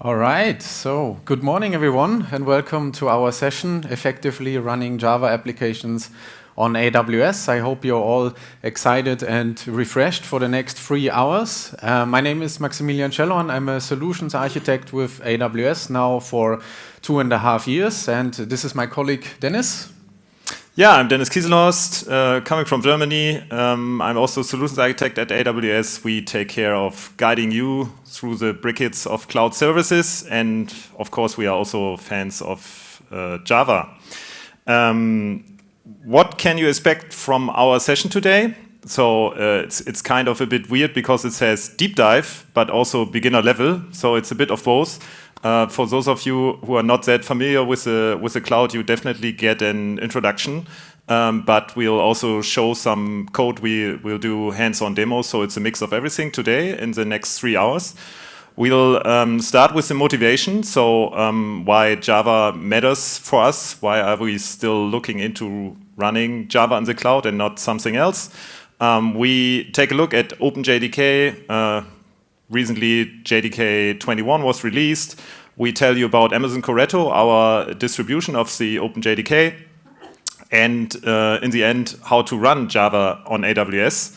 All right, so good morning everyone and welcome to our session, Effectively Running Java Applications on AWS. I hope you're all excited and refreshed for the next 3 hours. My name is Maximilian Schellhorn. I'm a solutions architect with AWS now for 2.5 years, and this is my colleague Dennis. Yeah, I'm Dennis Kieselhorst, coming from Germany. I'm also solutions architect at AWS. We take care of guiding you through the briquettes of cloud services, and of course we are also fans of Java. What can you expect from our session today? So it's kind of a bit weird because it says deep dive, but also beginner level. So it's a bit of both. For those of you who are not that familiar with the cloud, you definitely get an introduction. But we'll also show some code. We'll do hands-on demos. So it's a mix of everything today in the next 3 hours. We'll start with the motivation. So why Java matters for us. Why are we still looking into running Java in the cloud and not something else? We take a look at OpenJDK. Recently, JDK 21 was released. We tell you about Amazon Corretto, our distribution of the OpenJDK, and in the end, how to run Java on AWS.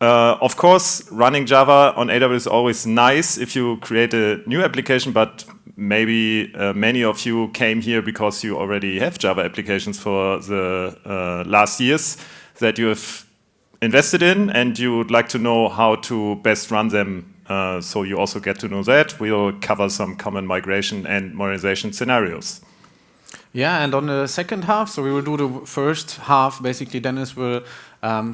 Of course, running Java on AWS is always nice if you create a new application, but maybe many of you came here because you already have Java applications for the last years that you have invested in, and you would like to know how to best run them. So you also get to know that. We'll cover some common migration and modernization scenarios. Yeah, and on the second half, so we will do the first half. Basically, Dennis will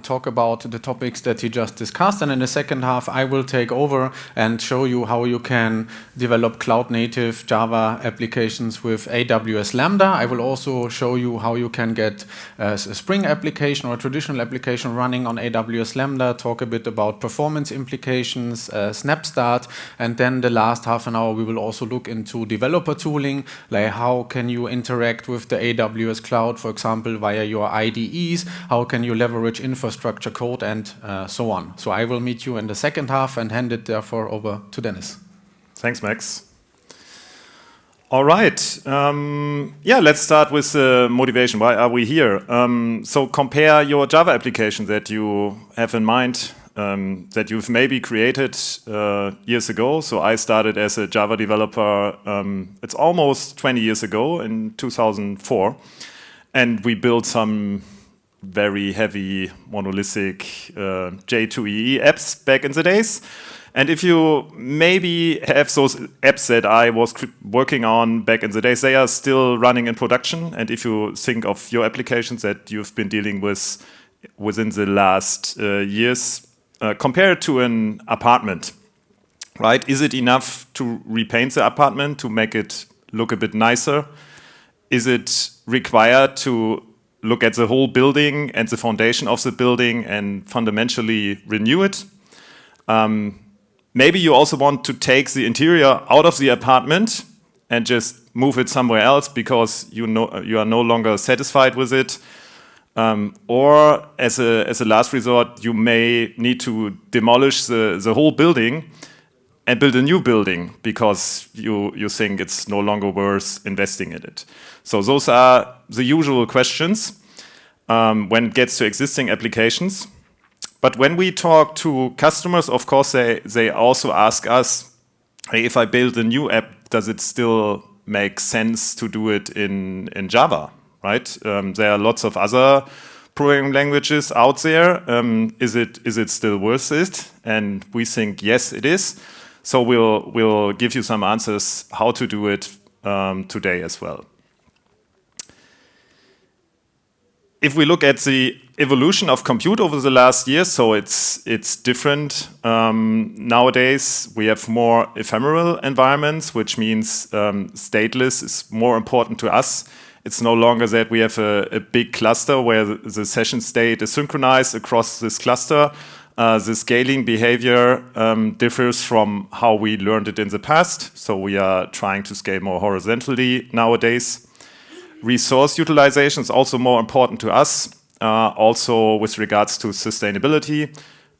talk about the topics that he just discussed, and in the second half, I will take over and show you how you can develop cloud-native Java applications with AWS Lambda. I will also show you how you can get a Spring application or a traditional application running on AWS Lambda, talk a bit about performance implications, SnapStart, and then the last half an hour, we will also look into developer tooling, like how can you interact with the AWS cloud, for example, via your IDEs, how can you leverage infrastructure code, and so on. So I will meet you in the second half and hand it therefore over to Dennis. Thanks, Max. All right. Yeah, let's start with motivation. Why are we here? So compare your Java application that you have in mind, that you've maybe created years ago. So I started as a Java developer, it's almost 20 years ago in 2004. And we built some very heavy monolithic J2EE apps back in the days. And if you maybe have those apps that I was working on back in the days, they are still running in production. And if you think of your applications that you've been dealing with within the last years, compare it to an apartment, right? Is it enough to repaint the apartment to make it look a bit nicer? Is it required to look at the whole building and the foundation of the building and fundamentally renew it? Maybe you also want to take the interior out of the apartment and just move it somewhere else because you are no longer satisfied with it. Or as a last resort, you may need to demolish the whole building and build a new building because you think it's no longer worth investing in it. So those are the usual questions when it gets to existing applications. But when we talk to customers, of course, they also ask us, hey, if I build a new app, does it still make sense to do it in Java, right? There are lots of other programming languages out there. Is it still worth it? And we think, yes, it is. So we'll give you some answers how to do it today as well. If we look at the evolution of compute over the last years, so it's different. Nowadays, we have more ephemeral environments, which means stateless is more important to us. It's no longer that we have a big cluster where the session state is synchronized across this cluster. The scaling behavior differs from how we learned it in the past. So we are trying to scale more horizontally nowadays. Resource utilization is also more important to us, also with regards to sustainability.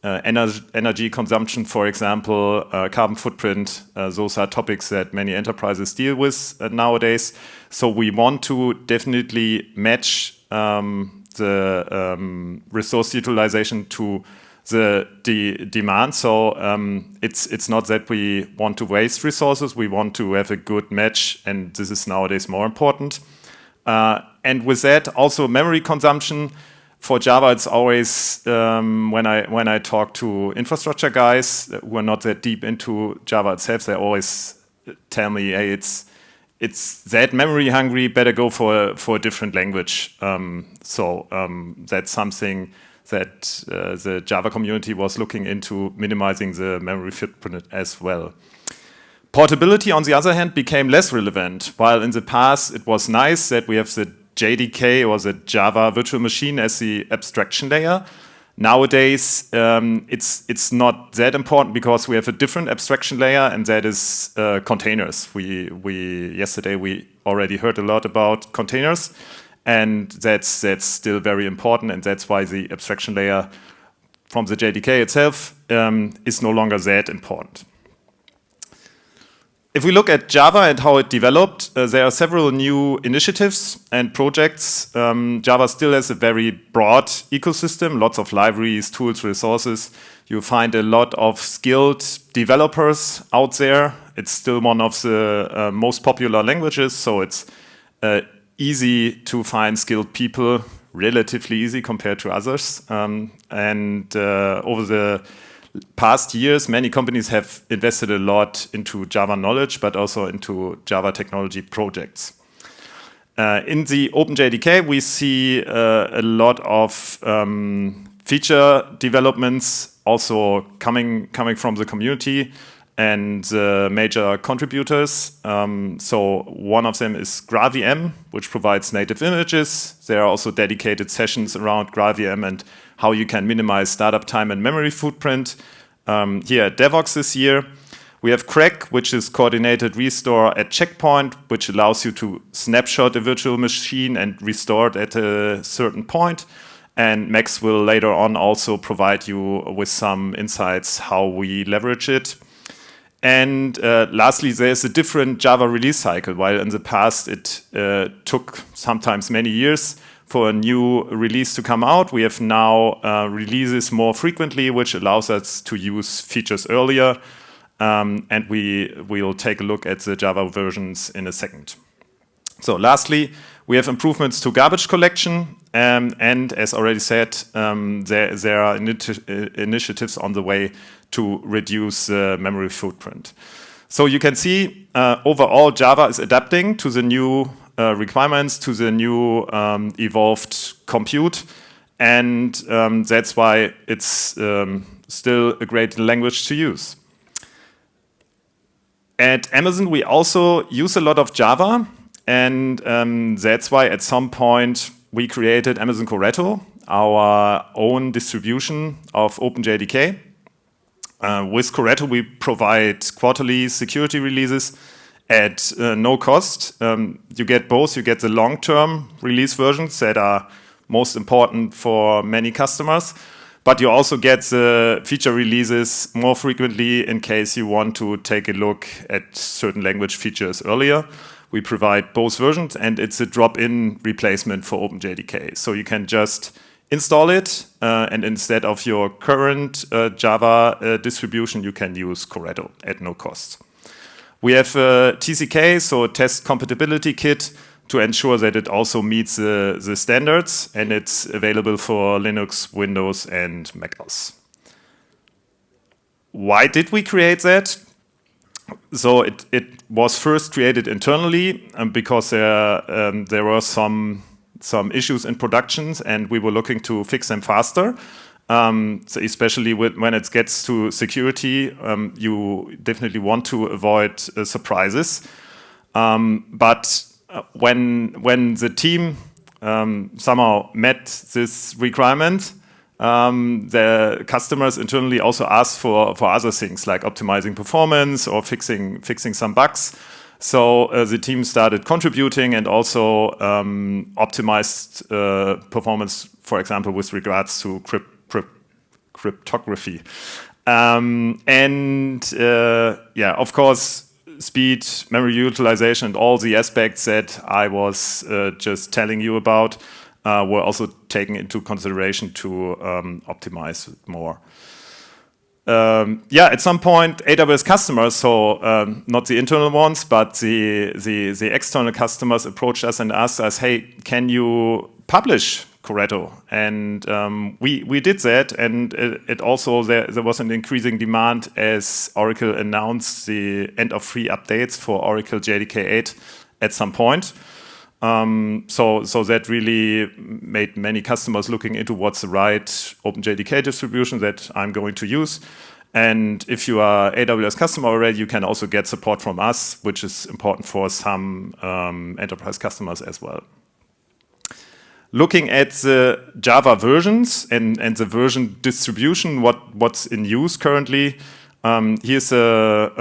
energy consumption, for example, carbon footprint. Those are topics that many enterprises deal with nowadays. So we want to definitely match the resource utilization to the demand. So it's not that we want to waste resources. We want to have a good match, and this is nowadays more important. And with that, also memory consumption. For Java, it's always when I talk to infrastructure guys who are not that deep into Java itself, they always tell me, "Hey, it's that memory hungry. Better go for a different language." That's something that the Java community was looking into, minimizing the memory footprint as well. Portability, on the other hand, became less relevant. While in the past it was nice that we have the JDK or the Java virtual machine as the abstraction layer. Nowadays, it's not that important because we have a different abstraction layer, and that is containers. Yesterday we already heard a lot about containers, and that's still very important, and that's why the abstraction layer from the JDK itself is no longer that important. If we look at Java and how it developed, there are several new initiatives and projects. Java still has a very broad ecosystem, lots of libraries, tools, resources. You find a lot of skilled developers out there. It's still one of the most popular languages, so it's easy to find skilled people, relatively easy compared to others. Over the past years, many companies have invested a lot into Java knowledge, but also into Java technology projects. In the OpenJDK, we see a lot of feature developments also coming from the community and major contributors. So one of them is GraalVM, which provides native images. There are also dedicated sessions around GraalVM and how you can minimize startup time and memory footprint. Here at Devoxx this year, we have Crack, which is coordinated restore at checkpoint, which allows you to snapshot a virtual machine and restore it at a certain point. And Max will later on also provide you with some insights how we leverage it. And lastly, there's a different Java release cycle. While in the past it took sometimes many years for a new release to come out, we have now releases more frequently, which allows us to use features earlier. And we'll take a look at the Java versions in a second. So lastly, we have improvements to garbage collection. And as already said, there are initiatives on the way to reduce memory footprint. So you can see overall Java is adapting to the new requirements, to the new evolved compute. And that's why it's still a great language to use. At Amazon, we also use a lot of Java. And that's why at some point we created Amazon Corretto, our own distribution of OpenJDK. With Corretto, we provide quarterly security releases at no cost. You get both. You get the long-term release versions that are most important for many customers, but you also get the feature releases more frequently in case you want to take a look at certain language features earlier. We provide both versions, and it's a drop-in replacement for OpenJDK. So you can just install it, and instead of your current Java distribution, you can use Corretto at no cost. We have TCK, so Test Compatibility Kit, to ensure that it also meets the standards, and it's available for Linux, Windows, and macOS. Why did we create that? So it was first created internally because there were some issues in productions, and we were looking to fix them faster. So especially when it gets to security, you definitely want to avoid surprises. But when the team somehow met this requirement, the customers internally also asked for other things like optimizing performance or fixing some bugs. So the team started contributing and also optimized performance, for example, with regards to cryptography. Of course, speed, memory utilization, and all the aspects that I was just telling you about were also taken into consideration to optimize it more. At some point, AWS customers, so not the internal ones, but the external customers approached us and asked us, hey, can you publish Corretto? And we did that, and it also, there was an increasing demand as Oracle announced the end of free updates for Oracle JDK 8 at some point. So that really made many customers looking into what's the right OpenJDK distribution that I'm going to use. And if you are AWS customer already, you can also get support from us, which is important for some enterprise customers as well. Looking at the Java versions and the version distribution, what's in use currently, here's a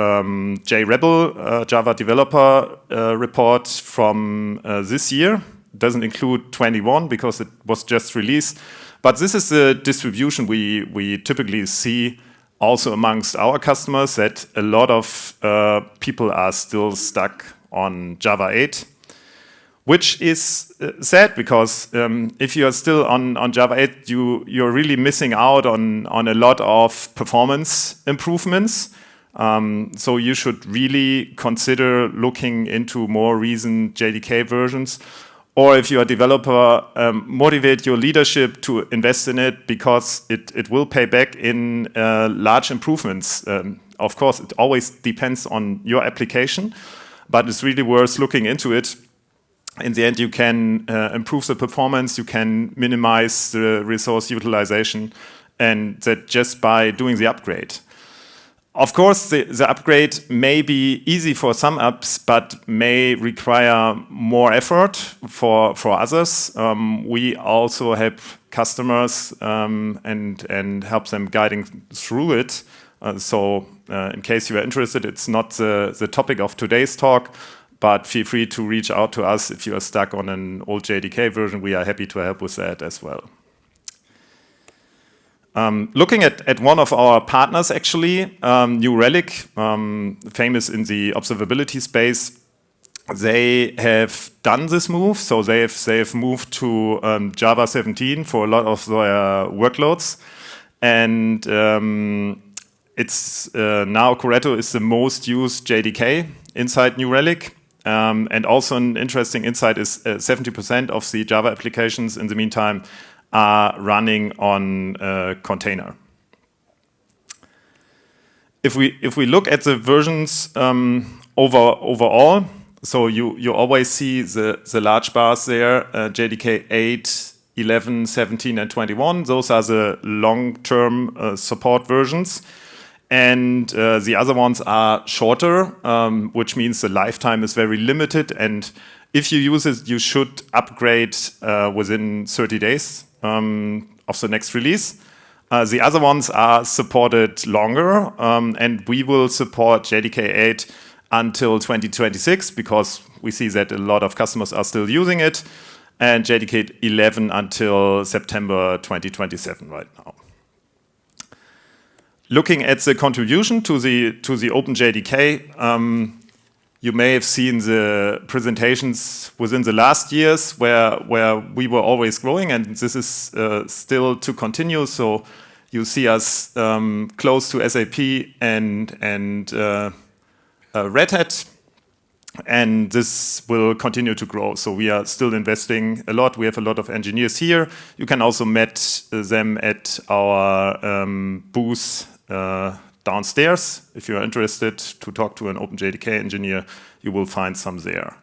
JRebel Java developer report from this year. Doesn't include 21 because it was just released. But this is the distribution we typically see also amongst our customers, that a lot of people are still stuck on Java 8. Which is sad because if you are still on Java 8, you're really missing out on a lot of performance improvements. So you should really consider looking into more recent JDK versions. Or if you're a developer, motivate your leadership to invest in it because it will pay back in large improvements. Of course, it always depends on your application, but it's really worth looking into it. In the end, you can improve the performance, you can minimize the resource utilization, and that just by doing the upgrade. Of course, the upgrade may be easy for some apps, but may require more effort for others. We also help customers and help them guiding through it. So in case you are interested, it's not the topic of today's talk, but feel free to reach out to us if you are stuck on an old JDK version. We are happy to help with that as well. Looking at one of our partners, actually, New Relic, famous in the observability space, they have done this move. So they've moved to Java 17 for a lot of their workloads. And it's now Corretto is the most used JDK inside New Relic. And also an interesting insight is 70% of the Java applications in the meantime are running on container. If we look at the versions overall, so you always see the large bars there, JDK 8, 11, 17, and 21. Those are the long-term support versions. And the other ones are shorter, which means the lifetime is very limited. And if you use it, you should upgrade within 30 days of the next release. The other ones are supported longer, and we will support JDK 8 until 2026 because we see that a lot of customers are still using it, and JDK 11 until September 2027 right now. Looking at the contribution to the OpenJDK, you may have seen the presentations within the last years where we were always growing, and this is still to continue. So you see us close to SAP and Red Hat, and this will continue to grow. So we are still investing a lot. We have a lot of engineers here. You can also meet them at our booth downstairs. If you are interested to talk to an OpenJDK engineer, you will find some there.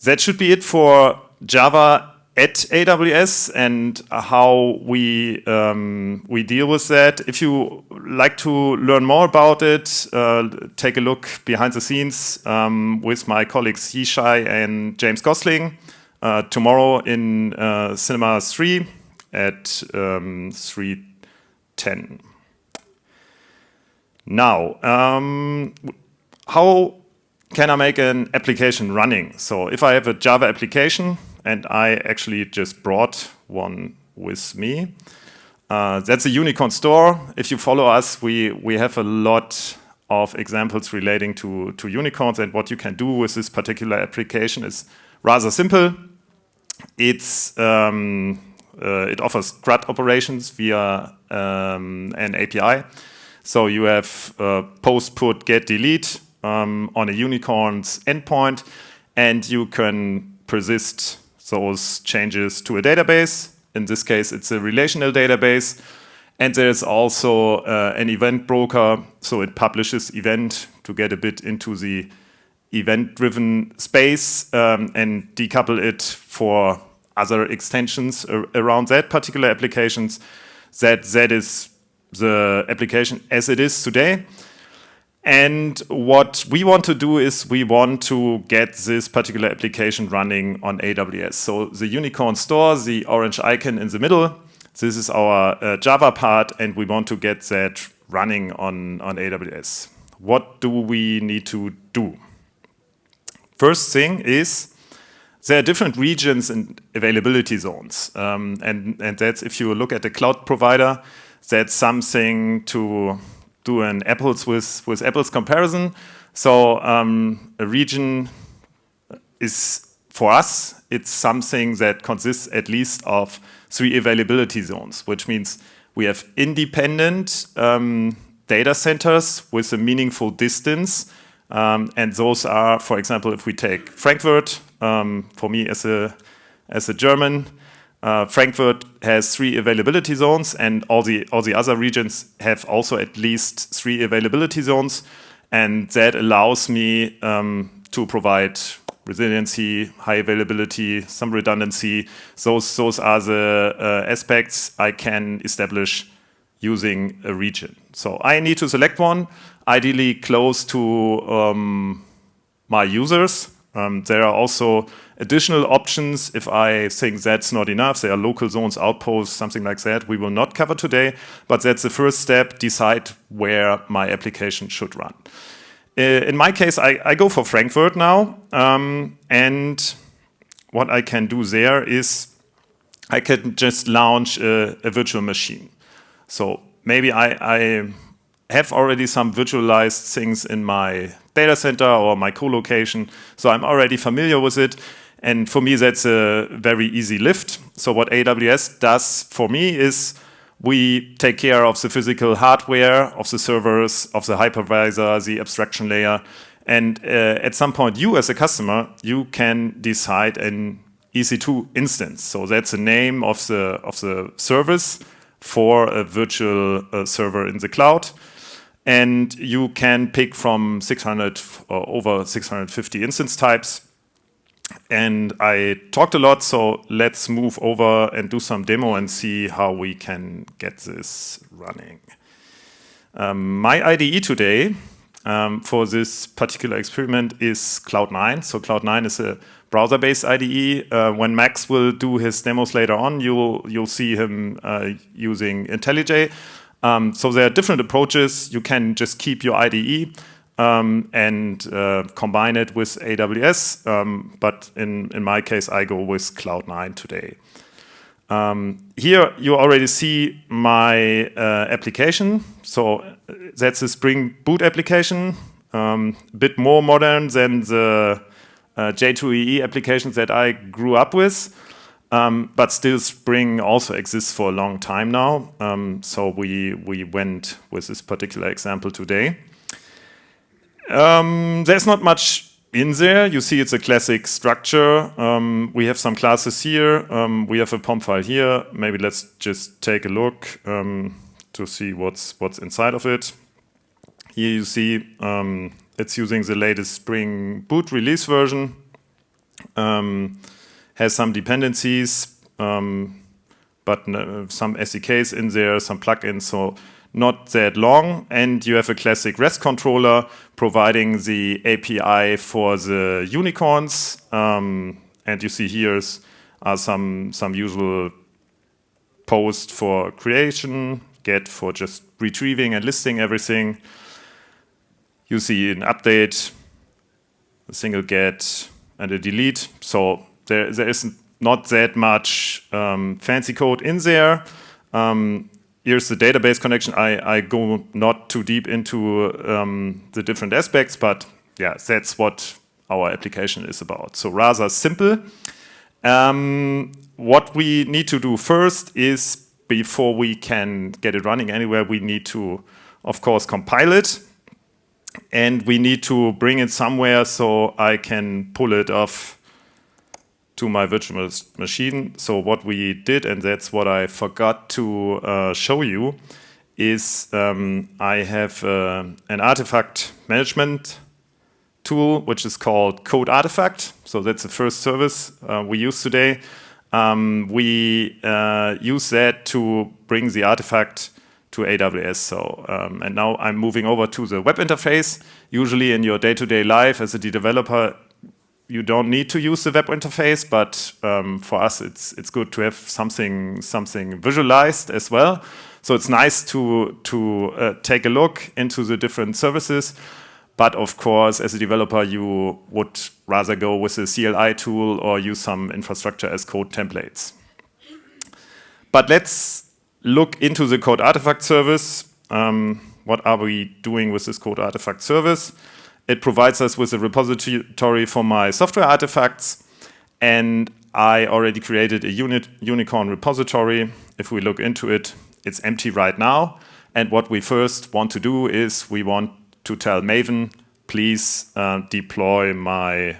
That should be it for Java at AWS and how we deal with that. If you like to learn more about it, take a look behind the scenes with my colleagues Yishai and James Gosling tomorrow in Cinema 3 at 3:10. Now, how can I make an application running? So if I have a Java application, and I actually just brought one with me, That's a unicorn store. If you follow us, we have a lot of examples relating to unicorns, and what you can do with this particular application is rather simple. It offers CRUD operations via an API. So you have post, put, get, delete on a unicorn's endpoint, and you can persist those changes to a database. In this case, it's a relational database. And there's also an event broker, so it publishes event to get a bit into the event-driven space and decouple it for other extensions around that particular applications. That is the application as it is today. And what we want to do is we want to get this particular application running on AWS. So the unicorn store, the orange icon in the middle, this is our Java part, and we want to get that running on AWS. What do we need to do? First thing is there are different regions and availability zones. And that's, if you look at the cloud provider, that's something to do an apples with apples comparison. So a region is, for us, it's something that consists at least of 3 availability zones, which means we have independent data centers with a meaningful distance. And those are, for example, if we take Frankfurt, for me as a German, Frankfurt has 3 availability zones, and all the other regions have also at least 3 availability zones, and that allows me to provide resiliency, high availability, some redundancy. Those are the aspects I can establish using a region. So I need to select one, ideally close to my users. There are also additional options if I think that's not enough. There are local zones, outposts, something like that. We will not cover today, but that's the first step, decide where my application should run. In my case, I go for Frankfurt now, and what I can do there is I can just launch a virtual machine. So maybe I have already some virtualized things in my data center or my co-location, so I'm already familiar with it. And for me, that's a very easy lift. So what AWS does for me is we take care of the physical hardware, of the servers, of the hypervisor, the abstraction layer. And at some point, you as a customer, you can decide an EC2 instance. So that's the name of the service for a virtual server in the cloud. And you can pick from 600 or over 650 instance types. And I talked a lot, so let's move over and do some demo and see how we can get this running. My IDE today for this particular experiment is Cloud9. So Cloud9 is a browser-based IDE. When Max will do his demos later on, you'll see him using IntelliJ. So there are different approaches. You can just keep your IDE and combine it with AWS. But in my case, I go with Cloud9 today. Here you already see my application. So that's a Spring Boot application, a bit more modern than the J2EE applications that I grew up with. But still, Spring also exists for a long time now. So we went with this particular example today. There's not much in there. You see it's a classic structure. We have some classes here. We have a POM file here. Maybe let's just take a look to see what's inside of it. Here you see it's using the latest Spring Boot release version. Has some dependencies, but some SDKs in there, some plugins, so not that long. And you have a classic REST controller providing the API for the unicorns. And you see here are some usual post for creation, get for just retrieving and listing everything. You see an update, a single get, and a delete. So there is not that much fancy code in there. here's the database connection. I go not too deep into the different aspects, but yeah, that's what our application is about. So rather simple. What we need to do first is, before we can get it running anywhere, we need to, of course, compile it. And we need to bring it somewhere so I can pull it off to my virtual machine. So what we did, and that's what I forgot to show you, is I have an artifact management tool, which is called Code Artifact. So that's the first service we use today. We use that to bring the artifact to AWS. So, and now I'm moving over to the web interface. Usually in your day-to-day life as a developer, you don't need to use the web interface, but for us, it's good to have something visualized as well. So it's nice to take a look into the different services. But of course, as a developer, you would rather go with a CLI tool or use some infrastructure as code templates. But let's look into the code artifact service. What are we doing with this code artifact service? It provides us with a repository for my software artifacts, and I already created a unicorn repository. If we look into it, it's empty right now. And what we first want to do is we want to tell Maven, please deploy my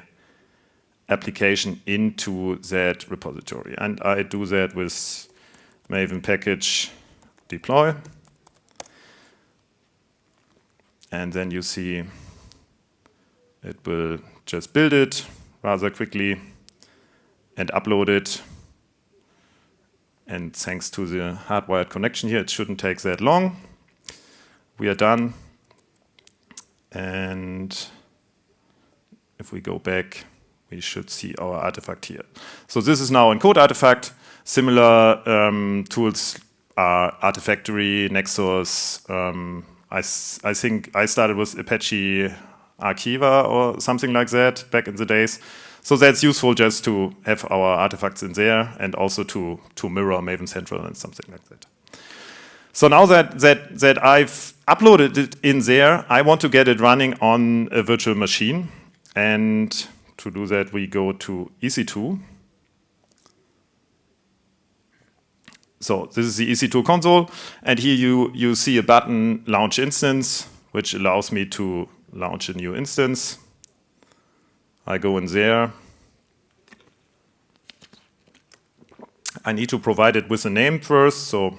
application into that repository. And I do that with Maven package deploy. And then you see it will just build it rather quickly and upload it. And thanks to the hardwired connection here, it shouldn't take that long. We are done. And if we go back, we should see our artifact here. So this is now in Code Artifact. Similar tools are Artifactory, Nexus. I think I started with Apache Archiva or something like that back in the days. So that's useful just to have our artifacts in there and also to mirror Maven Central and something like that. So now that I've uploaded it in there, I want to get it running on a virtual machine. And to do that, we go to EC2. So this is the EC2 console. And here you see a button, Launch Instance, which allows me to launch a new instance. I go in there. I need to provide it with a name first. So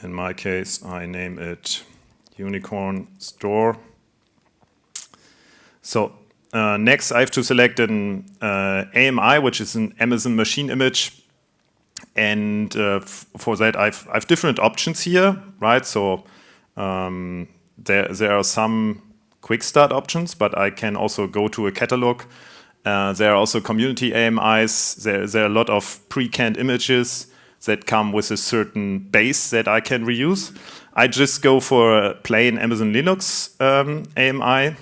in my case, I name it Unicorn Store. So next, I have to select an AMI, which is an Amazon machine image. And for that, I've different options here, right? So there are some quick start options, but I can also go to a catalog. There are also community AMIs. There are a lot of pre-canned images that come with a certain base that I can reuse. I just go for a plain Amazon Linux AMI.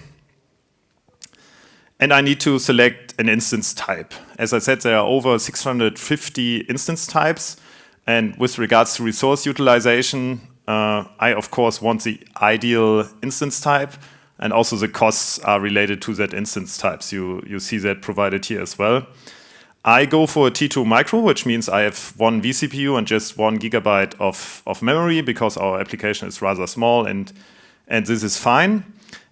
And I need to select an instance type. As I said, there are over 650 instance types. And with regards to resource utilization, I, of course, want the ideal instance type. And also the costs are related to that instance types. You see that provided here as well. I go for a T2 micro, which means I have one vCPU and just 1 gigabyte of memory because our application is rather small, and this is fine.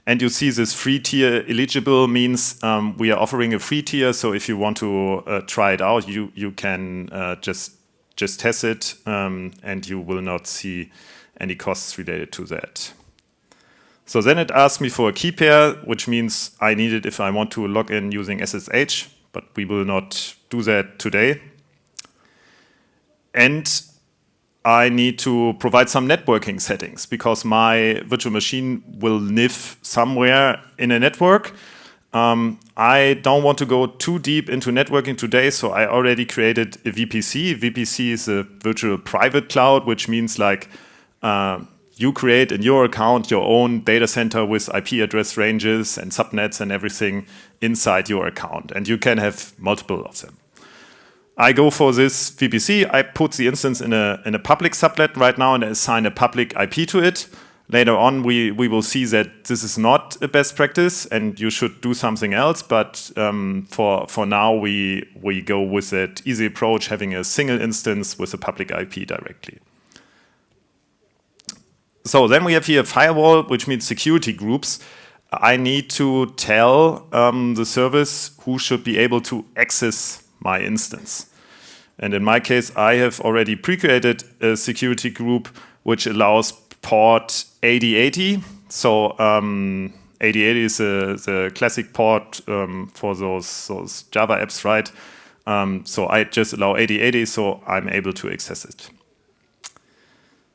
And you see this free tier eligible means we are offering a free tier. So if you want to try it out, you can just test it, and you will not see any costs related to that. So then it asks me for a key pair, which means I need it if I want to log in using SSH, but we will not do that today. And I need to provide some networking settings because my virtual machine will live somewhere in a network. I don't want to go too deep into networking today, so I already created a VPC. VPC is a virtual private cloud, which means like you create in your account your own data center with IP address ranges and subnets and everything inside your account. And you can have multiple of them. I go for this VPC. I put the instance in a public subnet right now and assign a public IP to it. Later on, we will see that this is not a best practice and you should do something else. But for now, we go with that easy approach, having a single instance with a public IP directly. So then we have here a firewall, which means security groups. I need to tell the service who should be able to access my instance. And in my case, I have already pre-created a security group which allows port 8080. So 8080 is the classic port for those Java apps, right? So I just allow 8080, so I'm able to access it.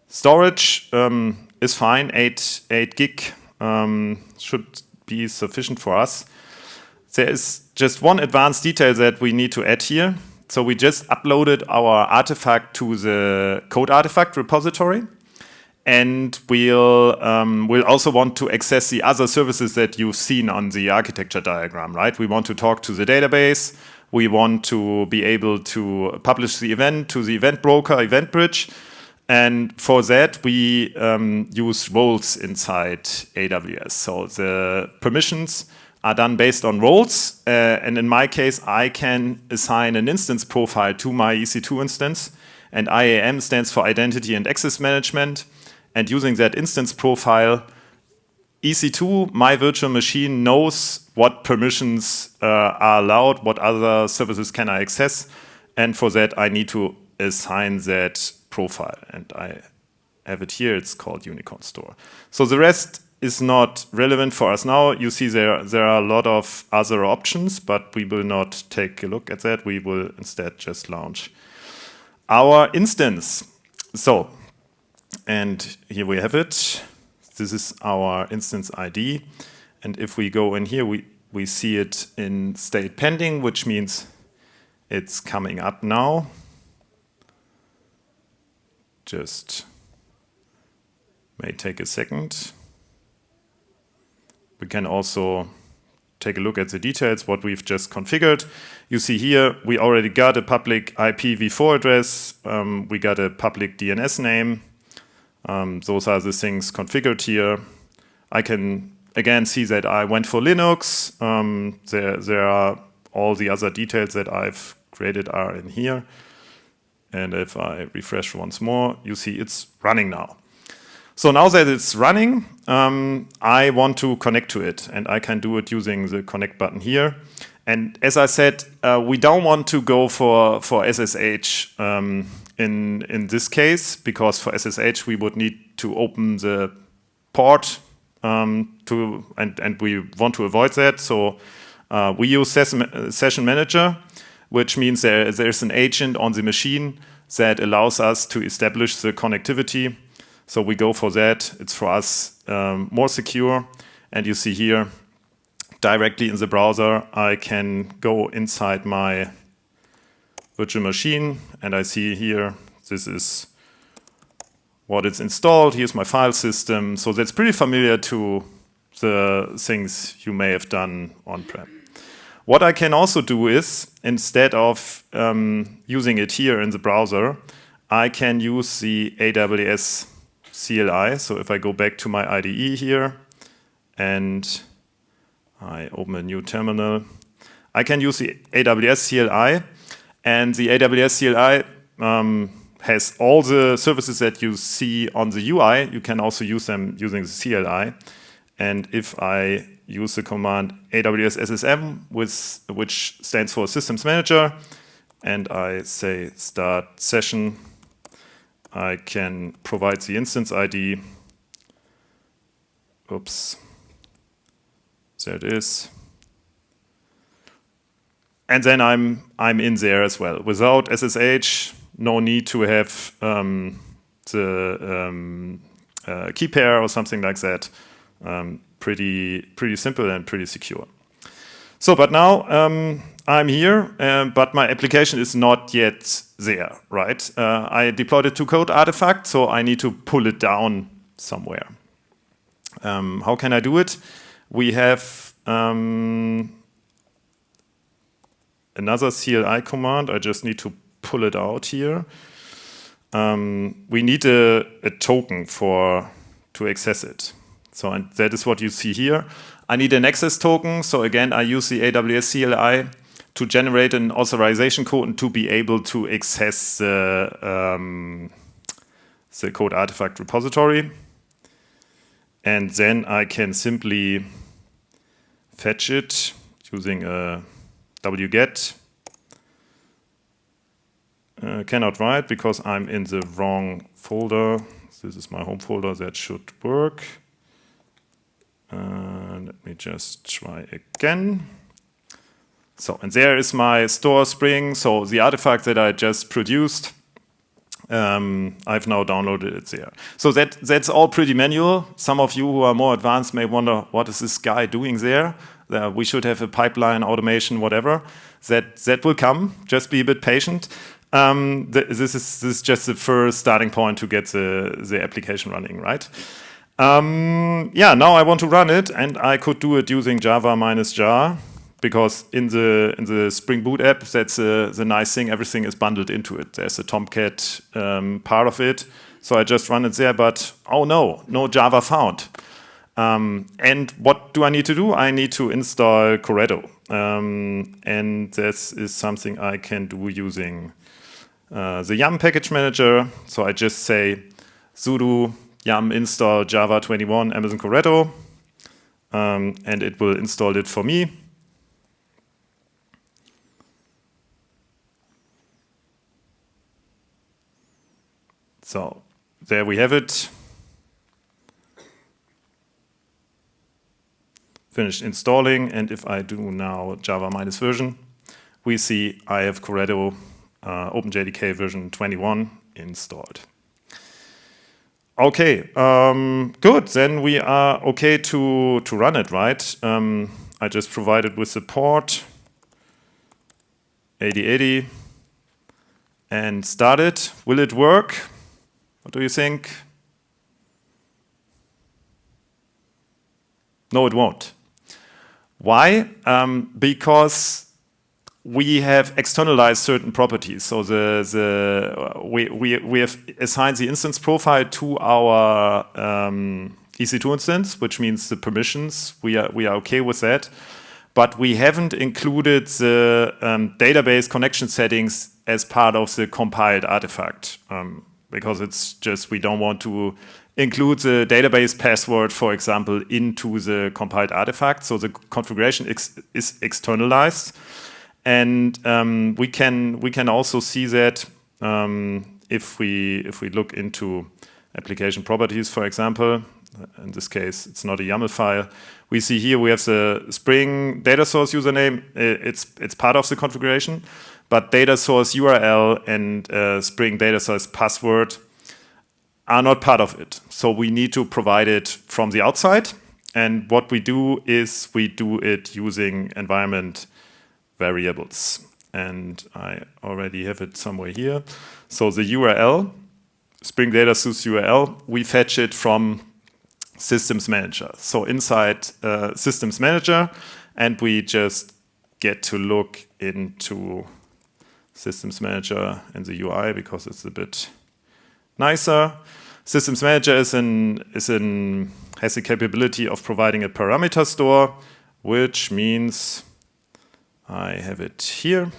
Storage is fine, 8 gig should be sufficient for us. There is just one advanced detail that we need to add here. So we just uploaded our artifact to the code artifact repository. And we'll also want to access the other services that you've seen on the architecture diagram, right? We want to talk to the database. We want to be able to publish the event to the event broker, Event Bridge. And for that, we use roles inside AWS. So the permissions are done based on roles. And in my case, I can assign an instance profile to my EC2 instance. And IAM stands for Identity and Access Management. And using that instance profile, EC2, my virtual machine, knows what permissions are allowed, what other services can I access. And for that, I need to assign that profile. And I have it here. It's called Unicorn Store. So the rest is not relevant for us now. You see there are a lot of other options, but we will not take a look at that. We will instead just launch our instance. So, and here we have it. This is our instance ID. And if we go in here, we see it in state pending, which means it's coming up now. Just may take a second. We can also take a look at the details, what we've just configured. You see here, we already got a public IPv4 address. We got a public DNS name. Those are the things configured here. I can, again, see that I went for Linux. There are all the other details that I've created are in here. And if I refresh once more, you see it's running now. So now that it's running, I want to connect to it. And I can do it using the connect button here. And as I said, we don't want to go for SSH in this case, because for SSH we would need to open the port and we want to avoid that. So we use Session Manager, which means there's an agent on the machine that allows us to establish the connectivity. So we go for that. It's for us more secure. And you see here, directly in the browser, I can go inside my virtual machine. And I see here, this is what it's installed. Here's my file system. So that's pretty familiar to the things you may have done on-prem. What I can also do is, instead of using it here in the browser, I can use the AWS CLI. So if I go back to my IDE here and I open a new terminal, I can use the AWS CLI. And the AWS CLI has all the services that you see on the UI. You can also use them using the CLI. And if I use the command AWS SSM, which stands for Systems Manager, and I say start session, I can provide the instance ID. Oops. There it is. And then I'm in there as well. Without SSH, no need to have the key pair or something like that. Pretty simple and pretty secure. So, but now I'm here, but my application is not yet there, right? I deployed it to code artifact, so I need to pull it down somewhere. How can I do it? We have a another CLI command. I just need to pull it out here. We need a token to access it. So and that is what you see here. I need an access token. So again, I use the AWS CLI to generate an authorization code and to be able to access the code artifact repository. And then I can simply fetch it using a wget. Cannot write because I'm in the wrong folder. This is my home folder. That should work. Let me just try again. So, and there is my store Spring. So the artifact that I just produced, I've now downloaded it there. So that's all pretty manual. Some of you who are more advanced may wonder, what is this guy doing there? We should have a pipeline, automation, whatever. That will come. Just be a bit patient. This is just the first starting point to get the application running, right? Yeah, now I want to run it, and I could do it using Java -jar, because in the Spring Boot app, that's the nice thing. Everything is bundled into it. There's a Tomcat part of it, so I just run it there. But oh no Java found. And what do I need to do? I need to install Corretto, and this is something I can do using the yum package manager. So I just say sudo yum install Java 21 Amazon Corretto, and it will install it for me. So there we have it. Finished installing, and if I do now Java -version, we see I have Corretto OpenJDK version 21 installed. Okay, good. Then we are okay to run it, right? I just provided with the port 8080 and start it. Will it work? What do you think? No, it won't. Why? Because we have externalized certain properties. So we have assigned the instance profile to our EC2 instance, which means the permissions. We are okay with that, but we haven't included the database connection settings as part of the compiled artifact, because it's just we don't want to include the database password, for example, into the compiled artifact. So the configuration is externalized. And we can also see that if we look into application properties, for example. In this case, it's not a YAML file. We see here we have the Spring data source username. It's part of the configuration, but data source URL and Spring data source password are not part of it. So we need to provide it from the outside. And what we do is we do it using environment variables. And I already have it somewhere here. So the URL, Spring data source URL, we fetch it from Systems Manager. So inside Systems Manager, and we just get to look into Systems Manager in the UI because it's a bit nicer. Systems Manager has the capability of providing a parameter store, which means I have it here,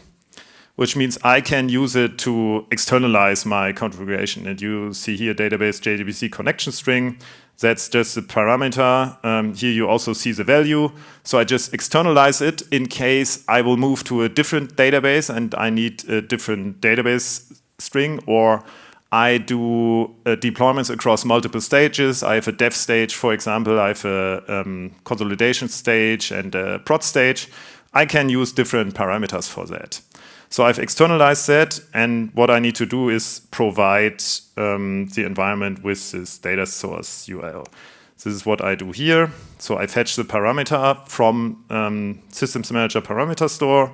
which means I can use it to externalize my configuration. And you see here database JDBC connection string. That's just the parameter. Here you also see the value. So I just externalize it in case I will move to a different database and I need a different database string, or I do deployments across multiple stages. I have a dev stage, for example. I have a consolidation stage and a prod stage. I can use different parameters for that. So I've externalized that, and what I need to do is provide the environment with this data source URL. This is what I do here. So I fetch the parameter from Systems Manager parameter store,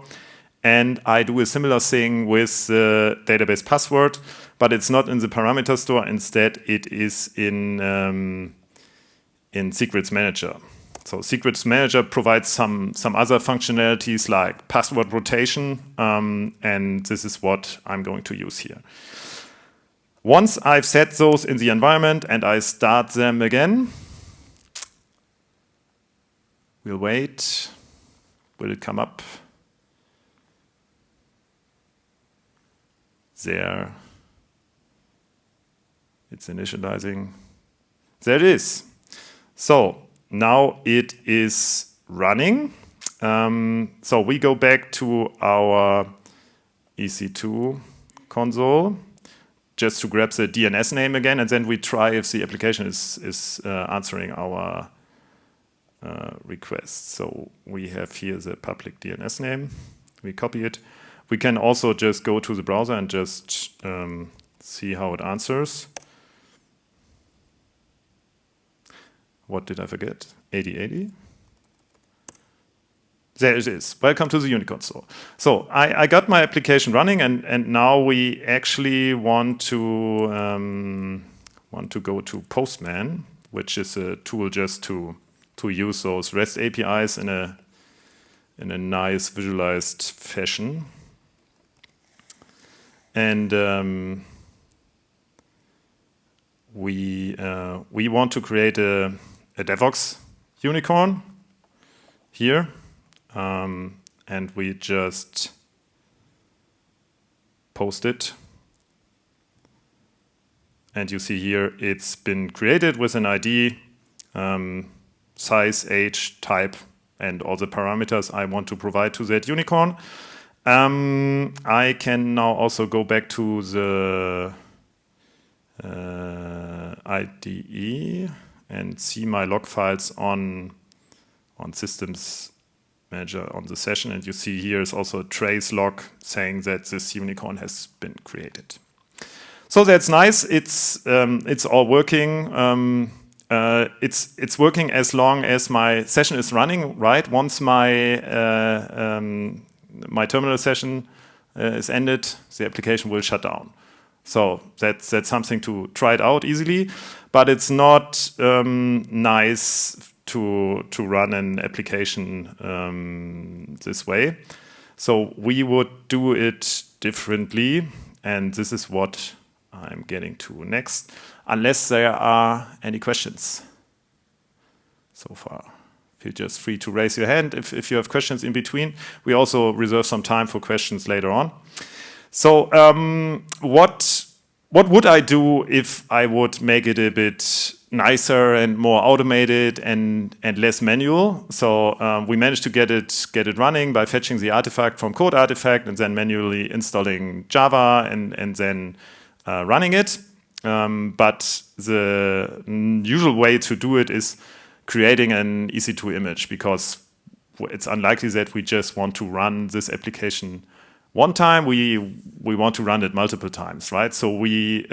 and I do a similar thing with the database password, but it's not in the parameter store. Instead, it is in Secrets Manager. So Secrets Manager provides some other functionalities like password rotation, and this is what I'm going to use here. Once I've set those in the environment and I start them again, we'll wait. Will it come up? There. It's initializing. There it is. So now it is running. So we go back to our EC2 console just to grab the DNS name again, and then we try if the application is answering our request. So we have here the public DNS name. We copy it. We can also just go to the browser and just see how it answers. What did I forget? 8080. There it is. Welcome to the Unicorn Store. So I got my application running, and now we actually want to go to Postman, which is a tool just to use those REST APIs in a nice visualized fashion. And we want to create a DevOps unicorn here, and we just post it. And you see here it's been created with an ID, size, age, type, and all the parameters I want to provide to that unicorn. I can now also go back to the IDE and see my log files on Systems Manager on the session, and you see here is also a trace log saying that this unicorn has been created. So that's nice. It's all working. It's working as long as my session is running, right? Once my terminal session is ended, the application will shut down. So that's something to try it out easily, but it's not nice to run an application this way. So we would do it differently, and this is what I'm getting to next, unless there are any questions so far. Feel just free to raise your hand if you have questions in between. We also reserve some time for questions later on. So what would I do if I would make it a bit nicer and more automated and less manual? So we managed to get it running by fetching the artifact from code artifact and then manually installing Java and then running it. But the usual way to do it is creating an EC2 image, because it's unlikely that we just want to run this application one time. We want to run it multiple times, right? So we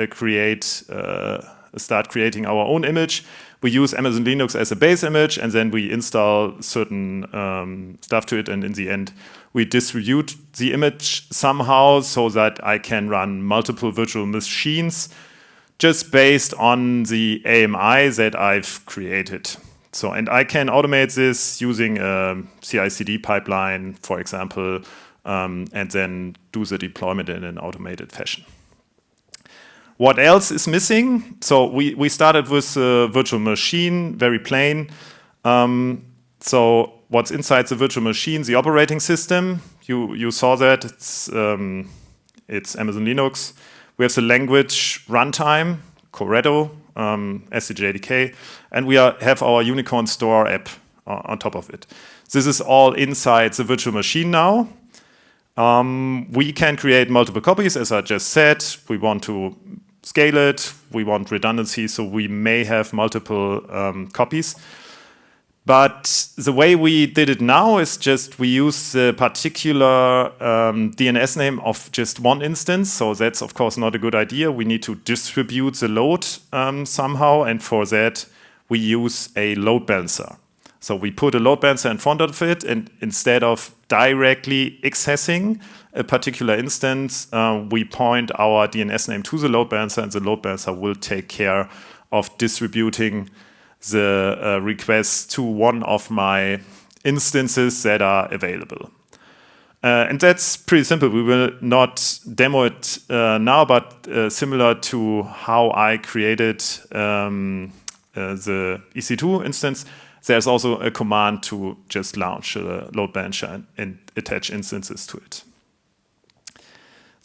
start creating our own image. We use Amazon Linux as a base image, and then we install certain stuff to it, and in the end, we distribute the image somehow so that I can run multiple virtual machines just based on the AMI that I've created. So, and I can automate this using a CI/CD pipeline, for example, and then do the deployment in an automated fashion. What else is missing? So we started with a virtual machine, very plain. So what's inside the virtual machine? The operating system. You saw that. It's Amazon Linux. We have the language runtime, Corretto, SnapStart, and we have our Unicorn Store app on top of it. This is all inside the virtual machine now. We can create multiple copies, as I just said. We want to scale it. We want redundancy, so we may have multiple copies. But the way we did it now is just we use the particular DNS name of just one instance. So that's, of course, not a good idea. We need to distribute the load somehow. And for that, we use a load balancer. So we put a load balancer in front of it. And instead of directly accessing a particular instance, we point our DNS name to the load balancer. And the load balancer will take care of distributing the request to one of my instances that are available. And that's pretty simple. We will not demo it now, but similar to how I created the EC2 instance, there's also a command to just launch a load balancer and attach instances to it.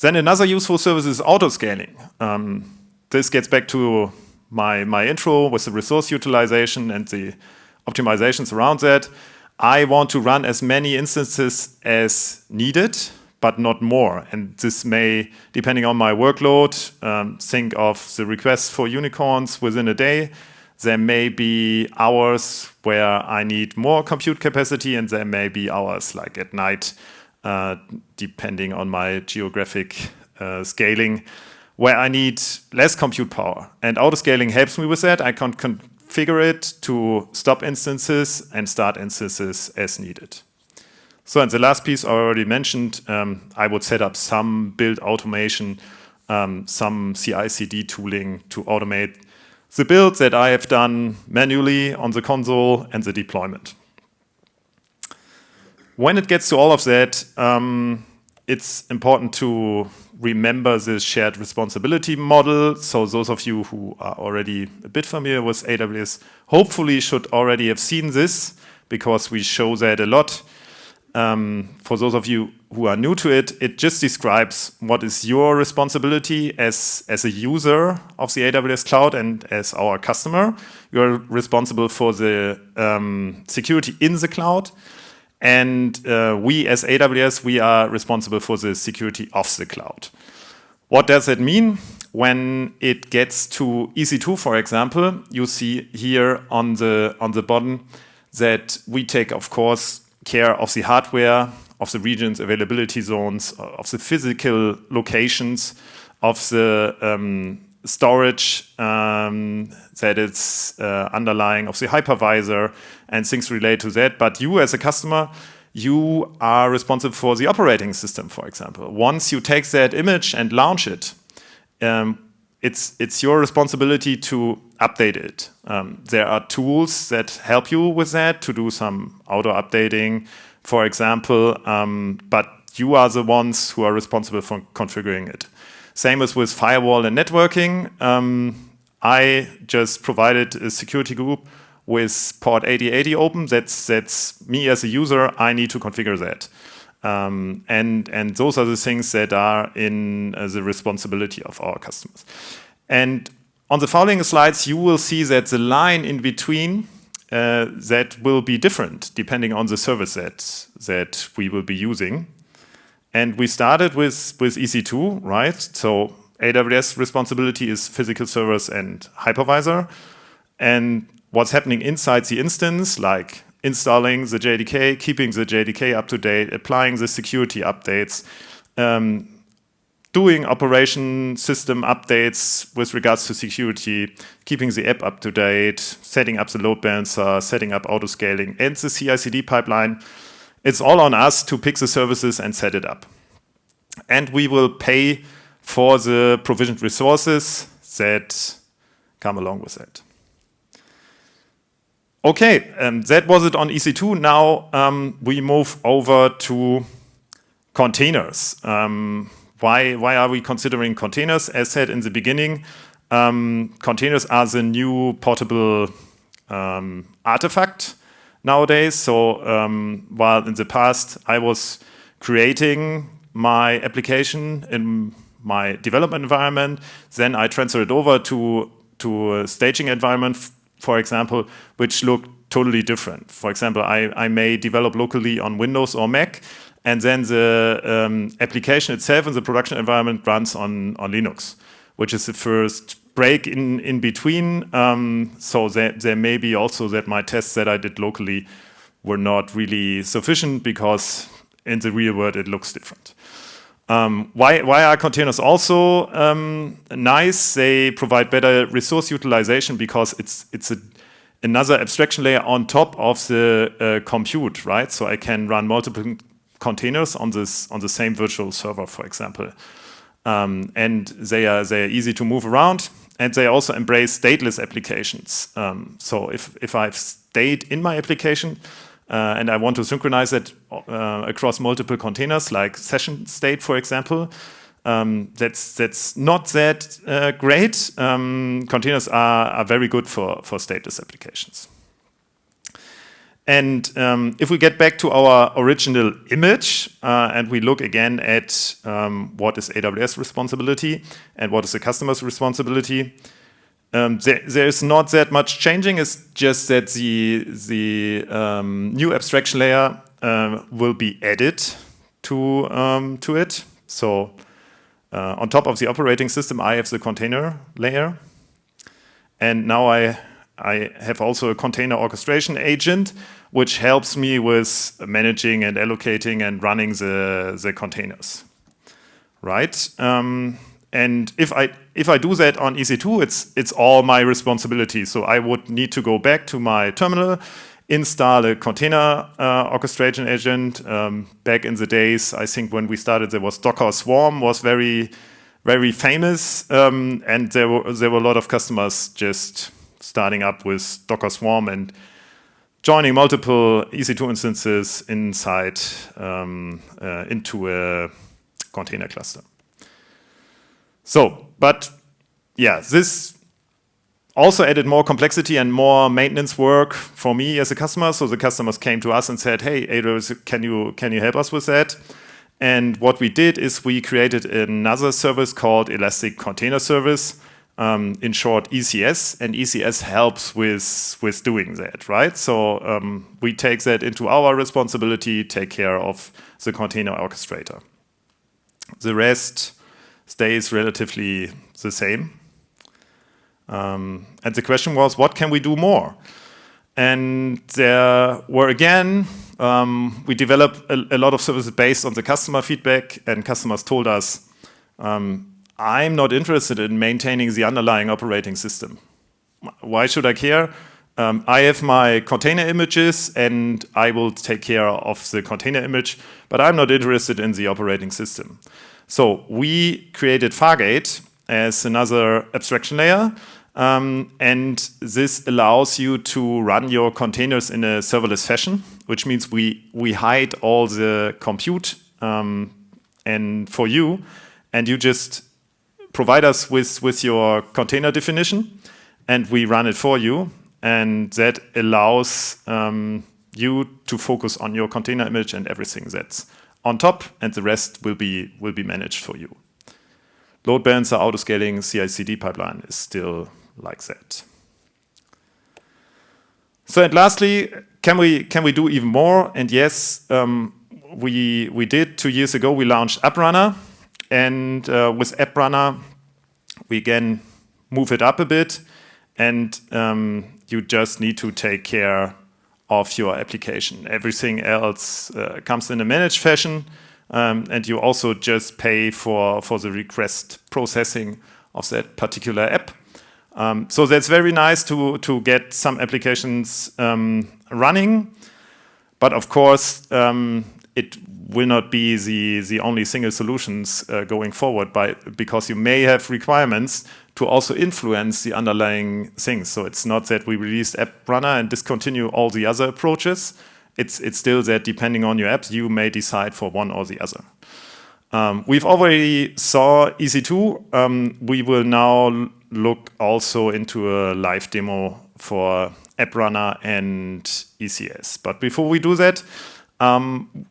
Then another useful service is autoscaling. This gets back to my intro with the resource utilization and the optimizations around that. I want to run as many instances as needed, but not more. And this may, depending on my workload, think of the requests for unicorns within a day. There may be hours where I need more compute capacity, and there may be hours like at night, depending on my geographic scaling, where I need less compute power. And autoscaling helps me with that. I can configure it to stop instances and start instances as needed. So in the last piece I already mentioned, I would set up some build automation, some CI/CD tooling to automate the build that I have done manually on the console and the deployment. When it gets to all of that, it's important to remember the shared responsibility model. So those of you who are already a bit familiar with AWS hopefully should already have seen this, because we show that a lot. For those of you who are new to it, it just describes what is your responsibility as a user of the AWS cloud and as our customer. You're responsible for the security in the cloud. And we as AWS, we are responsible for the security of the cloud. What does that mean? When it gets to EC2, for example, you see here on the bottom that we take, of course, care of the hardware, of the regions, availability zones, of the physical locations, of the storage that it's underlying, of the hypervisor and things related to that. But you as a customer, you are responsible for the operating system, for example. Once you take that image and launch it, it's your responsibility to update it. There are tools that help you with that, to do some auto updating, for example, but you are the ones who are responsible for configuring it. Same as with firewall and networking. I just provided a security group with port 8080 open. That's me as a user. I need to configure that. And those are the things that are in the responsibility of our customers. And on the following slides, you will see that the line in between that will be different depending on the service that we will be using. And we started with EC2, right? So AWS responsibility is physical servers and hypervisor. And what's happening inside the instance, like installing the JDK, keeping the JDK up to date, applying the security updates, doing operation system updates with regards to security, keeping the app up to date, setting up the load balancer, setting up autoscaling, and the CI/CD pipeline. It's all on us to pick the services and set it up. And we will pay for the provisioned resources that come along with that. Okay, that was it on EC2. Now we move over to containers. Why are we considering containers? As said in the beginning, containers are the new portable artifact nowadays. So while in the past I was creating my application in my development environment, then I transferred it over to a staging environment, for example, which looked totally different. For example, I may develop locally on Windows or Mac, and then the application itself in the production environment runs on Linux, which is the first break in between. So there may be also that my tests that I did locally were not really sufficient, because in the real world it looks different. Why are containers also nice? They provide better resource utilization because it's another abstraction layer on top of the compute, right? So I can run multiple containers on the same virtual server, for example, and they are easy to move around. and they also embrace stateless applications. So if I've state in my application and I want to synchronize it across multiple containers, like session state, for example, that's not that great. Containers are very good for stateless applications. And if we get back to our original image and we look again at what is AWS responsibility and what is the customer's responsibility, there is not that much changing. It's just that the new abstraction layer will be added to it. So on top of the operating system, I have the container layer. And now I have also a container orchestration agent, which helps me with managing and allocating and running the containers, right? And if I do that on EC2, it's all my responsibility. So I would need to go back to my terminal, install a container orchestration agent. Back in the days, I think when we started, there was Docker Swarm was very, very famous, and there were a lot of customers just starting up with Docker Swarm and joining multiple EC2 instances inside into a container cluster. So, but yeah, this also added more complexity and more maintenance work for me as a customer. So the customers came to us and said, "Hey, AWS, can you help us with that?" And what we did is we created another service called Elastic Container Service. In short, ECS, and ECS helps with doing that, right? So we take that into our responsibility, take care of the container orchestrator. The rest stays relatively the same. And the question was, what can we do more? And there were, again, we developed a lot of services based on the customer feedback, and customers told us, I'm not interested in maintaining the underlying operating system. Why should I care? I have my container images and I will take care of the container image, but I'm not interested in the operating system. So we created Fargate as another abstraction layer, and this allows you to run your containers in a serverless fashion, which means we hide all the compute and for you, and you just provide us with your container definition, and we run it for you, and that allows you to focus on your container image and everything that's on top, and the rest will be managed for you. Load balancer, autoscaling, CI/CD pipeline is still like that. So, and lastly, can we do even more? And yes, we did 2 years ago. We launched AppRunner. And with AppRunner, we again move it up a bit, and you just need to take care of your application. Everything else comes in a managed fashion, and you also just pay for the request processing of that particular app. So that's very nice to get some applications running, but of course, it will not be the only single solutions going forward, because you may have requirements to also influence the underlying things. So it's not that we released AppRunner and discontinue all the other approaches. It's still that depending on your apps, you may decide for one or the other. We've already saw EC2. We will now look also into a live demo for AppRunner and ECS. But before we do that,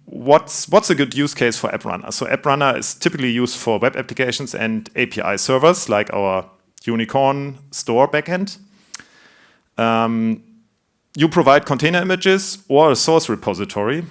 what's a good use case for AppRunner? So AppRunner is typically used for web applications and API servers, like our Unicorn store backend. You provide container images or a source repository.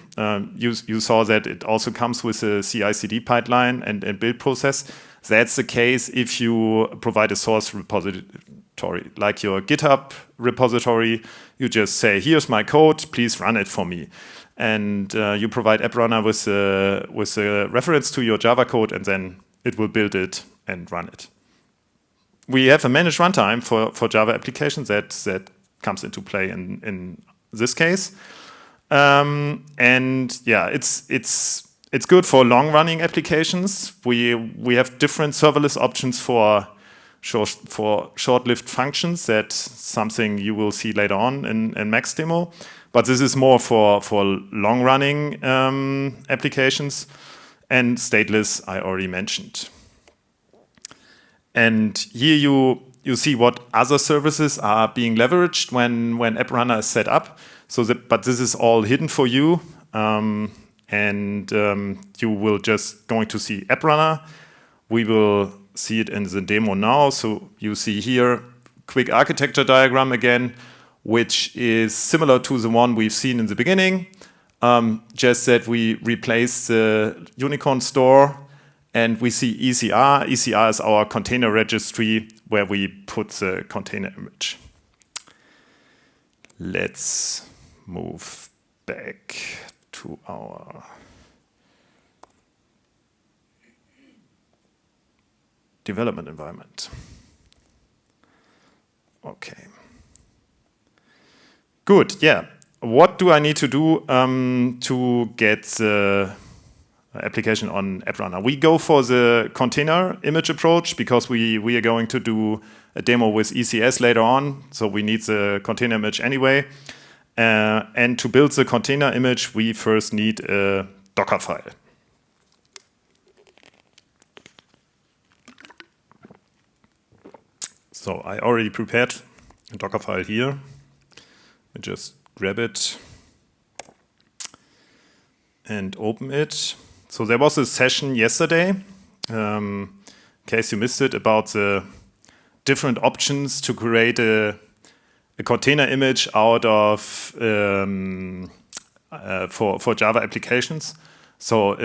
You saw that it also comes with a CI/CD pipeline and build process. That's the case if you provide a source repository, like your GitHub repository. You just say, here's my code, please run it for me. And you provide AppRunner with a reference to your Java code, and then it will build it and run it. We have a managed runtime for Java applications that comes into play in this case. And yeah, it's good for long-running applications. We have different serverless options for for short-lived functions. That's something you will see later on in Max demo. But this is more for long-running applications. And stateless, I already mentioned. And here you see what other services are being leveraged when App Runner is set up. But this is all hidden for you. You will just going to see App Runner. We will see it in the demo now. So you see here quick architecture diagram again, which is similar to the one we've seen in the beginning. Just that we replace the Unicorn store and we see ECR. ECR is our container registry where we put the container image. Let's move back to our development environment. Okay. Good, yeah. What do I need to do to get the application on App Runner? We go for the container image approach because we are going to do a demo with ECS later on, so we need the container image anyway. And to build the container image, we first need a Docker file. So I already prepared a Docker file here. I just grab it and open it. So there was a session yesterday, in case you missed it, about the different options to create a container image out of for Java applications. So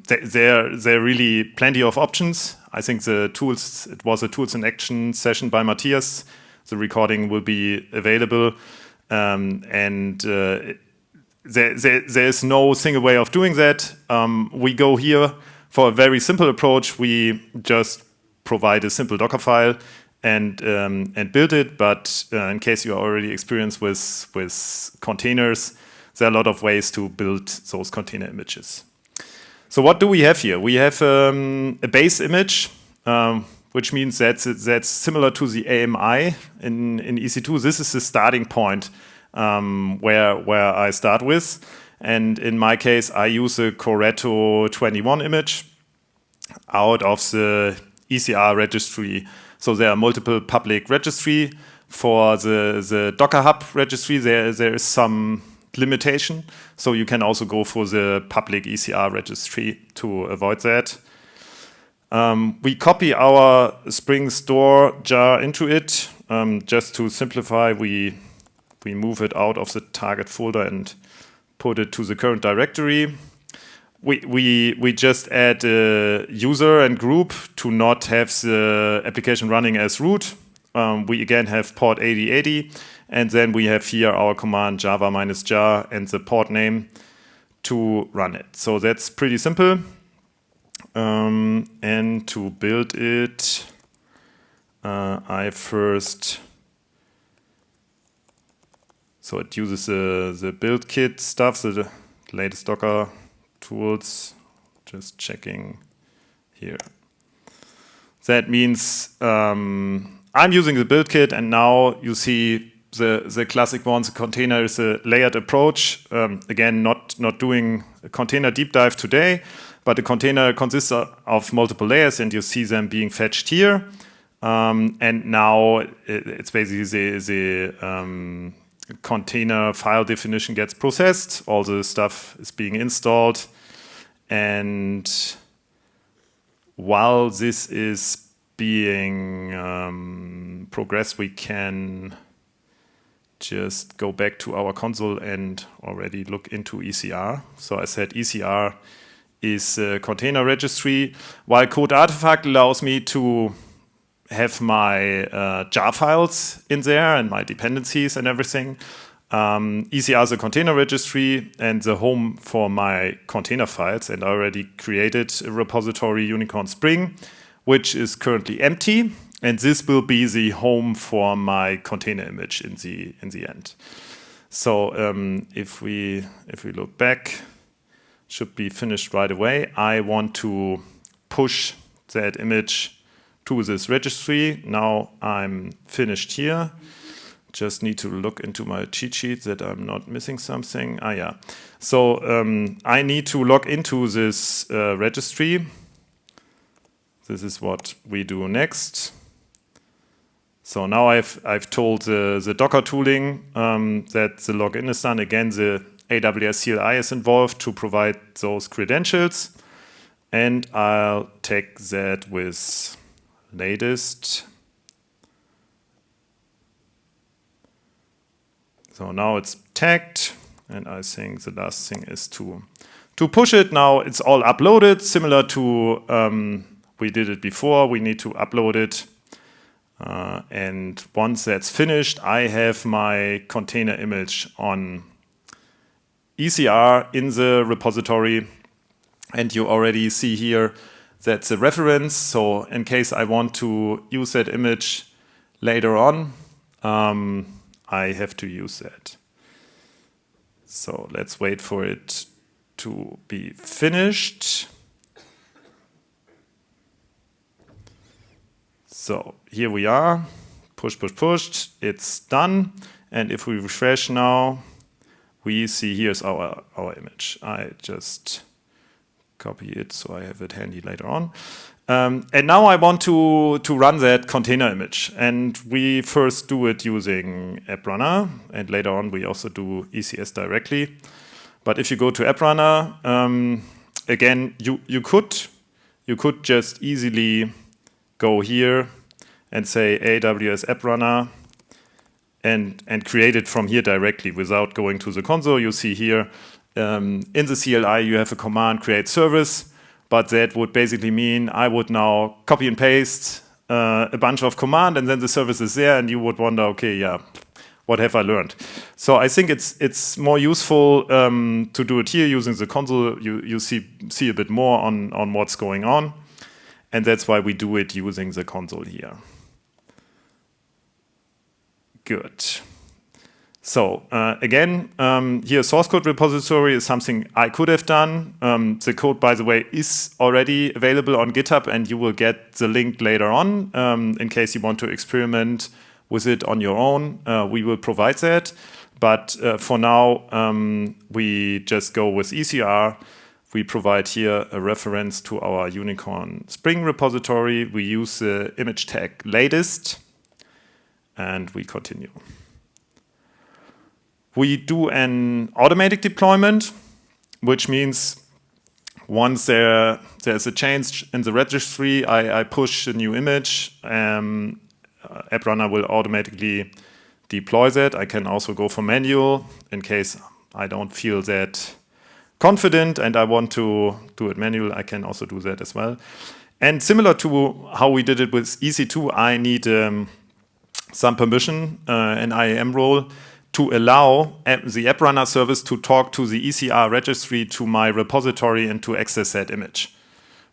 there are really plenty of options. I think it was a tools in action session by Matthias. The recording will be available. There's no single way of doing that. We go here for a very simple approach. We just provide a simple Docker file and build it. But in case you are already experienced with containers, there are a lot of ways to build those container images. So what do we have here? We have a base image, which means that's similar to the AMI in EC2. This is the starting point where I start with. And in my case, I use a Corretto 21 image out of the ECR registry. So there are multiple public registry. For the Docker Hub registry, there is some limitation. So you can also go for the public ECR registry to avoid that. We copy our Spring store jar into it. Just to simplify, we move it out of the target folder and put it to the current directory. We just add a user and group to not have the application running as root. We again have port 8080, and then we have here our command java -jar and the port name to run it. So that's pretty simple. And to build it, I first... So it uses the build kit stuff, so the latest Docker tools, just checking here. That means I'm using the build kit, and now you see the classic one. The container is a layered approach. Again, not doing a container deep dive today, but the container consists of multiple layers, and you see them being fetched here. And now it's basically the container file definition gets processed. All the stuff is being installed. And while this is being progressed, we can just go back to our console and already look into ECR. So I said ECR is a container registry, while code artifact allows me to have my jar files in there and my dependencies and everything. ECR is a container registry and the home for my container files, and I already created a repository Unicorn Spring, which is currently empty, and this will be the home for my container image in the end. So if we look back, should be finished right away. I want to push that image to this registry. Now I'm finished here. Just need to look into my cheat sheet that I'm not missing something. Yeah. So I need to log into this registry. This is what we do next. So now I've told the Docker tooling that the login is done. Again, the AWS CLI is involved to provide those credentials. And I'll tag that with latest. So now it's tagged, and I think the last thing is to push it. Now it's all uploaded, similar to we did it before. We need to upload it. And once that's finished, I have my container image on ECR in the repository. And you already see here that's a reference. So in case I want to use that image later on, I have to use that. So let's wait for it to be finished. So here we are. Push, push, push. It's done. And if we refresh now, we see here's our image. I just copy it so I have it handy later on. And now I want to run that container image. And we first do it using AppRunner. And later on, we also do ECS directly. But if you go to AppRunner, again, you could just easily go here and say AWS AppRunner and create it from here directly without going to the console. You see here in the CLI, you have a command create service. But that would basically mean I would now copy and paste a bunch of command, and then the service is there, and you would wonder, okay, yeah, what have I learned? So I think it's more useful to do it here using the console. You see a bit more on what's going on, and that's why we do it using the console here. Good. So again, here source code repository is something I could have done. The code, by the way, is already available on GitHub, and you will get the link later on in case you want to experiment with it on your own. We will provide that. But for now, we just go with ECR. We provide here a reference to our Unicorn Spring repository. We use the image tag latest, and we continue. We do an automatic deployment, which means once there's a change in the registry, I push a new image. AppRunner will automatically deploy that. I can also go for manual in case I don't feel that confident and I want to do it manual. I can also do that as well. And similar to how we did it with EC2, I need some permission, an IAM role, to allow the AppRunner service to talk to the ECR registry to my repository and to access that image,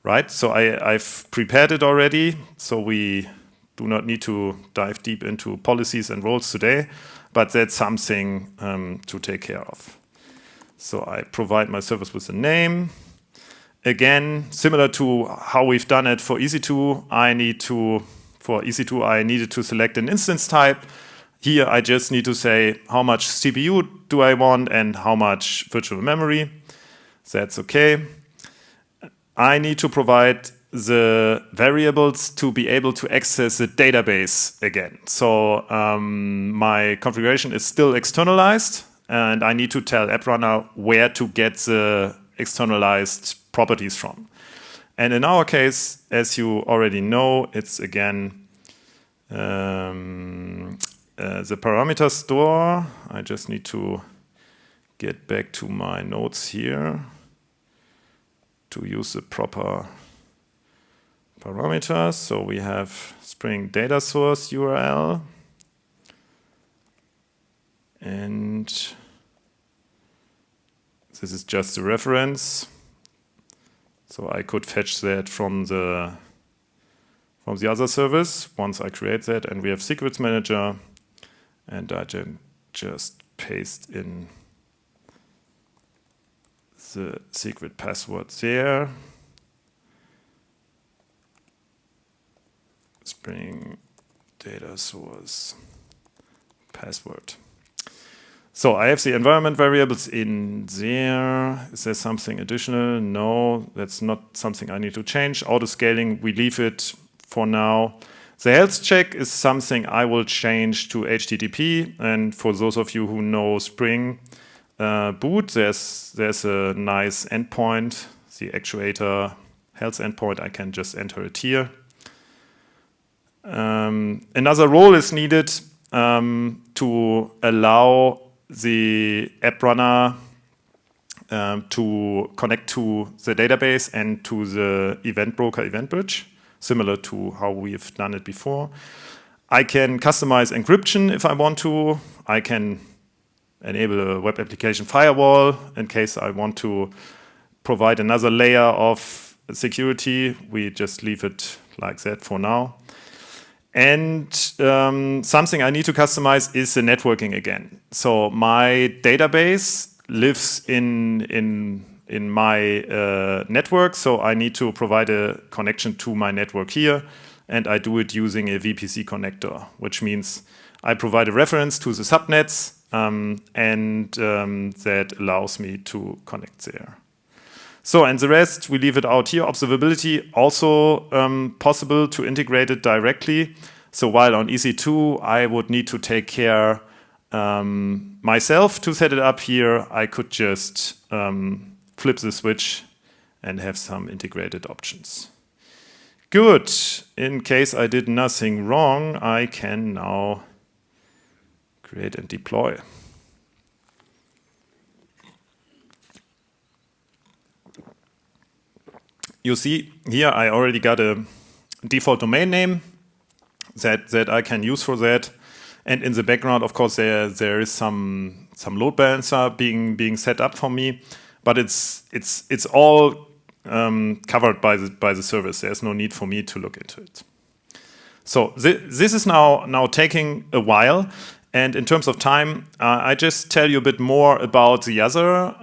right? So I've prepared it already, so we do not need to dive deep into policies and roles today, but that's something to take care of. So I provide my service with a name. Again, similar to how we've done it for EC2, for EC2, I needed to select an instance type. Here, I just need to say how much CPU do I want and how much virtual memory. That's okay. I need to provide the variables to be able to access the database again. So my configuration is still externalized, and I need to tell AppRunner where to get the externalized properties from. And in our case, as you already know, it's again the parameter store. I just need to get back to my notes here to use the proper parameters. So we have Spring data source URL. And this is just a reference. So I could fetch that from the other service once I create that. And we have secrets manager. And I just paste in the secret password there. Spring data source password. So I have the environment variables in there. Is there something additional? No, that's not something I need to change. Auto scaling, we leave it for now. The health check is something I will change to HTTP. And for those of you who know Spring Boot, there's a nice endpoint, the actuator health endpoint. I can just enter it here. Another role is needed to allow the app runner to connect to the database and to the event broker, event bridge, similar to how we've done it before. I can customize encryption if I want to. I can enable a web application firewall in case I want to provide another layer of security. We just leave it like that for now. And something I need to customize is the networking again. So my database lives in my network, so I need to provide a connection to my network here, and I do it using a VPC connector, which means I provide a reference to the subnets, and that allows me to connect there. So, and the rest, we leave it out here. Observability, also possible to integrate it directly. So while on EC2, I would need to take care myself to set it up here, I could just flip the switch and have some integrated options. Good. In case I did nothing wrong, I can now create and deploy. You see here I already got a default domain name that I can use for that. And in the background, of course, there is some load balancer being set up for me, but it's all covered by the service. There's no need for me to look into it. So this is now taking a while. And in terms of time, I just tell you a bit more about the other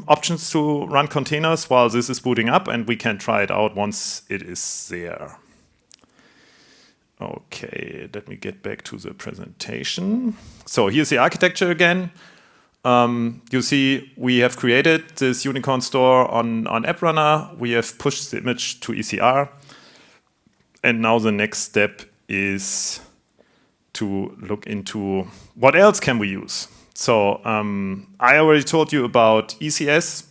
options to run containers while this is booting up, and we can try it out once it is there. Okay, let me get back to the presentation. So here's the architecture again. You see we have created this Unicorn store on AppRunner. We have pushed the image to ECR. And now the next step is to look into what else can we use. So I already told you about ECS.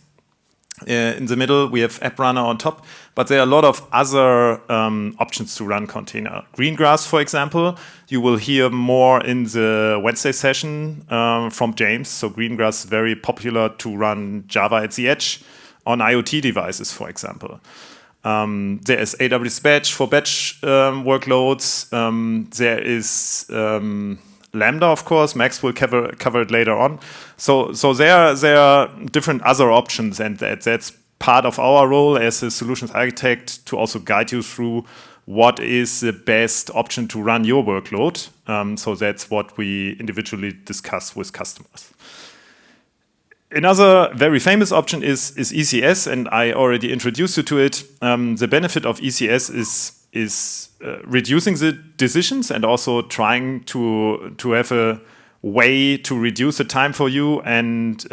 In the middle, we have AppRunner on top, but there are a lot of other options to run container. Greengrass, for example, you will hear more in the Wednesday session from James. So Greengrass is very popular to run Java at the edge on IoT devices, for example. There is AWS Batch for batch workloads. There is Lambda, of course. Max will cover it later on. So there are different other options, and that's part of our role as a solutions architect to also guide you through what is the best option to run your workload. So that's what we individually discuss with customers. Another very famous option is ECS, and I already introduced you to it. The benefit of ECS is reducing the decisions and also trying to have a way to reduce the time for you and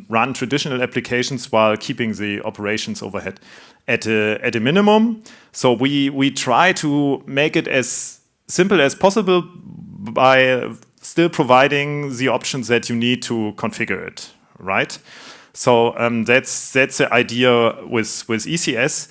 run traditional applications while keeping the operations overhead at a minimum. So we try to make it as simple as possible by still providing the options that you need to configure it. Right, so that's the idea with ECS.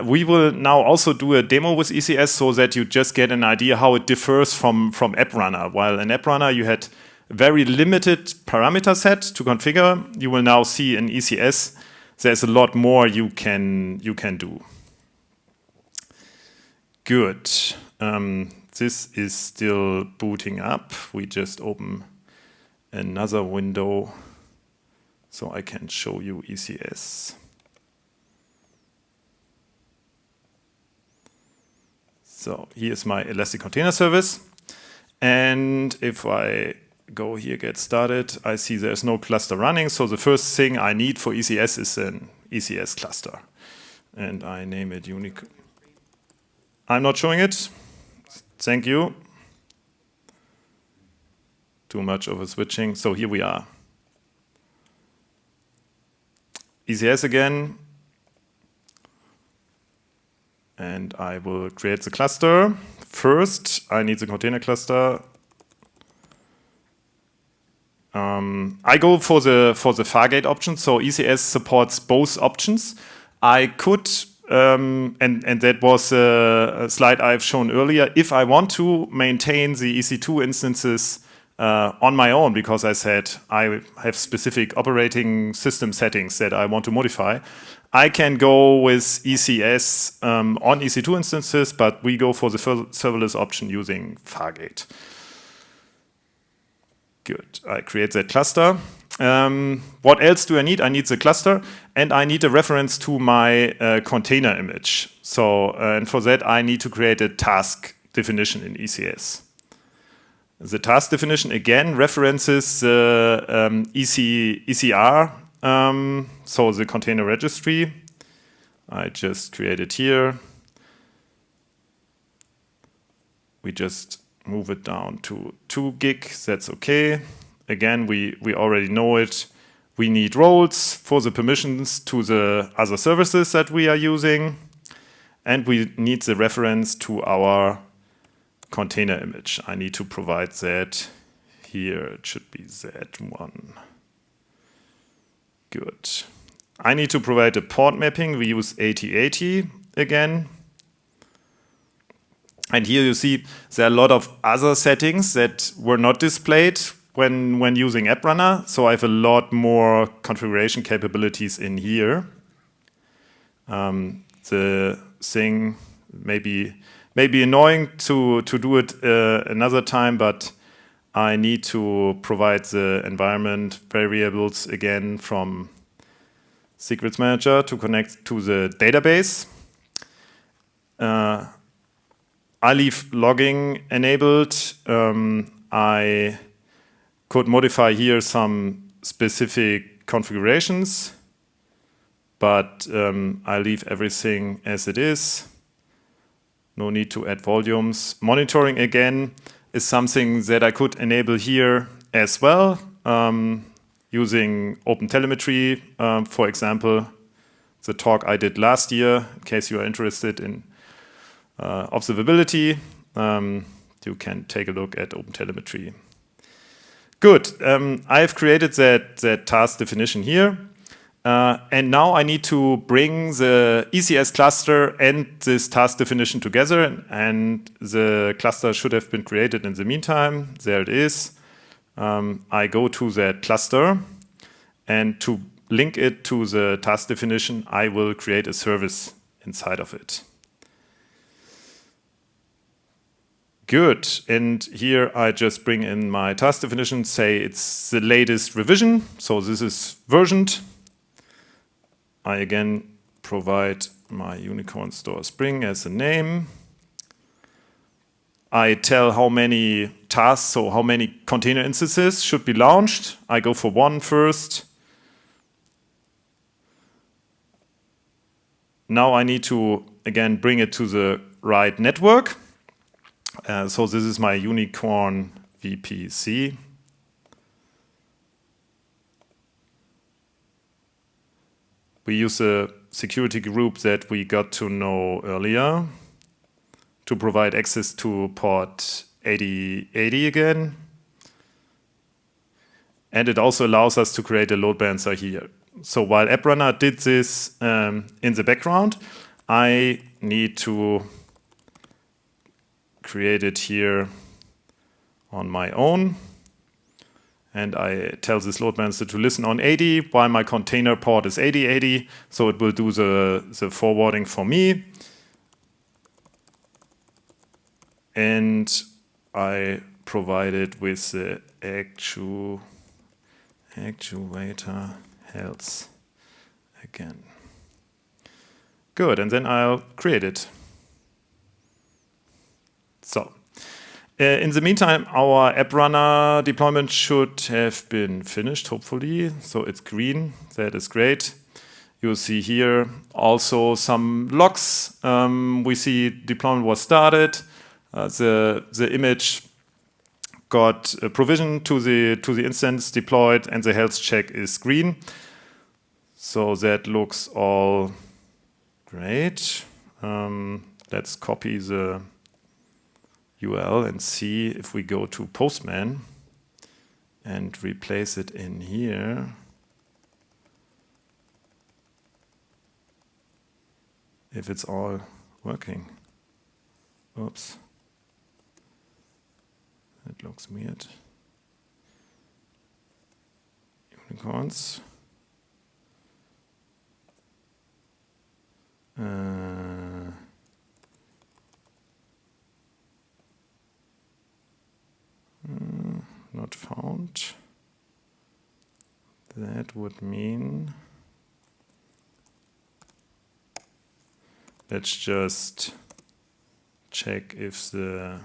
We will now also do a demo with ECS so that you just get an idea how it differs from AppRunner. While in AppRunner you had very limited parameter set to configure, you will now see in ECS there's a lot more you can do. Good. This is still booting up. We just open another window so I can show you ECS. So here's my Elastic Container Service. And if I go here, get started, I see there's no cluster running. So the first thing I need for ECS is an ECS cluster. And I name it Unicorn. I'm not showing it. Thank you. Too much over switching. So here we are. ECS again. And I will create the cluster. First, I need the container cluster. I go for the Fargate option. So ECS supports both options. I could, and that was a slide I've shown earlier, if I want to maintain the EC2 instances on my own, because I said I have specific operating system settings that I want to modify, I can go with ECS on EC2 instances, but we go for the serverless option using Fargate. Good, I create that cluster. What else do I need? I need the cluster, and I need a reference to my container image. So, and for that, I need to create a task definition in ECS. The task definition, again, references the ECR, so the container registry. I just create it here. We just move it down to 2 gig, that's okay. Again, we already know it. We need roles for the permissions to the other services that we are using. And we need the reference to our container image. I need to provide that here. It should be Z1. Good. I need to provide a port mapping. We use 8080 again. And here you see there are a lot of other settings that were not displayed when using App Runner. So I have a lot more configuration capabilities in here. The thing may be annoying to do it another time, but I need to provide the environment variables again from Secrets Manager to connect to the database. I leave logging enabled. I could modify here some specific configurations, but I leave everything as it is. No need to add volumes. Monitoring, again, is something that I could enable here as well, using OpenTelemetry, for example, the talk I did last year, in case you are interested in observability. You can take a look at OpenTelemetry. Good. I have created that task definition here. And now I need to bring the ECS cluster and this task definition together. And the cluster should have been created in the meantime. There it is. I go to that cluster. And to link it to the task definition, I will create a service inside of it. Good, and here I just bring in my task definition, say it's the latest revision, so this is versioned. I again provide my unicorn store Spring as a name. I tell how many tasks, so how many container instances should be launched. I go for 1 first. Now I need to, again, bring it to the right network. So this is my unicorn VPC. We use a security group that we got to know earlier to provide access to port 8080 again. And it also allows us to create a load balancer here. So while AppRunner did this in the background, I need to create it here on my own. And I tell this load balancer to listen on 80 while my container port is 8080. So it will do the forwarding for me. And I provide it with the actuator health again. Good, and then I'll create it. So, in the meantime, our app runner deployment should have been finished, hopefully. So it's green, that is great. You'll see here also some logs. We see deployment was started. The image got a provision to the instance deployed, and the health check is green. So that looks all great. Let's copy the URL and see if we go to Postman and replace it in here. If it's all working. Oops. That looks weird. Unicorns. Not found. That would mean let's just check if the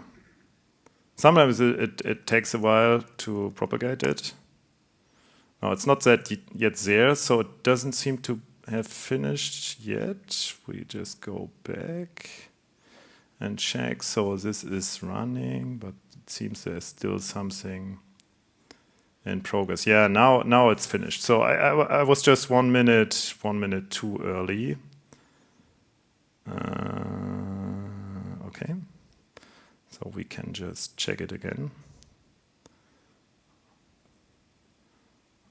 sometimes it takes a while to propagate it. No, it's not that yet there, so it doesn't seem to have finished yet. We just go back and check. So this is running, but it seems there's still something in progress. Yeah, now it's finished. So I was just 1 minute too early. Okay, so we can just check it again.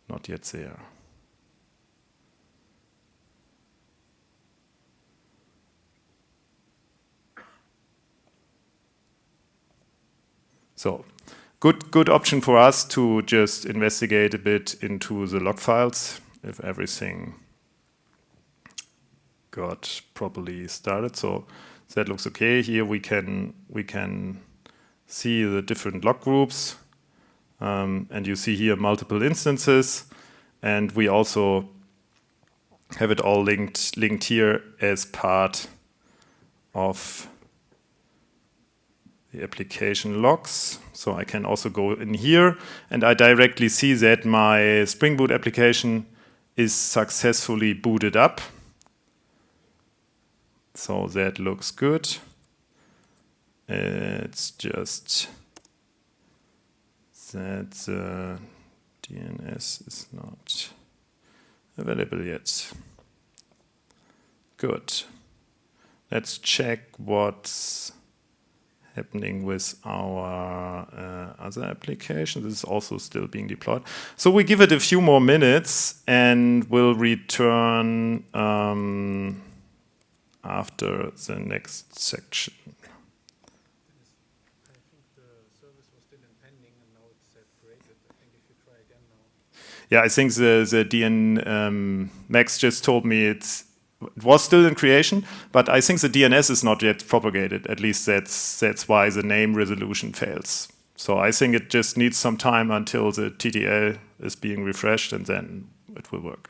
Not yet there. So, good option for us to just investigate a bit into the log files if everything got properly started. So that looks okay. Here we can see the different log groups, and you see here multiple instances, and we also have it all linked here as part of the application logs. So I can also go in here, and I directly see that my Spring Boot application is successfully booted up. So that looks good. It's just that the DNS is not available yet. Good. Let's check what's happening with our other application. This is also still being deployed. So we give it a few more minutes and we'll return after the next section. I think the service was still in pending and now it's created. I think if you try again now. Yeah, I think the DN Max just told me it was still in creation, but I think the DNS is not yet propagated. At least that's why the name resolution fails. So I think it just needs some time until the TTL is being refreshed, and then it will work.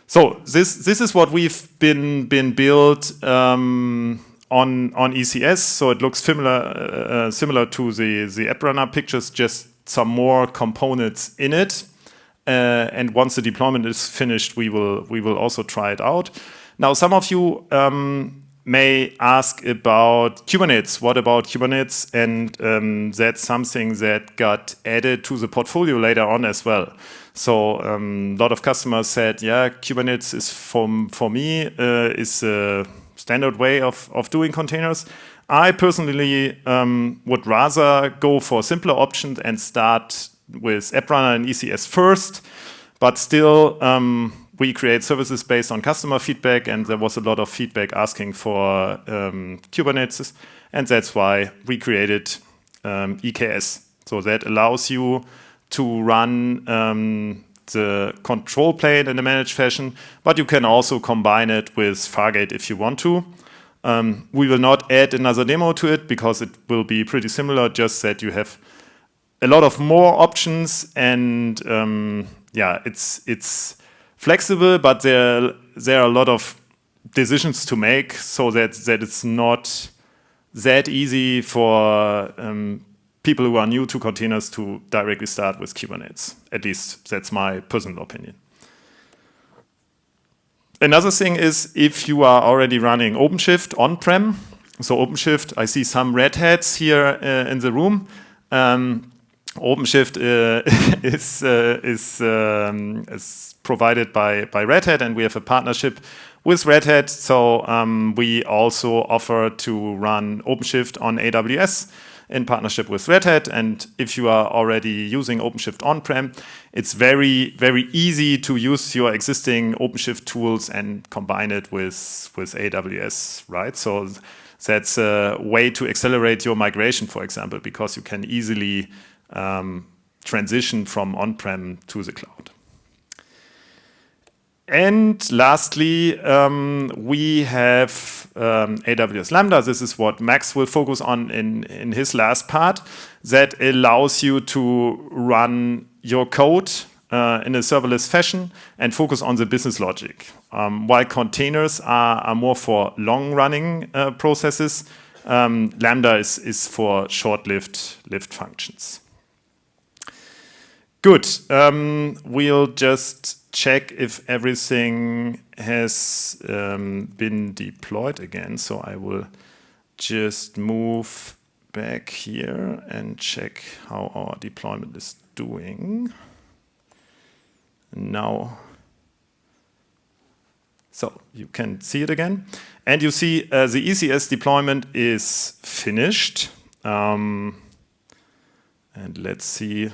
So this is what we've been built on ECS. So it looks similar to the app runner pictures, just some more components in it. And once the deployment is finished, we will also try it out. Now, some of you may ask about Kubernetes. What about Kubernetes? And that's something that got added to the portfolio later on as well. So a lot of customers said, yeah, Kubernetes is for me is a standard way of doing containers. I personally would rather go for simpler options and start with AppRunner and ECS first, but still we create services based on customer feedback, and there was a lot of feedback asking for Kubernetes, and that's why we created EKS. So that allows you to run the control plane in a managed fashion, but you can also combine it with Fargate if you want to. We will not add another demo to it because it will be pretty similar, just that you have a lot of more options, and yeah, it's flexible, but there are a lot of decisions to make, so that it's not that easy for people who are new to containers to directly start with Kubernetes. At least that's my personal opinion. Another thing is if you are already running OpenShift on-prem, So OpenShift, I see some red hats here in the room. OpenShift is provided by Red Hat, and we have a partnership with Red Hat. So we also offer to run OpenShift on AWS in partnership with Red Hat. And if you are already using OpenShift on-prem, it's very, very easy to use your existing OpenShift tools and combine it with AWS, right? So that's a way to accelerate your migration, for example, because you can easily transition from on-prem to the cloud. And lastly, we have AWS Lambda. This is what Max will focus on in his last part. That allows you to run your code in a serverless fashion and focus on the business logic. While containers are more for long-running processes, Lambda is for short-lived functions. Good. We'll just check if everything has been deployed again. So I will just move back here and check how our deployment is doing. Now, so you can see it again. And you see the ECS deployment is finished. And let's see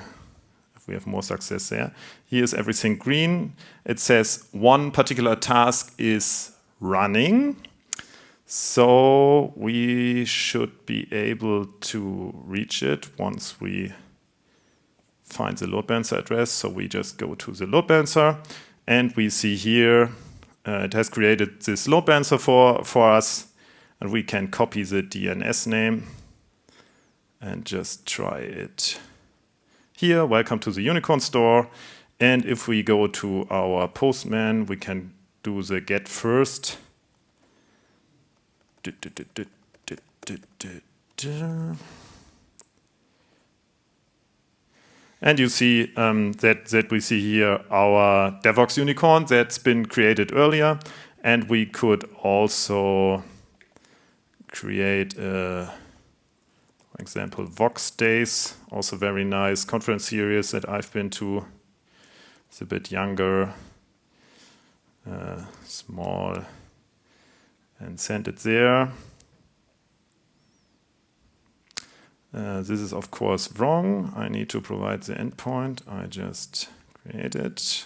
if we have more success there. Here's everything green. It says one particular task is running. So we should be able to reach it once we find the load balancer address. So we just go to the load balancer, and we see here it has created this load balancer for us, and we can copy the DNS name and just try it here. Welcome to the Unicorn store. And if we go to our Postman, we can do the get first. And you see that we see here our DevOps unicorn that's been created earlier. And we could also create, for example, Vox Days, also very nice conference series that I've been to. It's a bit younger, small, and send it there. This is, of course, wrong. I need to provide the endpoint. I just create it.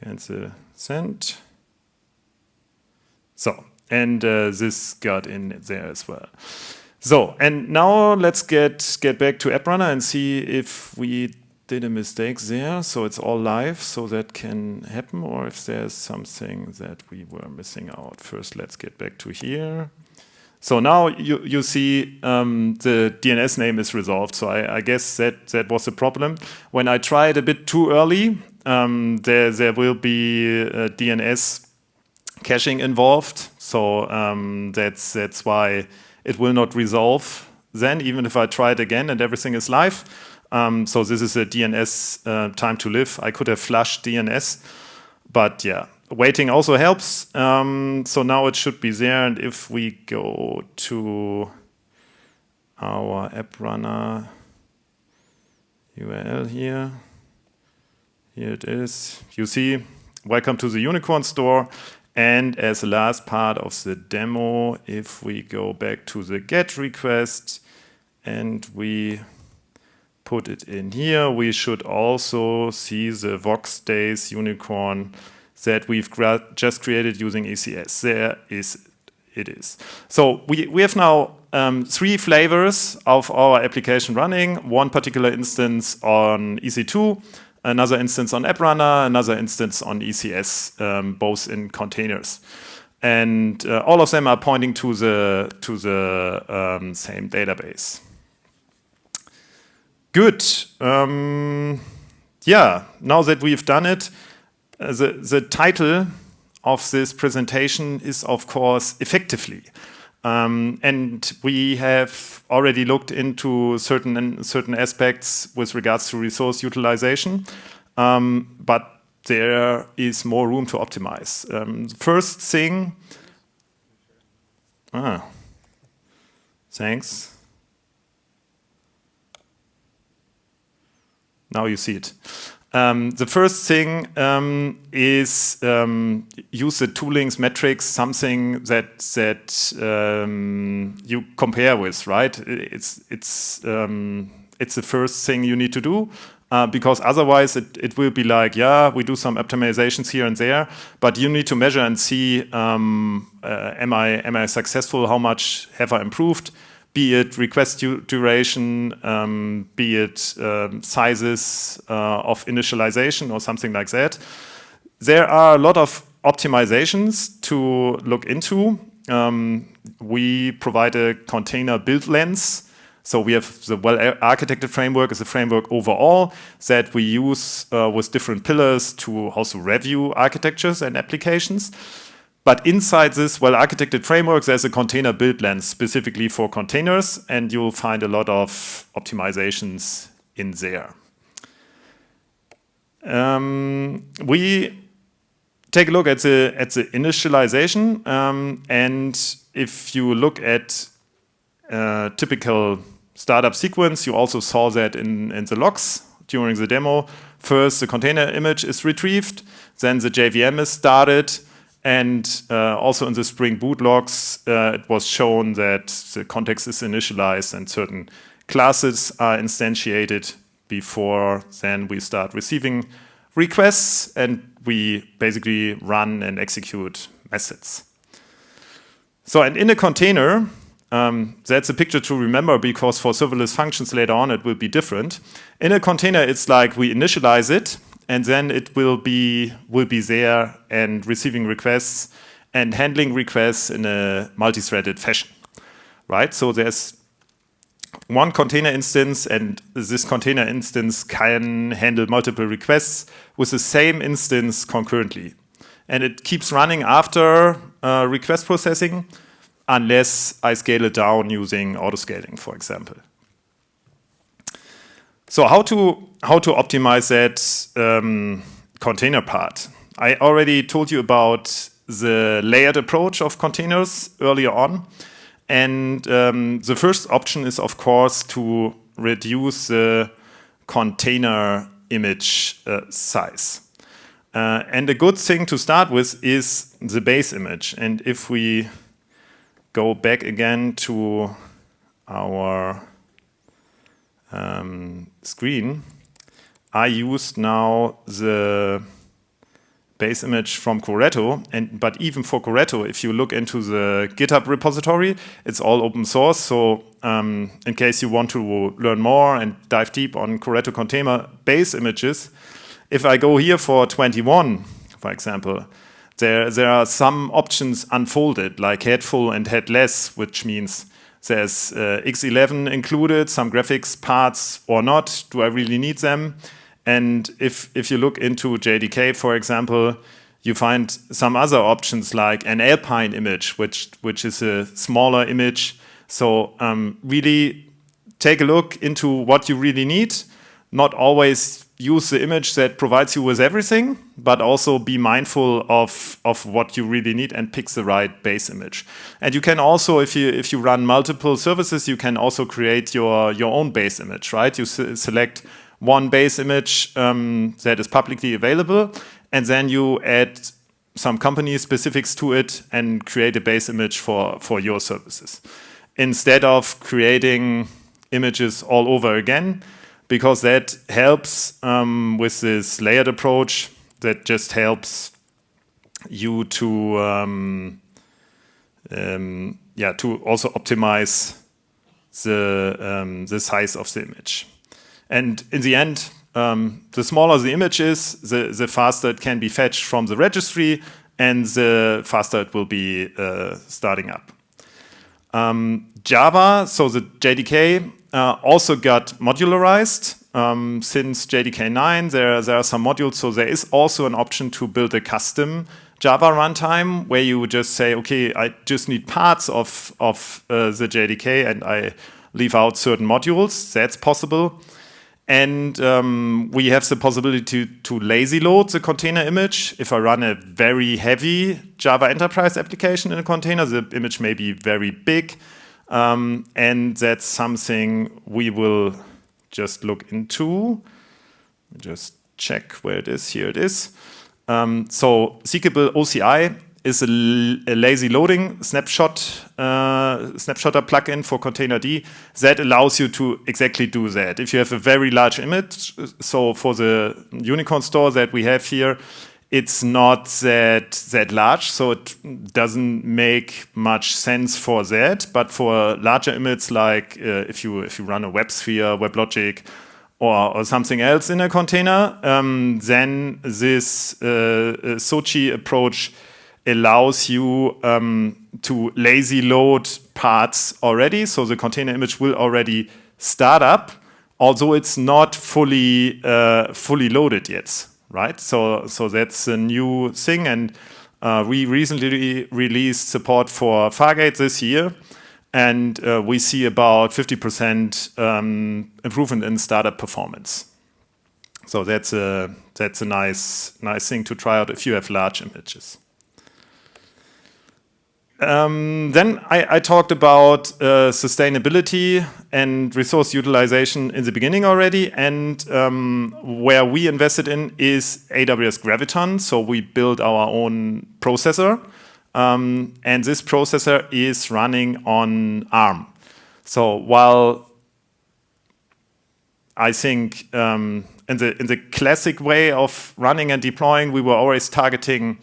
Cancel send. So, and this got in there as well. So, and now let's get back to AppRunner and see if we did a mistake there. So it's all live, so that can happen, or if there's something that we were missing out. First, let's get back to here. So now you see the DNS name is resolved. So I guess that was the problem. When I tried a bit too early, there will be DNS caching involved. So that's why it will not resolve then, even if I try it again and everything is live. So this is a DNS time to live. I could have flushed DNS, but yeah. Waiting also helps. So now it should be there. And if we go to our AppRunner URL here it is. You see, welcome to the Unicorn store. And as the last part of the demo, if we go back to the GET request and we put it in here, we should also see the Vox Days Unicorn that we've just created using ECS. There it is. So we have now 3 flavors of our application running. One particular instance on EC2, another instance on AppRunner, another instance on ECS, both in containers. And all of them are pointing to the same database. Good. Yeah, now that we've done it, the title of this presentation is, of course, effectively. And we have already looked into certain aspects with regards to resource utilization, but there is more room to optimize. First thing Thanks. Now you see it. The first thing is use the toolings metrics, something that you compare with, right? It's the first thing you need to do. Because otherwise it will be like, yeah, we do some optimizations here and there, but you need to measure and see, am I successful? How much have I improved? Be it request duration, be it sizes of initialization or something like that. There are a lot of optimizations to look into. We provide a container build lens. So we have the well-architected framework as a framework overall that we use with different pillars to also review architectures and applications. But inside this well-architected framework, there's a container build lens specifically for containers, and you'll find a lot of optimizations in there. We take a look at the initialization, and if you look at typical startup sequence, you also saw that in the logs during the demo. First, the container image is retrieved, then the JVM is started, and also in the Spring Boot logs, it was shown that the context is initialized and certain classes are instantiated before then we start receiving requests, and we basically run and execute methods. So, and in a container, that's a picture to remember because for serverless functions later on it will be different. In a container, it's like we initialize it, and then it will be there and receiving requests and handling requests in a multi-threaded fashion, right? So there's one container instance, and this container instance can handle multiple requests with the same instance concurrently. And it keeps running after request processing, unless I scale it down using autoscaling, for example. So how to optimize that container part? I already told you about the layered approach of containers earlier on. And the first option is, of course, to reduce the container image size. And a good thing to start with is the base image. And if we go back again to our screen, I used now the base image from Corretto, but even for Corretto, if you look into the GitHub repository, it's all open source. So in case you want to learn more and dive deep on Corretto container base images, if I go here for 21, for example, there are some options unfolded, like headful and headless, which means there's X11 included, some graphics parts or not. Do I really need them? And if you look into JDK, for example, you find some other options like an Alpine image, which is a smaller image. So really take a look into what you really need. Not always use the image that provides you with everything, but also be mindful of what you really need and pick the right base image. And you can also, if you run multiple services, you can also create your own base image, right? You select one base image that is publicly available, and then you add some company specifics to it and create a base image for your services. Instead of creating images all over again, because that helps with this layered approach, that just helps you to also optimize the size of the image. And in the end, the smaller the image is, the faster it can be fetched from the registry, and the faster it will be starting up. Java, so the JDK, also got modularized. Since JDK 9, there are some modules, so there is also an option to build a custom Java runtime where you just say, okay, I just need parts of the JDK and I leave out certain modules. That's possible. And we have the possibility to lazy load the container image. If I run a very heavy Java enterprise application in a container, the image may be very big. And that's something we will just look into. Just check where it is. Here it is. So Seekable OCI is a lazy loading snapshotter plugin for Containerd that allows you to exactly do that. If you have a very large image, so for the Unicorn store that we have here, it's not that large, so it doesn't make much sense for that. But for larger images, like if you run a WebSphere, WebLogic, or something else in a container, then this Sochi approach allows you to lazy load parts already. So the container image will already start up, although it's not fully loaded yet, right? So that's a new thing. And we recently released support for Fargate this year. And we see about 50% improvement in startup performance. So that's a nice thing to try out if you have large images. Then I talked about sustainability and resource utilization in the beginning already, and where we invested in is AWS Graviton. So we built our own processor, and this processor is running on ARM. So while I think in the classic way of running and deploying, we were always targeting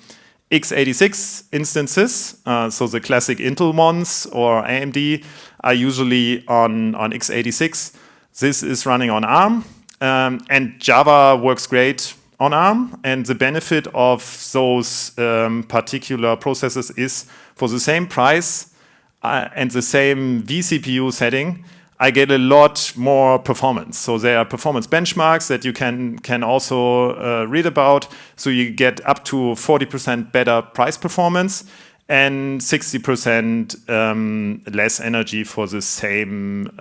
x86 instances, so the classic Intel ones or AMD are usually on x86. This is running on ARM, and Java works great on ARM. And the benefit of those particular processors is for the same price and the same vCPU setting, I get a lot more performance. So there are performance benchmarks that you can also read about. So you get up to 40% better price performance and 60% less energy for the same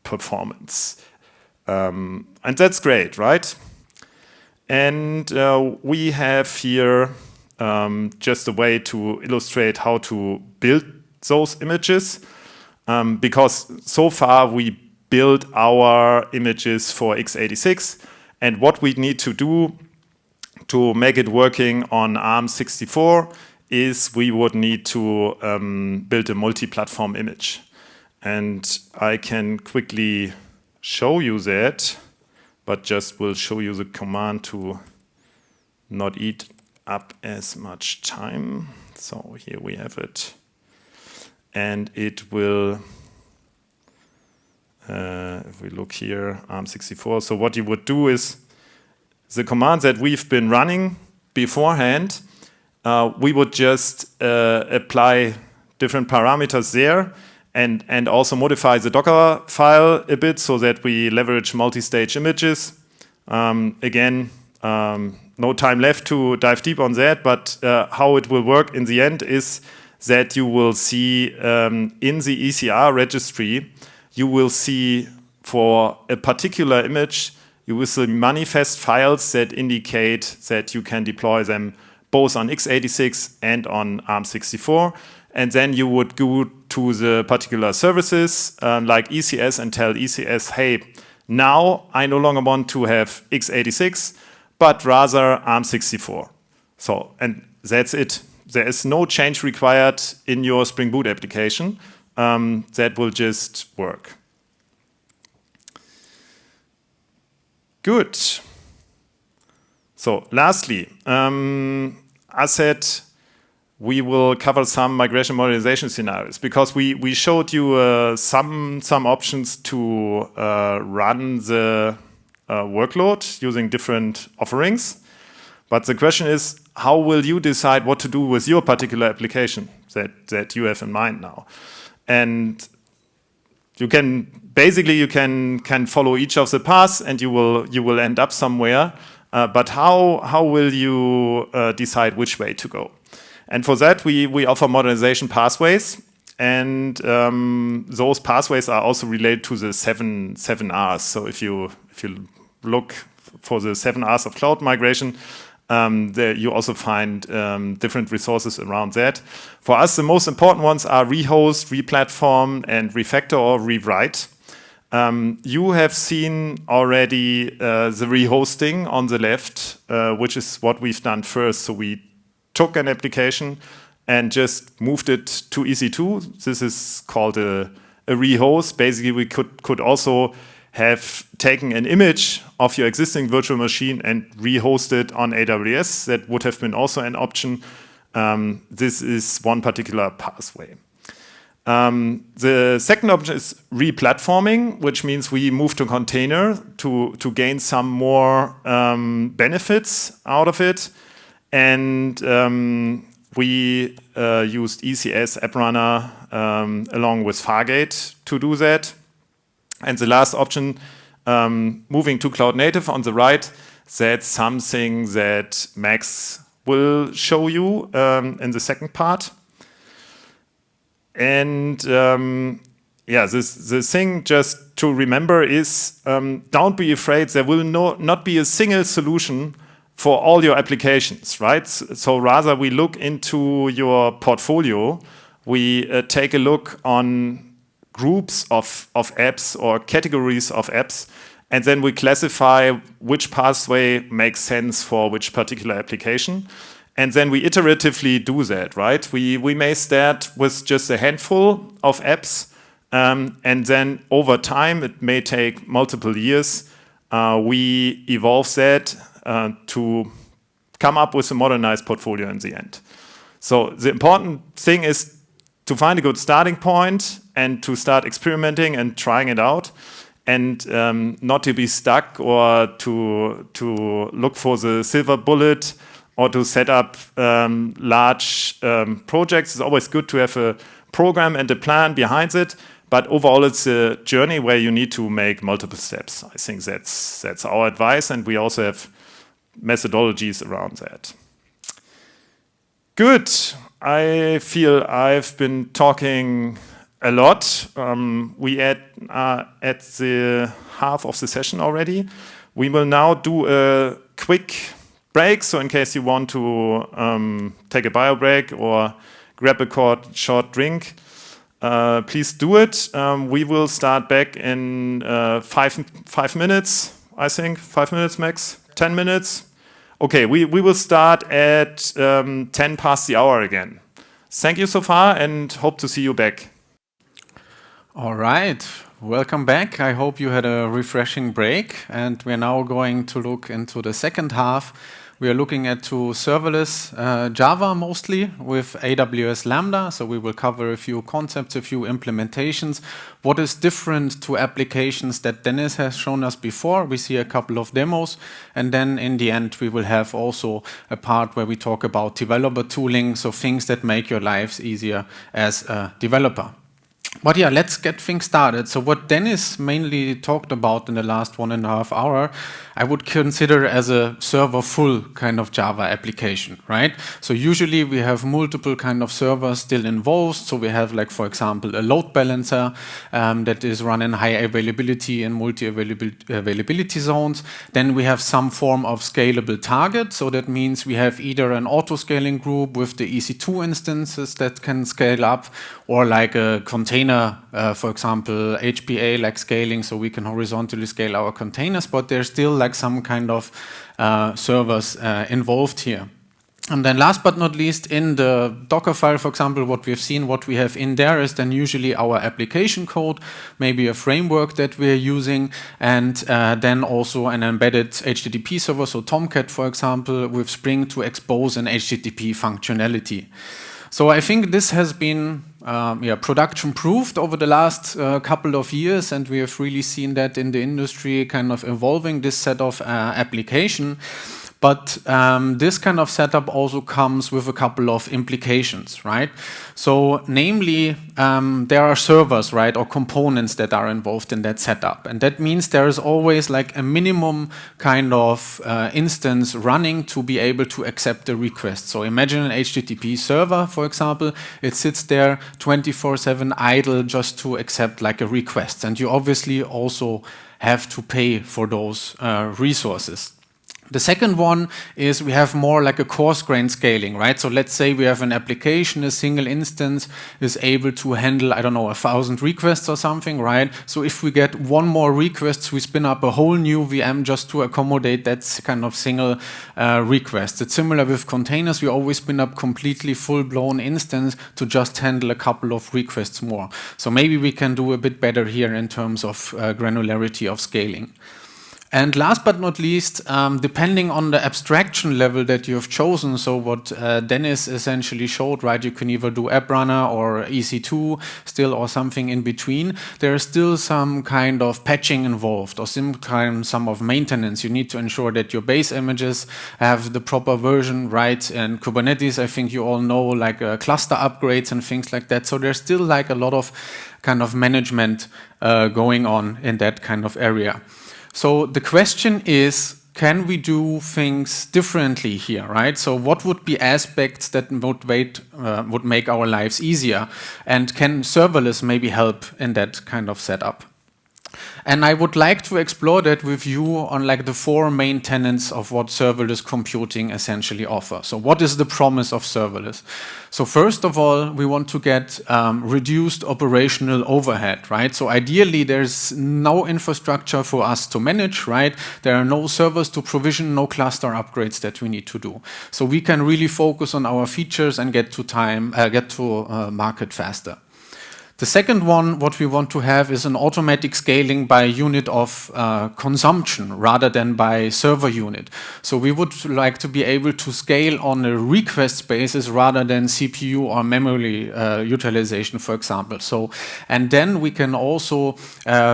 performance. And that's great, right? And we have here just a way to illustrate how to build those images. Because so far we built our images for x86, and what we need to do to make it working on ARM64 is we would need to build a multi-platform image. And I can quickly show you that, but just will show you the command to not eat up as much time. So here we have it. And it will, if we look here, ARM64. So what you would do is the command that we've been running beforehand, we would just apply different parameters there and also modify the Docker file a bit so that we leverage multi-stage images. Again, no time left to dive deep on that, but how it will work in the end is that you will see in the ECR registry, you will see for a particular image, you will see manifest files that indicate that you can deploy them both on x86 and on ARM64. And then you would go to the particular services like ECS and tell ECS, hey, now I no longer want to have x86, but rather ARM64. So, and that's it. There is no change required in your Spring Boot application. That will just work. Good. So lastly, I said we will cover some migration modernization scenarios because we showed you some options to run the workload using different offerings. But the question is, how will you decide what to do with your particular application that you have in mind now? And you can follow each of the paths, and you will end up somewhere. But how will you decide which way to go? And for that, we offer modernization pathways, and those pathways are also related to the seven R's. So if you if you look for the 7 R's of cloud migration, there you also find different resources around that. For us, the most important ones are rehost, replatform, and refactor or rewrite. You have seen already the rehosting on the left, which is what we've done first. So we took an application and just moved it to EC2. This is called a rehost. Basically, we could also have taken an image of your existing virtual machine and rehost it on AWS. That would have been also an option. This is one particular pathway. The second option is replatforming, which means we move to container to gain some more benefits out of it. And we used ECS AppRunner along with Fargate to do that. And the last option, moving to cloud native on the right, that's something that Max will show you in the second part. And the thing just to remember is don't be afraid, there will not be a single solution for all your applications, right? So rather we look into your portfolio, we take a look on groups of apps or categories of apps, and then we classify which pathway makes sense for which particular application. And then we iteratively do that, right? We may start with just a handful of apps, and then over time, it may take multiple years, we evolve that to come up with a modernized portfolio in the end. So the important thing is to find a good starting point and to start experimenting and trying it out, and not to be stuck or to look for the silver bullet or to set up large projects. It's always good to have a program and a plan behind it, but overall it's a journey where you need to make multiple steps. I think that's our advice, and we also have methodologies around that. Good. I feel I've been talking a lot. We at the half of the session already. We will now do a quick break. So in case you want to take a bio break or grab a short drink, please do it. We will start back in 5 minutes, I think. 5 minutes max, 10 minutes. Okay, we will start at 10 past the hour again. Thank you so far and hope to see you back. All right, welcome back. I hope you had a refreshing break, and we're now going to look into the second half. We are looking at serverless Java mostly with AWS Lambda. So we will cover a few concepts, a few implementations. What is different to applications that Dennis has shown us before? We see a couple of demos. And then in the end, we will have also a part where we talk about developer tooling. So things that make your lives easier as a developer. But yeah, let's get things started. So what Dennis mainly talked about in the last 1.5 hours, I would consider as a server full kind of Java application, right? So usually we have multiple kind of servers still involved. So we have, like, for example, a load balancer that is run in high availability and multi-availability zones. Then we have some form of scalable target. So that means we have either an auto-scaling group with the EC2 instances that can scale up, or like a container, for example, HPA, like scaling, so we can horizontally scale our containers, but there's still like some kind of servers involved here. And then last but not least, in the Docker file, for example, what we've seen, what we have in there is then usually our application code, maybe a framework that we're using, and then also an embedded HTTP server, so Tomcat, for example, with Spring to expose an HTTP functionality. So I think this has been production proofed over the last couple of years, and we have really seen that in the industry kind of evolving this set of application. But this kind of setup also comes with a couple of implications, right? So namely, there are servers, right, or components that are involved in that setup. And that means there is always like a minimum kind of instance running to be able to accept the request. So imagine an HTTP server, for example, it sits there 24/7 idle just to accept like a request. And you obviously also have to pay for those resources. The second one is we have more like a coarse-grained scaling, right? So let's say we have an application, a single instance is able to handle, I don't know, 1,000 requests or something, right? So if we get one more request, we spin up a whole new VM just to accommodate that kind of single request. It's similar with containers. We always spin up completely full-blown instance to just handle a couple of requests more. So maybe we can do a bit better here in terms of granularity of scaling. And last but not least, depending on the abstraction level that you have chosen, so what Dennis essentially showed, right, you can either do App Runner or EC2 still or something in between, there is still some kind of patching involved or some of maintenance. You need to ensure that your base images have the proper version, right? And Kubernetes, I think you all know, like cluster upgrades and things like that. So there's still like a lot of kind of management going on in that kind of area. So the question is, can we do things differently here, right? So what would be aspects that would make our lives easier? And can serverless maybe help in that kind of setup? And I would like to explore that with you on like the 4 main tenets of what serverless computing essentially offers. So what is the promise of serverless? So first of all, we want to get reduced operational overhead, right? So ideally, there's no infrastructure for us to manage, right? There are no servers to provision, no cluster upgrades that we need to do. So we can really focus on our features and get to market faster. The second one, what we want to have is an automatic scaling by unit of consumption rather than by server unit. So we would like to be able to scale on a request basis rather than CPU or memory utilization, for example. So, and then we can also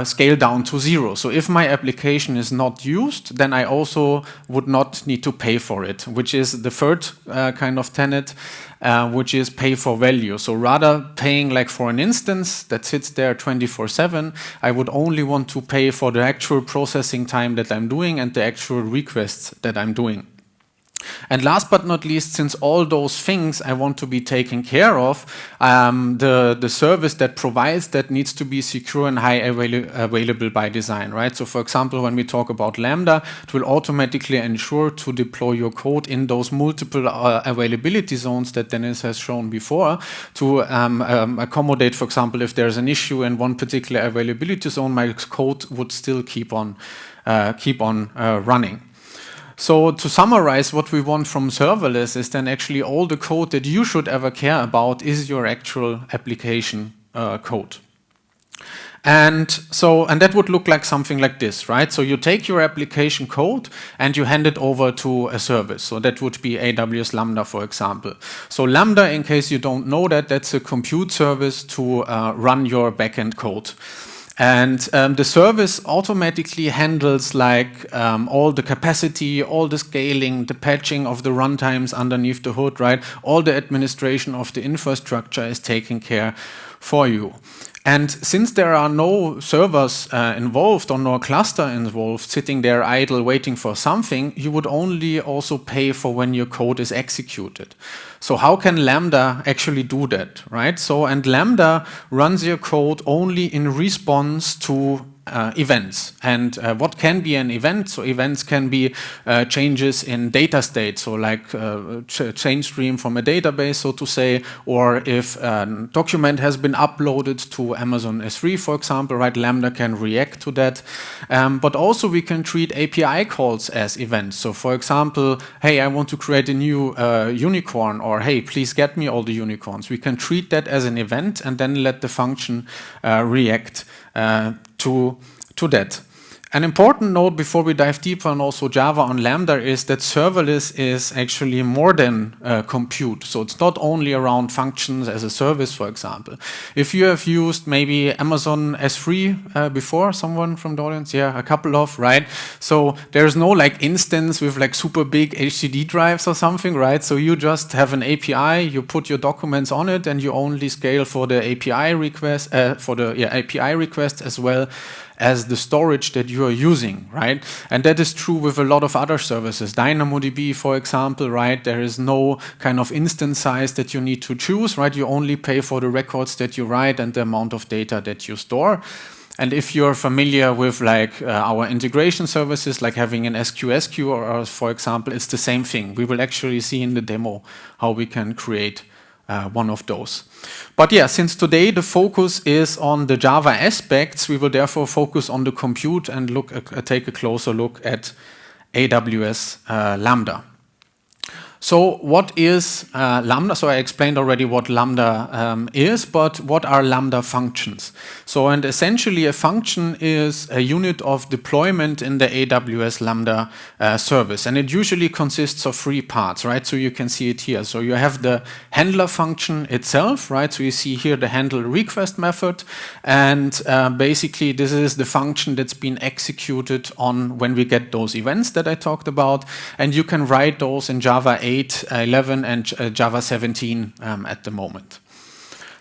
scale down to 0. So if my application is not used, then I also would not need to pay for it, which is the third kind of tenet. Which is pay for value. So rather paying like for an instance that sits there 24/7, I would only want to pay for the actual processing time that I'm doing and the actual requests that I'm doing. And last but not least, since all those things I want to be taken care of, the service that provides that needs to be secure and high available by design, right? So for example, when we talk about Lambda, it will automatically ensure to deploy your code in those multiple availability zones that Dennis has shown before to accommodate, for example, if there's an issue in one particular availability zone, my code would still keep on running. So to summarize, what we want from serverless is then actually all the code that you should ever care about is your actual application code. And that would look like something like this, right? So you take your application code and you hand it over to a service. So that would be AWS Lambda, for example. So Lambda, in case you don't know that, that's a compute service to run your backend code. And the service automatically handles like all the capacity, all the scaling, the patching of the runtimes underneath the hood, right? All the administration of the infrastructure is taken care for you. And since there are no servers involved or no cluster involved sitting there idle waiting for something, you would only also pay for when your code is executed. So how can Lambda actually do that, right? So, and Lambda runs your code only in response to events. And what can be an event? So events can be changes in data state, so like change stream from a database, so to say, or if a document has been uploaded to Amazon S3, for example, right? Lambda can react to that. But also we can treat API calls as events. So for example, hey, I want to create a new unicorn, or hey, please get me all the unicorns. We can treat that as an event and then let the function react to that. An important note before we dive deeper on also Java on Lambda is that serverless is actually more than compute. So it's not only around functions as a service, for example. If you have used maybe Amazon S3 before, someone from the audience, yeah, a couple of, right? So there's no like instance with like super big HDD drives or something, right? So you just have an API, you put your documents on it, and you only scale for the API request, API request as well as the storage that you are using, right? And that is true with a lot of other services. DynamoDB, for example, right? There is no kind of instance size that you need to choose, right? You only pay for the records that you write and the amount of data that you store. And if you're familiar with like our integration services, like having an SQS queue or for example, it's the same thing. We will actually see in the demo how we can create one of those. But yeah, since today the focus is on the Java aspects, we will therefore focus on the compute and take a closer look at AWS Lambda. So what is Lambda? So I explained already what Lambda is, but what are Lambda functions? So and essentially a function is a unit of deployment in the AWS Lambda service. And it usually consists of 3 parts, right? So you can see it here. So you have the handler function itself, right? So you see here the handle request method. And basically this is the function that's been executed on when we get those events that I talked about. And you can write those in Java 8, 11 and Java 17 at the moment.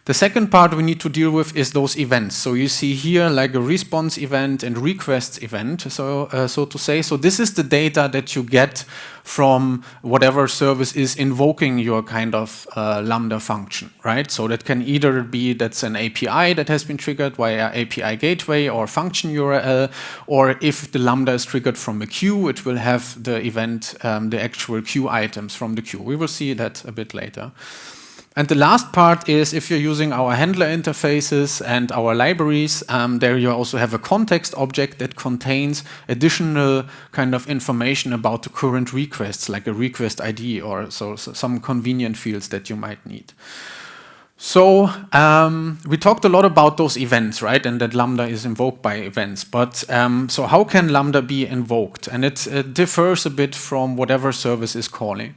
The second part we need to deal with is those events. So you see here like a response event and requests event, so to say. So this is the data that you get from whatever service is invoking your kind of Lambda function, right? So that can either be that's an API that has been triggered via API gateway or function URL, or if the Lambda is triggered from a queue, it will have the event, the actual queue items from the queue. We will see that a bit later. And the last part is if you're using our handler interfaces and our libraries, there you also have a context object that contains additional kind of information about the current requests, like a request ID or so some convenient fields that you might need. So we talked a lot about those events, right? And that Lambda is invoked by events. But so how can Lambda be invoked? And it differs a bit from whatever service is calling.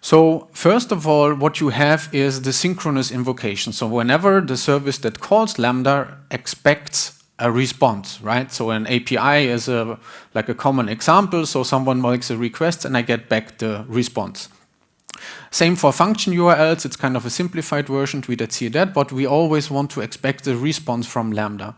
So first of all, what you have is the synchronous invocation. So whenever the service that calls Lambda expects a response, right? So an API is like a common example. So someone makes a request and I get back the response. Same for function URLs. It's kind of a simplified version. We did see that, but we always want to expect the response from Lambda.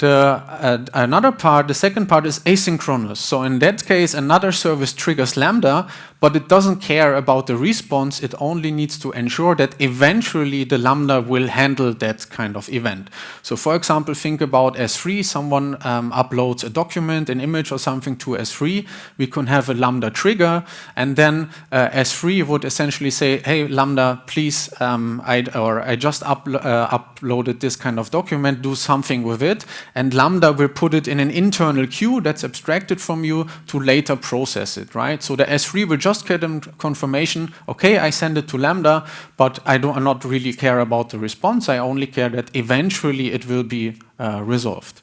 Another part, the second part is asynchronous. So in that case, another service triggers Lambda, but it doesn't care about the response. It only needs to ensure that eventually the Lambda will handle that kind of event. So for example, think about S3. Someone uploads a document, an image or something to S3. We can have a Lambda trigger, and then S3 would essentially say, hey, Lambda, please, I just uploaded this kind of document, do something with it. And Lambda will put it in an internal queue that's abstracted from you to later process it, right? So the S3 will just get a confirmation, okay, I send it to Lambda, but I not really care about the response. I only care that eventually it will be resolved.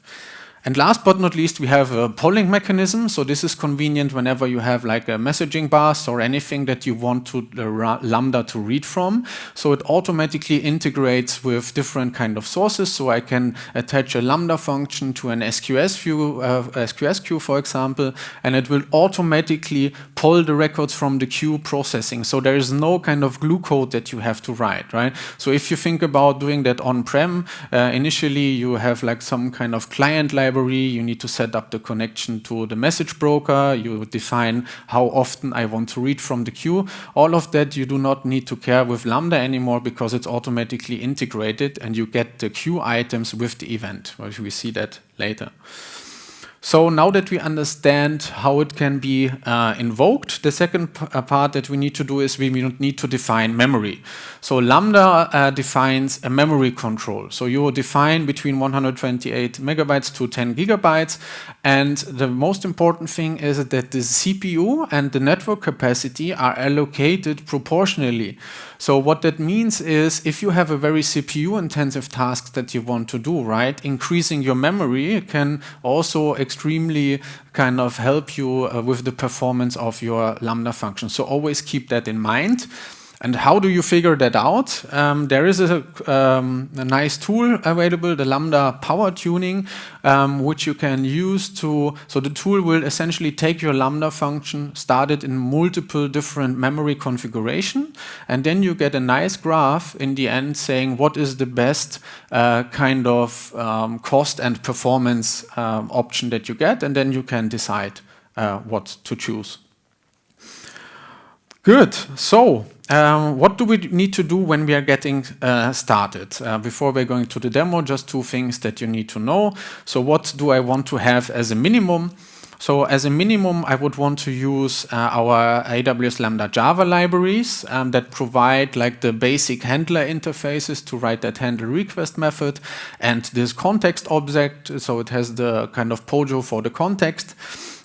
And last but not least, we have a polling mechanism. So this is convenient whenever you have like a messaging bus or anything that you want to Lambda to read from. So it automatically integrates with different kind of sources. So I can attach a Lambda function to an SQS queue, for example, and it will automatically pull the records from the queue processing. So there is no kind of glue code that you have to write, right? So if you think about doing that on-prem, initially you have like some kind of client library. You need to set up the connection to the message broker. You define how often I want to read from the queue. All of that you do not need to care with Lambda anymore because it's automatically integrated and you get the queue items with the event. Well, we see that later. So now that we understand how it can be invoked, the second part that we need to do is we need to define memory. So Lambda defines a memory control. So you define between 128 megabytes to 10 gigabytes. And the most important thing is that the CPU and the network capacity are allocated proportionally. So what that means is if you have a very CPU-intensive task that you want to do, right, increasing your memory can also extremely kind of help you with the performance of your Lambda function. So always keep that in mind. And how do you figure that out? There is a nice tool available, the Lambda Power Tuning, which you can use to, so the tool will essentially take your Lambda function, start it in multiple different memory configuration, and then you get a nice graph in the end saying what is the best kind of cost and performance option that you get, and then you can decide what to choose. Good. So what do we need to do when we are getting started? Before we're going to the demo, just two things that you need to know. So what do I want to have as a minimum? So as a minimum, I would want to use our AWS Lambda Java libraries that provide like the basic handler interfaces to write that handle request method and this context object. So it has the kind of POJO for the context.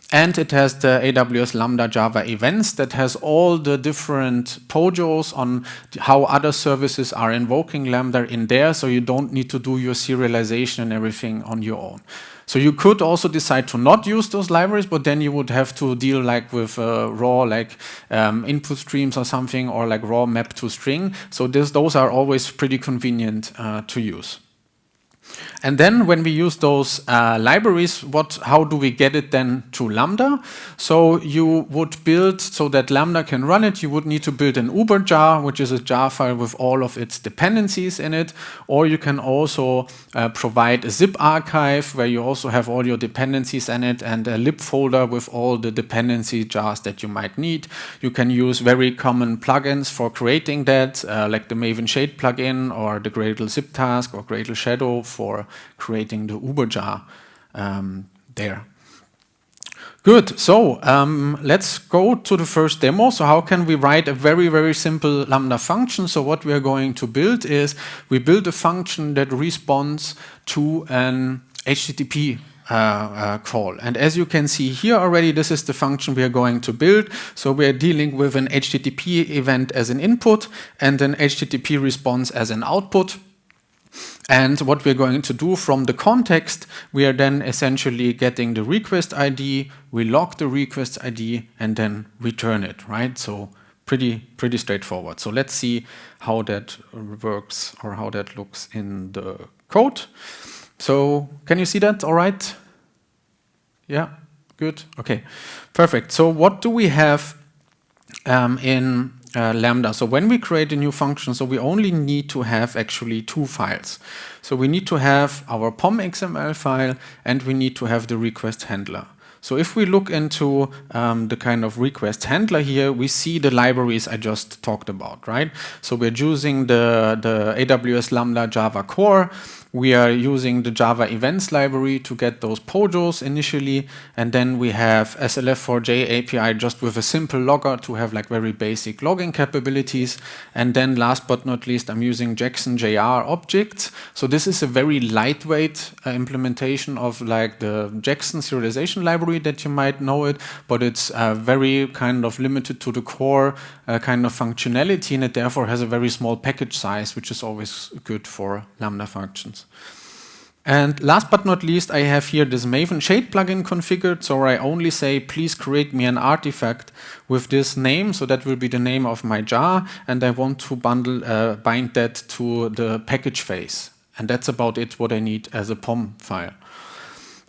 And it has the AWS Lambda Java events that has all the different POJOs on how other services are invoking Lambda in there, so you don't need to do your serialization and everything on your own. So you could also decide to not use those libraries, but then you would have to deal like with raw like input streams or something, or like raw map to string. So those are always pretty convenient to use. And then when we use those libraries, how do we get it then to Lambda? So you would build, so that Lambda can run it, you would need to build an uber jar, which is a jar file with all of its dependencies in it. Or you can also provide a zip archive where you also have all your dependencies in it, and a lib folder with all the dependency jars that you might need. You can use very common plugins for creating that, like the Maven Shade plugin, or the Gradle zip task, or Gradle Shadow for creating the uber jar there. Good, so let's go to the first demo. So how can we write a very, very simple Lambda function? So what we are going to build is, we build a function that responds to an HTTP call. And as you can see here already, this is the function we are going to build. So we are dealing with an HTTP event as an input and an HTTP response as an output. And what we're going to do from the context, we are then essentially getting the request ID, we log the request ID, and then return it, right? So pretty straightforward. So let's see how that works, or how that looks in the code. So can you see that all right? Yeah, good, okay, perfect. So what do we have in Lambda? So when we create a new function, so we only need to have actually two files. So we need to have our POM XML file, and we need to have the request handler. So if we look into the kind of request handler here, we see the libraries I just talked about, right? So we're using the AWS Lambda Java core. We are using the Java events library to get those POJOs initially, and then we have SLF4j API just with a simple logger to have like very basic logging capabilities. And then last but not least, I'm using Jackson JR objects. So this is a very lightweight implementation of like the Jackson serialization library that you might know it, but it's very kind of limited to the core kind of functionality, and it therefore has a very small package size, which is always good for Lambda functions. And last but not least, I have here this Maven Shade plugin configured. So I only say, please create me an artifact with this name. So that will be the name of my jar. And I want to bind that to the package phase. And that's about it, what I need as a POM file.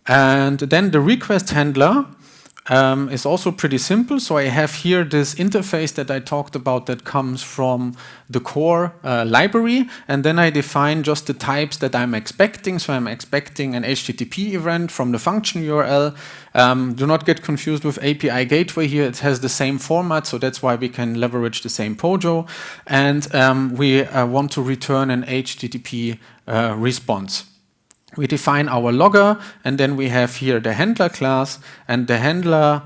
And then the request handler is also pretty simple. So I have here this interface that I talked about that comes from the core library, and then I define just the types that I'm expecting. So I'm expecting an HTTP event from the function URL. Do not get confused with API gateway here. It has the same format, so that's why we can leverage the same POJO. And we want to return an HTTP response. We define our logger, and then we have here the handler class, and the handler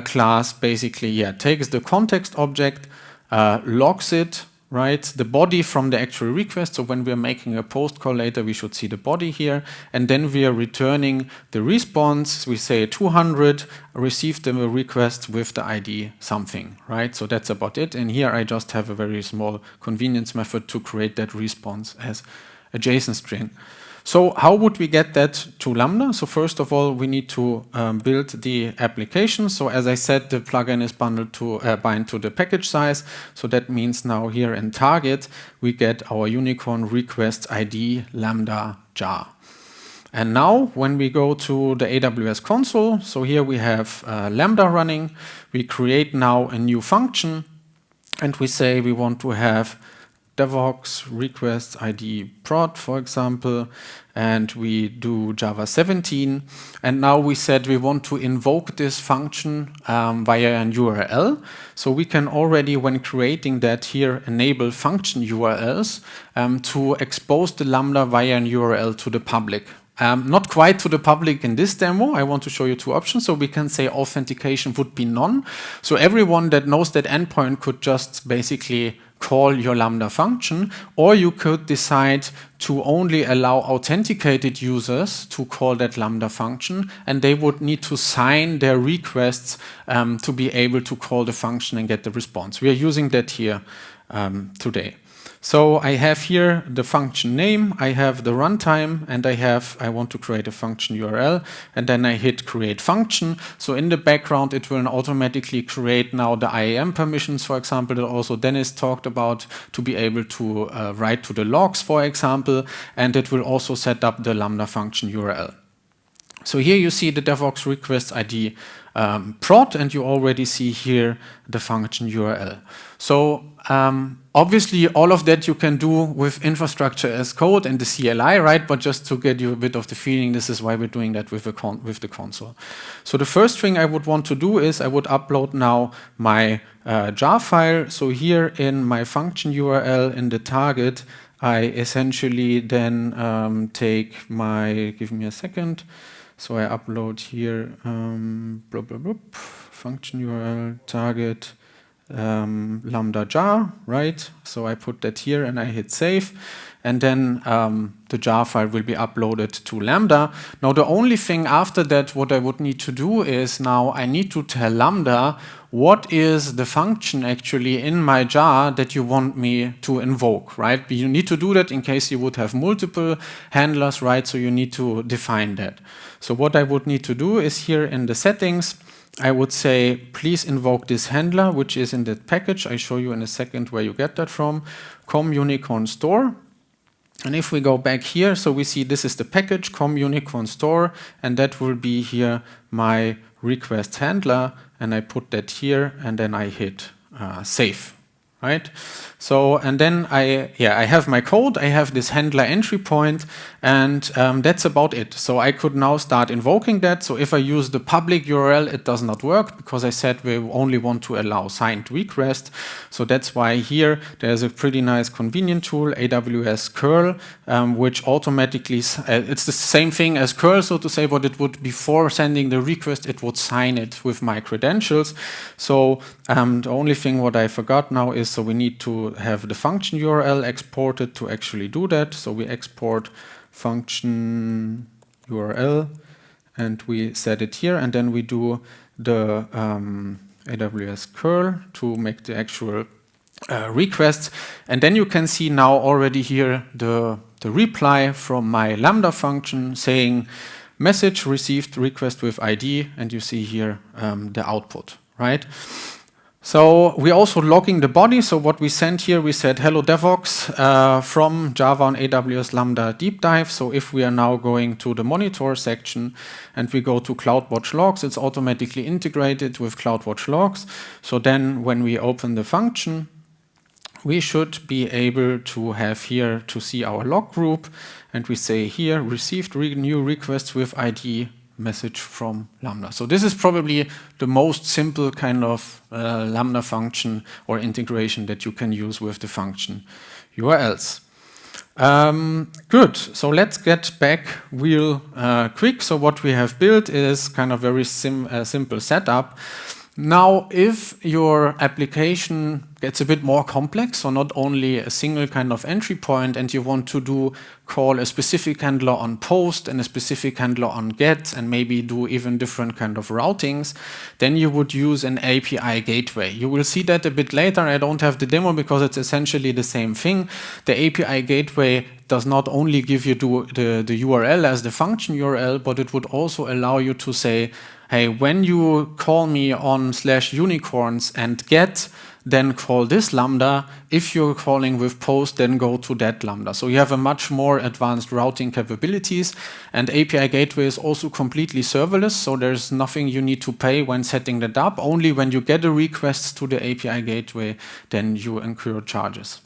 class basically takes the context object, logs it, right, the body from the actual request. So when we're making a post call later, we should see the body here, and then we are returning the response. We say 200, received the request with the ID something, right? So that's about it. And here I just have a very small convenience method to create that response as a JSON string. So how would we get that to Lambda? So first of all, we need to build the application. So as I said, the plugin is bundled to bind to the package size. So that means now here in target, we get our unicorn request ID Lambda jar. And now when we go to the AWS console, so here we have Lambda running, we create now a new function and we say we want to have devox request ID prod, for example, and we do Java 17. And now we said we want to invoke this function via an URL. So we can already, when creating that here, enable function URLs to expose the Lambda via an URL to the public. Not quite to the public in this demo. I want to show you two options. So we can say authentication would be none. So everyone that knows that endpoint could just basically call your Lambda function, or you could decide to only allow authenticated users to call that Lambda function, and they would need to sign their requests to be able to call the function and get the response. We are using that here today. So I have here the function name, I have the runtime, and I want to create a function URL, and then I hit create function. So in the background, it will automatically create now the IAM permissions, for example, that also Dennis talked about, to be able to write to the logs, for example, and it will also set up the Lambda function URL. So here you see the devox request ID prod, and you already see here the function URL. So obviously all of that you can do with infrastructure as code and the CLI, right? But just to get you a bit of the feeling, this is why we're doing that with the console. So the first thing I would want to do is I would upload now my jar file. So here in my function URL in the target, I essentially then take my, give me a second. So I upload here function URL target Lambda jar, right? So I put that here and I hit save, and then the jar file will be uploaded to Lambda. Now the only thing after that what I would need to do is now I need to tell Lambda what is the function actually in my jar that you want me to invoke, right? You need to do that in case you would have multiple handlers, right? So you need to define that. So what I would need to do is here in the settings, I would say, please invoke this handler, which is in that package. I show you in a second where you get that from, com unicorn store. And if we go back here, so we see this is the package, com unicorn store, and that will be here my request handler, and I put that here, and then I hit save. Right? So, and then I have my code, I have this handler entry point, and that's about it. So I could now start invoking that. So if I use the public URL, it does not work because I said we only want to allow signed request. So that's why here there's a pretty nice convenient tool, AWS curl, which automatically, it's the same thing as curl, so to say, but it would, before sending the request, it would sign it with my credentials. So the only thing what I forgot now is, so we need to have the function URL exported to actually do that. So we export function URL and we set it here, and then we do the AWS curl to make the actual request. And then you can see now already here the reply from my Lambda function saying message received request with ID, and you see here the output, right? So we're also logging the body. So what we sent here, we said hello devox from Java on AWS Lambda deep dive. So if we are now going to the monitor section and we go to CloudWatch logs, it's automatically integrated with CloudWatch logs. So then when we open the function, we should be able to have here to see our log group, and we say here received new requests with ID message from Lambda. So this is probably the most simple kind of Lambda function or integration that you can use with the function URLs. Good, so let's get back real quick. So what we have built is kind of very simple setup. Now, if your application gets a bit more complex, so not only a single kind of entry point, and you want to call a specific handler on post and a specific handler on get, and maybe do even different kind of routings, then you would use an API gateway. You will see that a bit later. I don't have the demo because it's essentially the same thing. The API gateway does not only give you the URL as the function URL, but it would also allow you to say, hey, when you call me on /unicorns and get, then call this Lambda. If you're calling with post, then go to that Lambda. So you have a much more advanced routing capabilities. And API Gateway is also completely serverless, so there's nothing you need to pay when setting that up. Only when you get a request to the API Gateway, then you incur charges.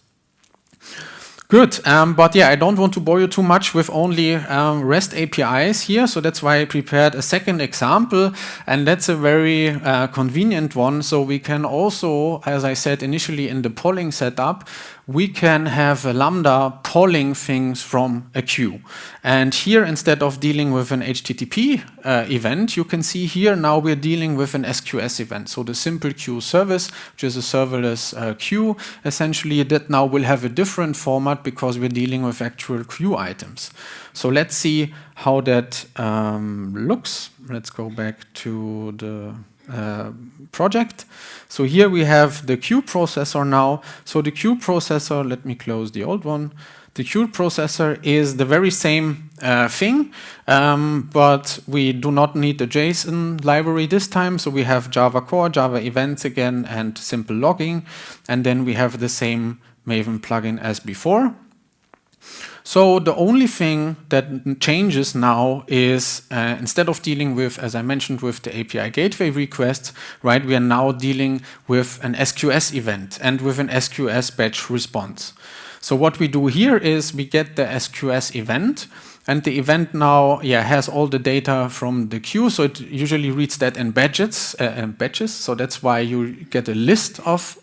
Good, but yeah, I don't want to bore you too much with only REST APIs here, so that's why I prepared a second example, and that's a very convenient one. So we can also, as I said initially in the polling setup, we can have a Lambda polling things from a queue. And here, instead of dealing with an HTTP event, you can see here now we're dealing with an SQS event. So the simple queue service, which is a serverless queue, essentially that now will have a different format because we're dealing with actual queue items. So let's see how that looks. Let's go back to the project. So here we have the queue processor now. So the queue processor, let me close the old one. The queue processor is the very same thing, but we do not need the JSON library this time. So we have Java core, Java events again, and simple logging. And then we have the same Maven plugin as before. So the only thing that changes now is instead of dealing with, as I mentioned, with the API gateway requests, right, we are now dealing with an SQS event and with an SQS batch response. So what we do here is we get the SQS event, and the event now has all the data from the queue. So it usually reads that in batches. So that's why you get a list of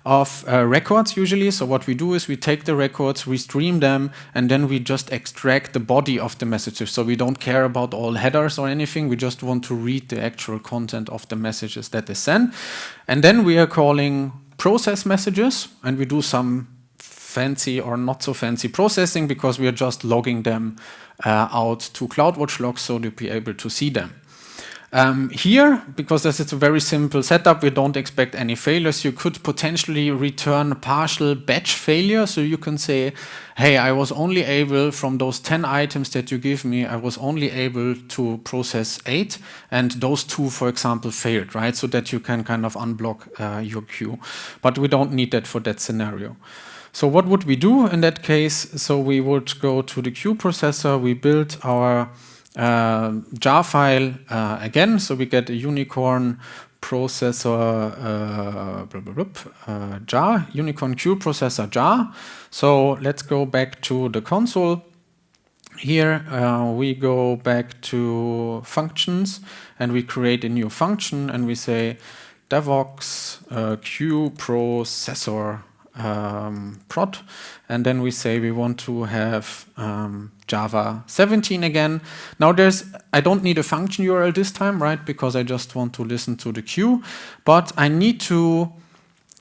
records usually. So what we do is we take the records, we stream them, and then we just extract the body of the messages. So we don't care about all headers or anything. We just want to read the actual content of the messages that is sent. And then we are calling process messages, and we do some fancy or not so fancy processing because we are just logging them out to CloudWatch logs so to be able to see them. Here, because this is a very simple setup, we don't expect any failures. You could potentially return partial batch failure. So you can say, hey, I was only able, from those 10 items that you give me, I was only able to process 8, and those 2, for example, failed, right? So that you can kind of unblock your queue. But we don't need that for that scenario. So what would we do in that case? So we would go to the queue processor, we build our jar file again, so we get a unicorn processor jar, unicorn queue processor jar. So let's go back to the console. Here we go back to functions and we create a new function and we say devox queue processor prod, and then we say we want to have Java 17 again. Now I don't need a function URL this time, right? Because I just want to listen to the queue, but I need to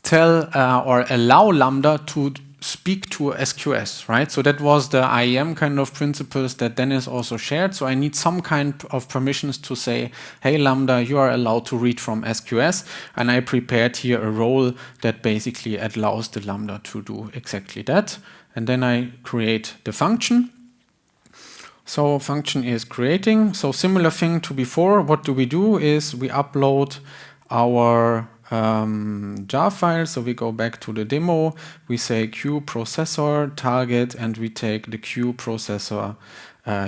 tell or allow Lambda to speak to SQS, right? So that was the IAM kind of principles that Dennis also shared. So I need some kind of permissions to say, hey, Lambda, you are allowed to read from SQS. And I prepared here a role that basically allows the Lambda to do exactly that. And then I create the function. So function is creating. So similar thing to before. What do? Is we upload our jar file. So we go back to the demo. We say queue processor target, and we take the queue processor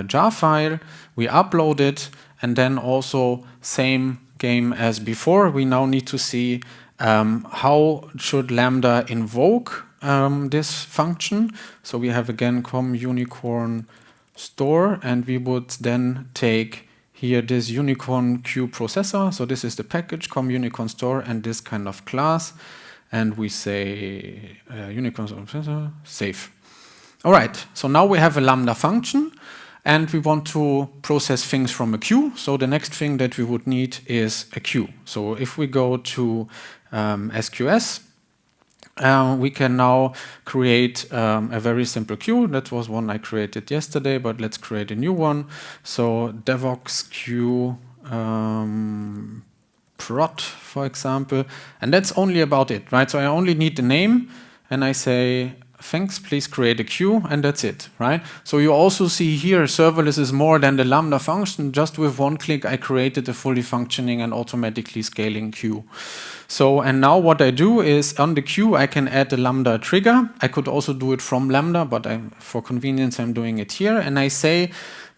jar file. We upload it, and then also same game as before. We now need to see how should Lambda invoke this function. So we have again com unicorn store, and we would then take here this unicorn queue processor. So this is the package com unicorn store and this kind of class, and we say unicorn processor save. All right, so now we have a Lambda function, and we want to process things from a queue. So the next thing that we would need is a queue. So if we go to SQS, we can now create a very simple queue. That was one I created yesterday, but let's create a new one. So devox queue prot, for example, and that's only about it, right? So I only need the name, and I say, thanks, please create a queue, and that's it, right? So you also see here, serverless is more than the Lambda function. Just with one click, I created a fully functioning and automatically scaling queue. So, and now what I do is, on the queue, I can add a Lambda trigger. I could also do it from Lambda, but for convenience, I'm doing it here. And I say,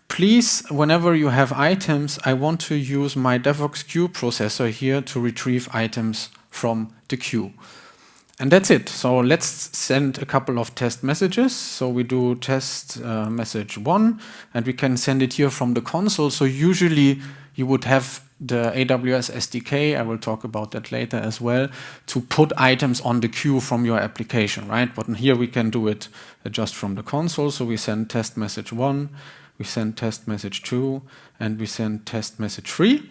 please, whenever you have items, I want to use my devox queue processor here to retrieve items from the queue. And that's it. So let's send a couple of test messages. So we do test message 1, and we can send it here from the console. So usually you would have the AWS SDK, I will talk about that later as well, to put items on the queue from your application, right? But here we can do it just from the console. So we send test message 1, we send test message 2, and we send test message 3.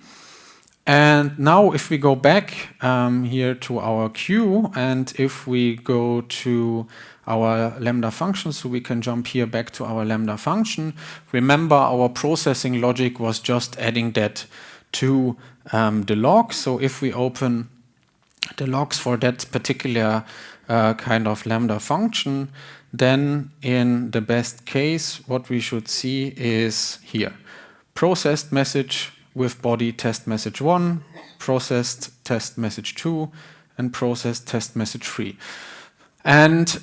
And now if we go back here to our queue, and if we go to our Lambda function, so we can jump here back to our Lambda function. Remember, our processing logic was just adding that to the log. So if we open the logs for that particular kind of Lambda function, then in the best case, what we should see is here, processed message with body test message 1, processed test message 2, and processed test message 3. And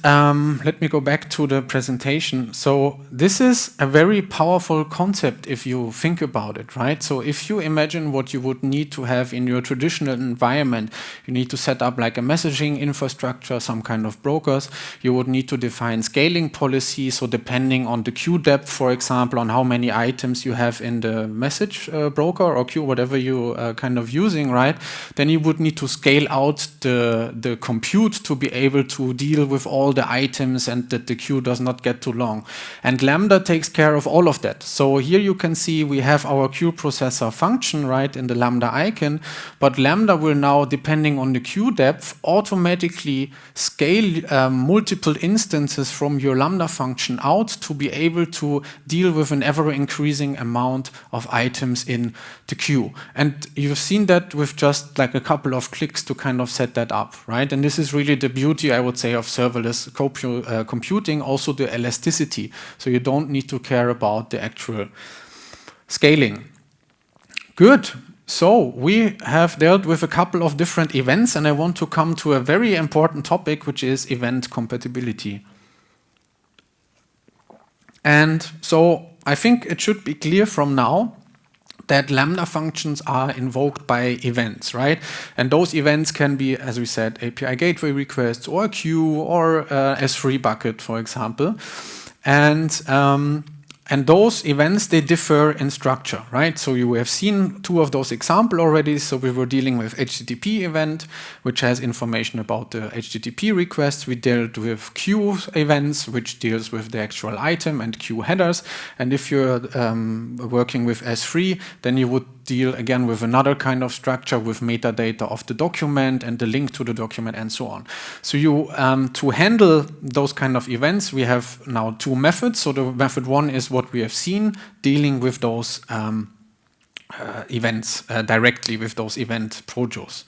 let me go back to the presentation. So this is a very powerful concept if you think about it, right? So if you imagine what you would need to have in your traditional environment, you need to set up like a messaging infrastructure, some kind of brokers. You would need to define scaling policies. So depending on the queue depth, for example, on how many items you have in the message broker or queue, whatever you kind of using, right? Then you would need to scale out the compute to be able to deal with all the items and that the queue does not get too long. And Lambda takes care of all of that. So here you can see we have our queue processor function, right, in the Lambda icon, but Lambda will now, depending on the queue depth, automatically scale multiple instances from your Lambda function out to be able to deal with an ever-increasing amount of items in the queue. And you've seen that with just like a couple of clicks to kind of set that up, right? And this is really the beauty, I would say, of serverless computing, also the elasticity. So you don't need to care about the actual scaling. Good. So we have dealt with a couple of different events, and I want to come to a very important topic, which is event compatibility. And so I think it should be clear from now that Lambda functions are invoked by events, right? And those events can be, as we said, API gateway requests or a queue or S3 bucket, for example. And those events, they differ in structure, right? So you have seen two of those examples already. So we were dealing with HTTP event, which has information about the HTTP requests. We dealt with queue events, which deals with the actual item and queue headers. And if you're working with S3, then you would deal again with another kind of structure with metadata of the document and the link to the document and so on. So you to handle those kind of events, we have now two methods. So the method one is what we have seen, dealing with those events directly with those event projos.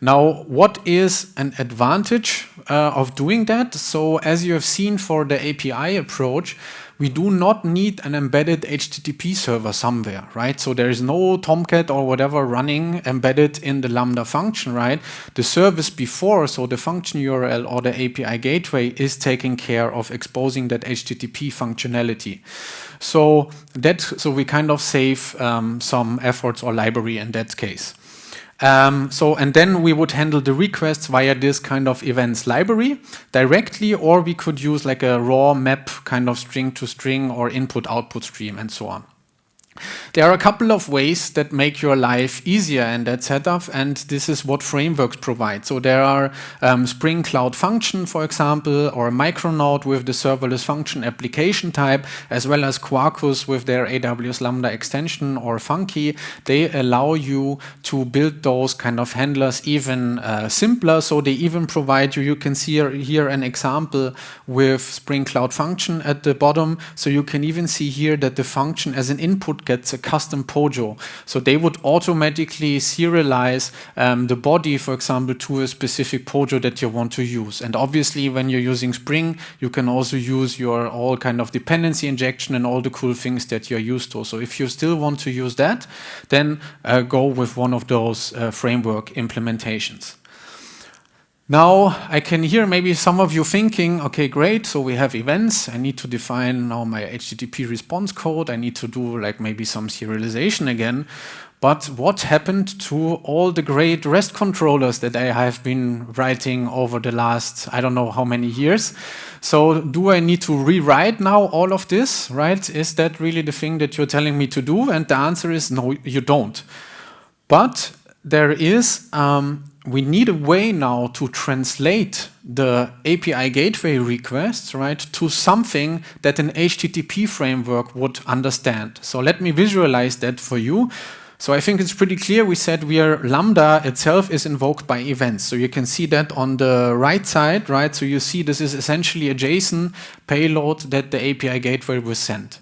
Now, what is an advantage of doing that? So as you have seen for the API approach, we do not need an embedded HTTP server somewhere, right? So there is no Tomcat or whatever running embedded in the Lambda function, right? The service before, so the function URL or the API gateway, is taking care of exposing that HTTP functionality. So we kind of save some efforts or library in that case. And then we would handle the requests via this kind of events library directly, or we could use like a raw map kind of string to string or input output stream and so on. There are a couple of ways that make your life easier in that setup, and this is what frameworks provide. So there are Spring Cloud Function, for example, or Micronaut with the serverless function application type, as well as Quarkus with their AWS Lambda extension, or Funky. They allow you to build those kind of handlers even simpler. So they even provide you can see here an example with Spring Cloud Function at the bottom. So you can even see here that the function as an input gets a custom POJO. So they would automatically serialize the body, for example, to a specific POJO that you want to use. And obviously, when you're using Spring, you can also use your all kind of dependency injection and all the cool things that you're used to. So if you still want to use that, then go with one of those framework implementations. Now, I can hear maybe some of you thinking, okay, great, so we have events. I need to define now my HTTP response code. I need to do like maybe some serialization again. But what happened to all the great REST controllers that I have been writing over the last, I don't know how many years? So do I need to rewrite now all of this, right? Is that really the thing that you're telling me to do? And the answer is no, you don't. But there is we need a way now to translate the API gateway requests, right, to something that an HTTP framework would understand. So let me visualize that for you. So I think it's pretty clear. We said Lambda itself is invoked by events. So you can see that on the right side, right? So you see this is essentially a JSON payload that the API gateway will send.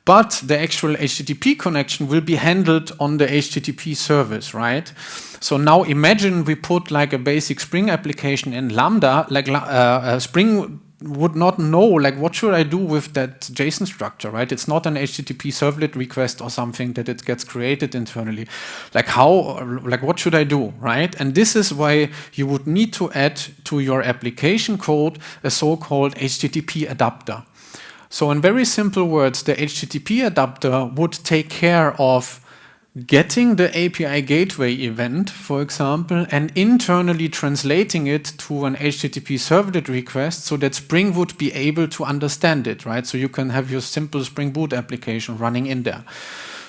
But the actual HTTP connection will be handled on the HTTP service, right? So now imagine we put like a basic Spring application in Lambda, like Spring would not know, like, what should I do with that JSON structure, right? It's not an HTTP servlet request or something that it gets created internally. Like what should I do, right? And this is why you would need to add to your application code a so-called HTTP adapter. So in very simple words, the HTTP adapter would take care of getting the API gateway event, for example, and internally translating it to an HTTP servlet request so that Spring would be able to understand it, right? So you can have your simple Spring Boot application running in there.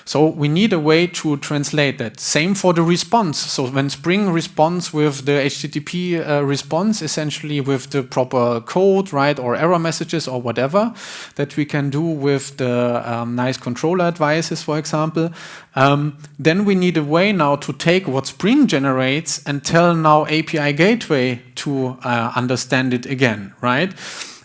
So we need a way to translate that. Same for the response. So when Spring responds with the HTTP response, essentially with the proper code, right, or error messages or whatever that we can do with the nice controller advices, for example, then we need a way now to take what Spring generates and tell now API Gateway to understand it again, right?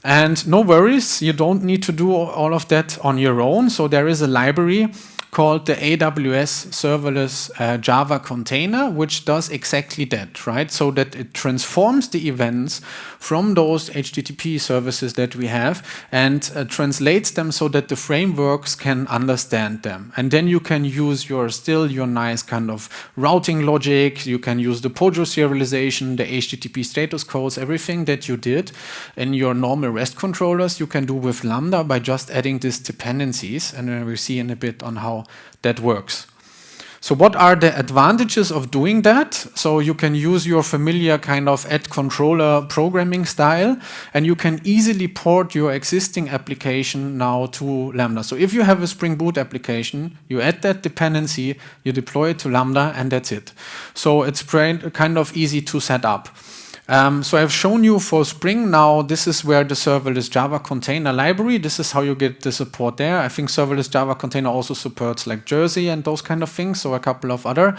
And no worries, you don't need to do all of that on your own. So there is a library called the AWS Serverless Java container, which does exactly that, right? So that it transforms the events from those HTTP services that we have and translates them so that the frameworks can understand them. And then you can use your nice kind of routing logic. You can use the POJO serialization, the HTTP status codes, everything that you did in your normal REST controllers, you can do with Lambda by just adding these dependencies. And then we'll see in a bit on how that works. So what are the advantages of doing that? So you can use your familiar kind of add controller programming style, and you can easily port your existing application now to Lambda. So if you have a Spring Boot application, you add that dependency, you deploy it to Lambda, and that's it. So it's kind of easy to set up. So I've shown you for Spring now, this is where the Serverless Java container library, this is how you get the support there. I think Serverless Java container also supports like Jersey and those kind of things, so a couple of other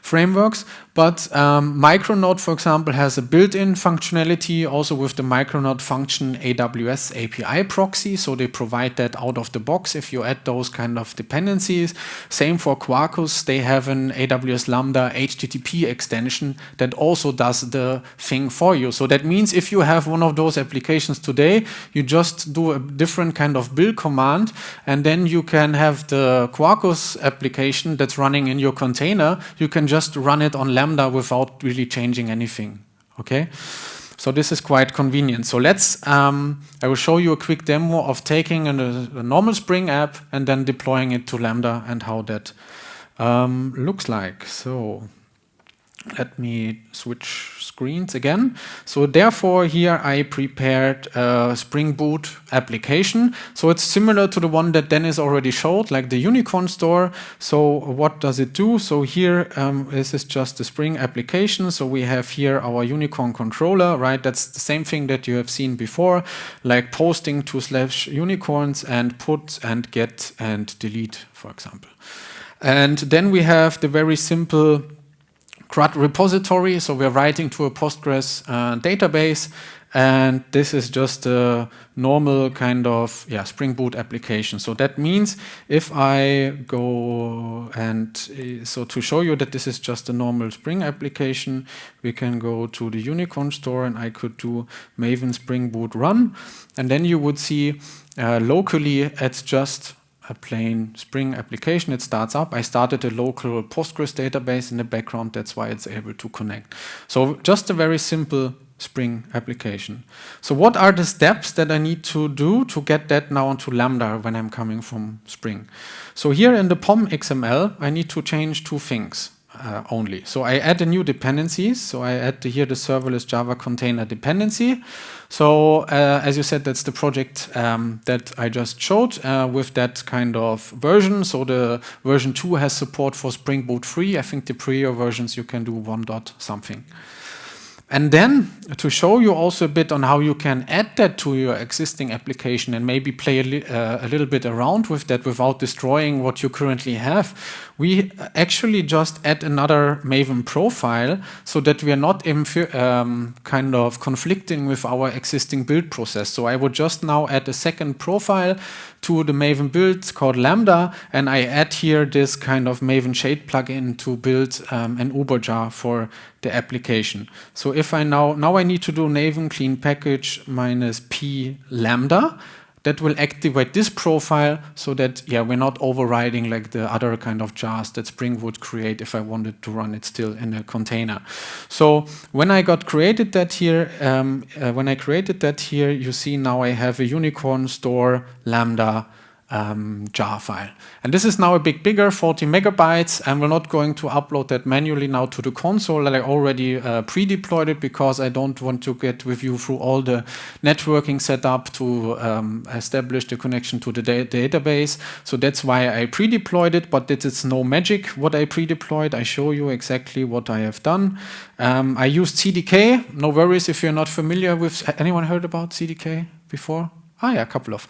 frameworks. But Micronaut, for example, has a built-in functionality also with the Micronaut function AWS API proxy, so they provide that out of the box if you add those kind of dependencies. Same for Quarkus, they have an AWS Lambda HTTP extension that also does the thing for you. So that means if you have one of those applications today, you just do a different kind of build command, and then you can have the Quarkus application that's running in your container, you can just run it on Lambda without really changing anything, okay? So this is quite convenient. So I will show you a quick demo of taking a normal Spring app and then deploying it to Lambda and how that looks like. So Let me switch screens again. So therefore here I prepared a Spring Boot application. So it's similar to the one that Dennis already showed, like the Unicorn store. So what does it do? So here this is just the Spring application. So we have here our Unicorn controller, right? That's the same thing that you have seen before, like posting to /unicorns and put and get and delete, for example. And then we have the very simple CRUD repository, so we're writing to a Postgres database, and this is just a normal kind of Spring Boot application. So that means if I go and so to show you that this is just a normal Spring application, we can go to the Unicorn store and I could do Maven Spring Boot run, and then you would see locally it's just a plain Spring application. It starts up. I started a local Postgres database in the background. That's why it's able to connect. So just a very simple Spring application. So what are the steps that I need to do to get that now into Lambda when I'm coming from Spring? So here in the POM XML, I need to change two things only. So I add a new dependency. So I add here the Serverless Java container dependency. So as you said, that's the project that I just showed with that kind of version. So the version 2 has support for Spring Boot 3. I think the prior versions you can do 1 dot something. And then to show you also a bit on how you can add that to your existing application and maybe play a little bit around with that without destroying what you currently have, we actually just add another Maven profile so that we are not kind of conflicting with our existing build process. So I would just now add a second profile to the Maven build called Lambda, and I add here this kind of Maven Shade plugin to build an Uber jar for the application. So if I now I need to do Maven clean package -p Lambda. That will activate this profile so that we're not overriding like the other kind of jars that Spring would create if I wanted to run it still in a container. So when I created that here, you see now I have a Unicorn store Lambda jar file. And this is now a bit bigger, 40 megabytes. And we're not going to upload that manually now to the console. I already pre-deployed it because I don't want to get with you through all the networking setup to establish the connection to the database. So that's why I pre-deployed it, but it's no magic what I pre-deployed. I show you exactly what I have done. I used CDK. No worries if you're not familiar with, anyone heard about CDK before? A couple of.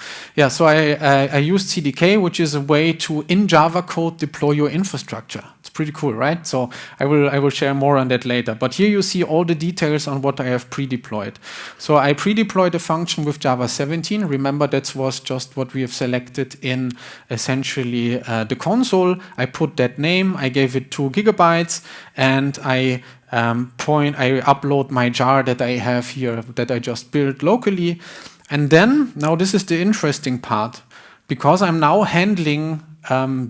So I used CDK, which is a way to, in Java code, deploy your infrastructure. It's pretty cool, right? So I will share more on that later. But here you see all the details on what I have pre-deployed. So I pre-deployed a function with Java 17. Remember, that was just what we have selected in essentially the console. I put that name, I gave it 2 gigabytes, and I upload my jar that I have here that I just built locally. And then, now this is the interesting part, because I'm now handling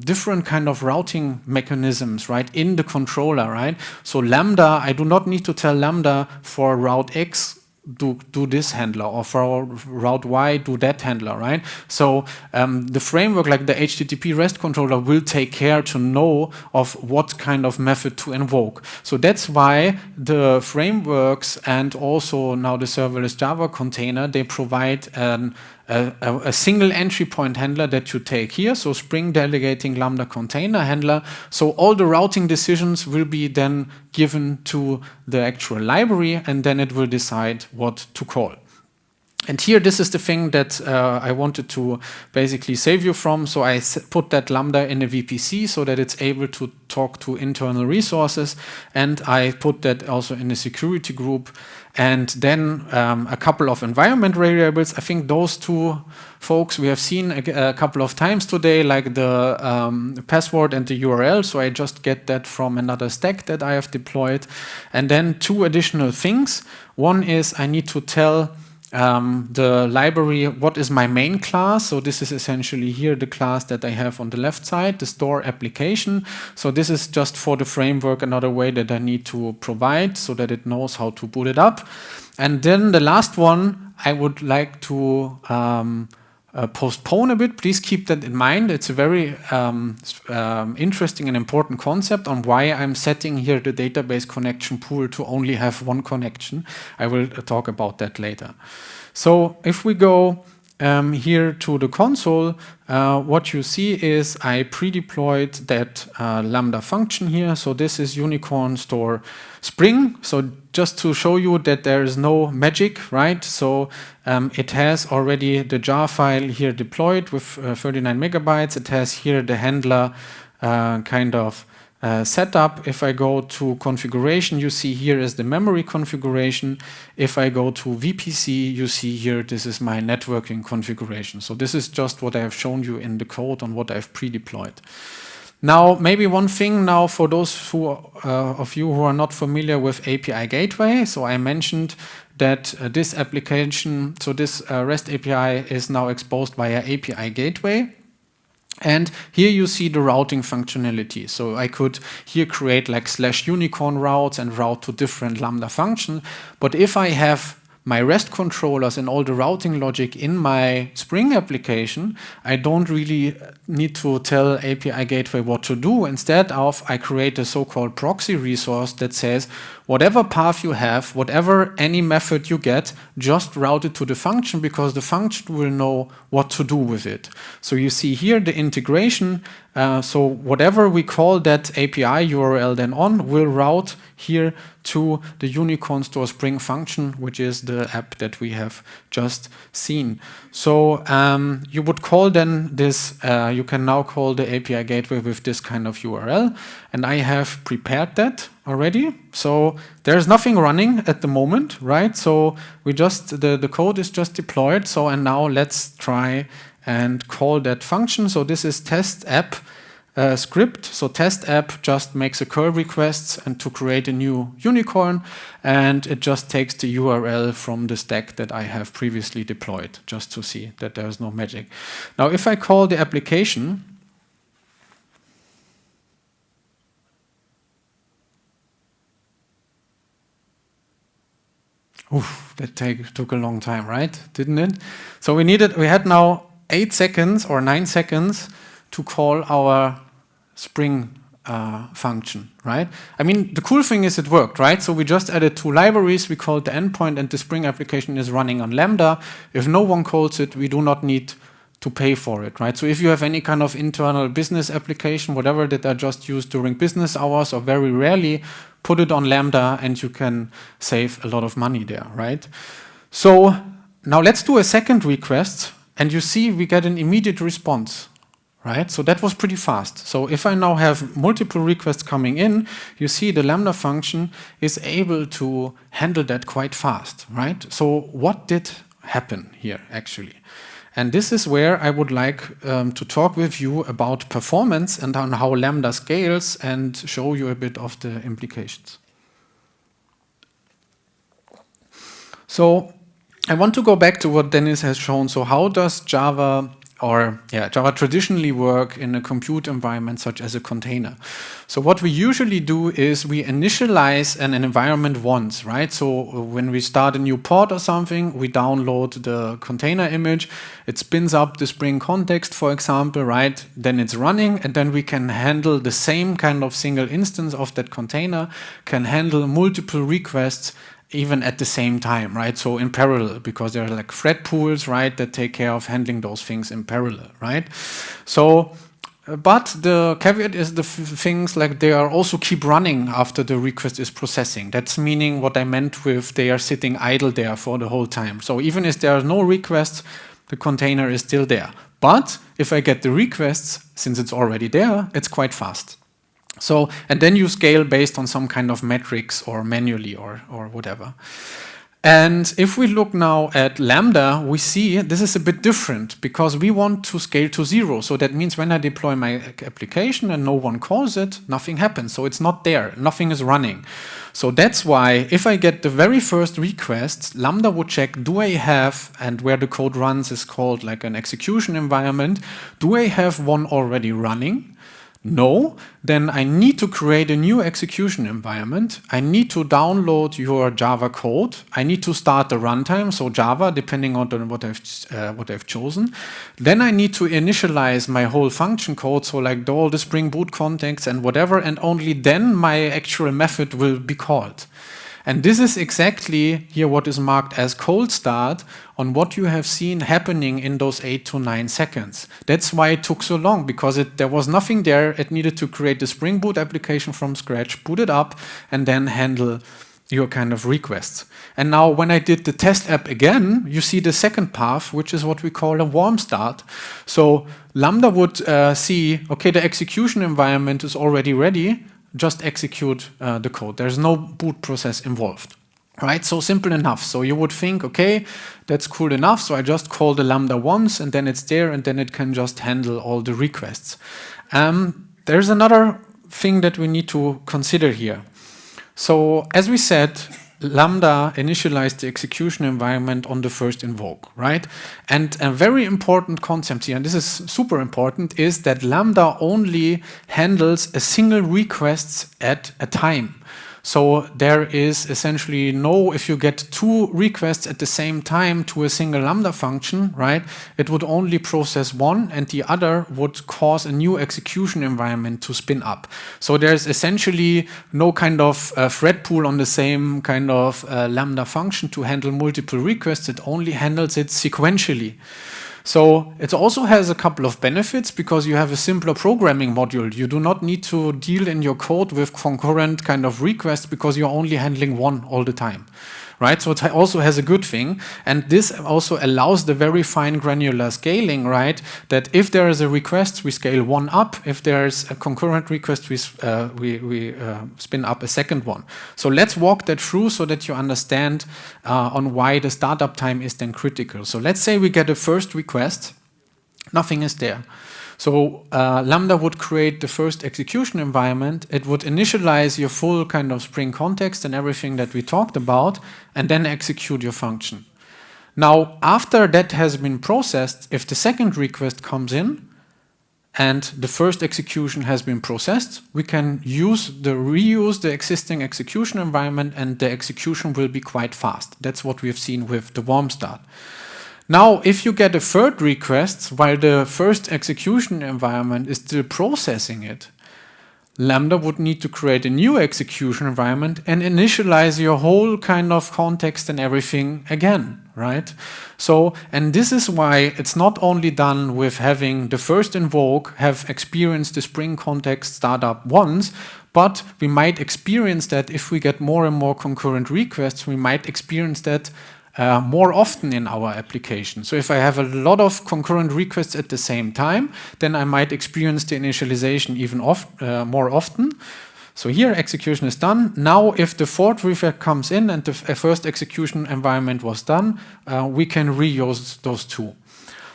different kind of routing mechanisms, right, in the controller, right? So Lambda, I do not need to tell Lambda for route X, do this handler, or for route Y, do that handler, right? So the framework, like the HTTP REST controller, will take care to know of what kind of method to invoke. So that's why the frameworks and also now the serverless Java container, they provide a single entry point handler that you take here. So Spring delegating Lambda container handler. So all the routing decisions will be then given to the actual library, and then it will decide what to call. And here, this is the thing that I wanted to basically save you from. So I put that Lambda in a VPC so that it's able to talk to internal resources. And I put that also in a security group. And then a couple of environment variables. I think those two folks we have seen a couple of times today, like the password and the URL. So I just get that from another stack that I have deployed. And then 2 additional things. One is I need to tell the library what is my main class. So this is essentially here the class that I have on the left side, the store application. So this is just for the framework another way that I need to provide so that it knows how to boot it up. And then the last one, I would like to postpone a bit. Please keep that in mind. It's a very interesting and important concept on why I'm setting here the database connection pool to only have one connection. I will talk about that later. So if we go here to the console, what you see is I pre-deployed that Lambda function here. So this is unicorn store Spring. So just to show you that there is no magic, right? So it has already the jar file here deployed with 39 megabytes. It has here the handler kind of setup. If I go to configuration, you see here is the memory configuration. If I go to VPC, you see here this is my networking configuration. So this is just what I have shown you in the code on what I've pre-deployed. Now, maybe one thing now for those of you who are not familiar with API Gateway. So I mentioned that this application, so this REST API is now exposed via API Gateway. And here you see the routing functionality. So I could here create like /unicorn routes and route to different Lambda functions. But if I have my REST controllers and all the routing logic in my Spring application, I don't really need to tell API Gateway what to do. Instead of, I create a so-called proxy resource that says, whatever path you have, whatever any method you get, just route it to the function because the function will know what to do with it. So you see here the integration. So whatever we call that API URL then on will route here to the Unicorn Store Spring function, which is the app that we have just seen. So you would call then this, you can now call the API Gateway with this kind of URL. And I have prepared that already. So there's nothing running at the moment, right? So we just, the code is just deployed. So and now let's try and call that function. So this is test app script. So test app just makes a curl request and to create a new unicorn, and it just takes the URL from the stack that I have previously deployed, just to see that there's no magic. Now, if I call the application, that took a long time, right? Didn't it? So we had now 8 seconds or 9 seconds to call our Spring function, right? I mean, the cool thing is it worked, right? So we just added 2 libraries, we called the endpoint, and the Spring application is running on Lambda. If no one calls it, we do not need to pay for it, right? So if you have any kind of internal business application, whatever that are just used during business hours or very rarely, put it on Lambda and you can save a lot of money there, right? So now let's do a second request, and you see we get an immediate response. Right? So that was pretty fast. So if I now have multiple requests coming in, you see the Lambda function is able to handle that quite fast, right? So what did happen here actually? And this is where I would like to talk with you about performance and on how Lambda scales and show you a bit of the implications. So I want to go back to what Dennis has shown. So how does Java traditionally work in a compute environment such as a container? So what we usually do is we initialize an environment once, right? So when we start a new pod or something, we download the container image, it spins up the Spring context, for example, right? Then it's running, and then we can handle the same kind of single instance of that container, can handle multiple requests even at the same time, right? So in parallel, because there are like thread pools, right, that take care of handling those things in parallel, right? So, but the caveat is the things like they are also keep running after the request is processing. That's meaning what I meant with they are sitting idle there for the whole time. So even if there are no requests, the container is still there. But if I get the requests, since it's already there, it's quite fast. So, and then you scale based on some kind of metrics or manually or whatever. And if we look now at Lambda, we see this is a bit different because we want to scale to 0. So that means when I deploy my application and no one calls it, nothing happens. So it's not there, nothing is running. So that's why if I get the very first request, Lambda would check, do I have, and where the code runs is called like an execution environment, do I have one already running? no, then I need to create a new execution environment. I need to download your Java code. I need to start the runtime, so Java, depending on what I've chosen. Then I need to initialize my whole function code, so like all the Spring Boot context and whatever, and only then my actual method will be called. And this is exactly here what is marked as cold start on what you have seen happening in those 8 to 9 seconds. That's why it took so long, because there was nothing there. It needed to create the Spring Boot application from scratch, boot it up, and then handle your kind of requests. And now when I did the test app again, you see the second path, which is what we call a warm start. So Lambda would see, okay, the execution environment is already ready. Just execute the code. There's no boot process involved, right? So simple enough. So you would think, okay, that's cool enough. So I just call the Lambda once, and then it's there, and then it can just handle all the requests. There's another thing that we need to consider here. So as we said, Lambda initialized the execution environment on the first invoke, right? And a very important concept here, and this is super important, is that Lambda only handles a single request at a time. So there is essentially no, if you get 2 requests at the same time to a single Lambda function, right, it would only process one, and the other would cause a new execution environment to spin up. So there's essentially no kind of thread pool on the same kind of Lambda function to handle multiple requests. It only handles it sequentially. So it also has a couple of benefits, because you have a simpler programming module. You do not need to deal in your code with concurrent kind of requests, because you're only handling one all the time, right? So it also has a good thing. And this also allows the very fine granular scaling, right? That if there is a request, we scale one up. If there's a concurrent request, we spin up a second one. So let's walk that through so that you understand on why the startup time is then critical. So let's say we get a first request, nothing is there. So Lambda would create the first execution environment. It would initialize your full kind of Spring context and everything that we talked about, and then execute your function. Now, after that has been processed, if the second request comes in and the first execution has been processed, we can reuse the existing execution environment, and the execution will be quite fast. That's what we have seen with the warm start. Now, if you get a third request while the first execution environment is still processing it, Lambda would need to create a new execution environment and initialize your whole kind of context and everything again, right? So, and this is why it's not only done with having the first invoke have experienced the Spring context startup once, but we might experience that if we get more and more concurrent requests, we might experience that more often in our application. So if I have a lot of concurrent requests at the same time, then I might experience the initialization even more often. So here execution is done. Now if the fourth request comes in and the first execution environment was done, we can reuse those two.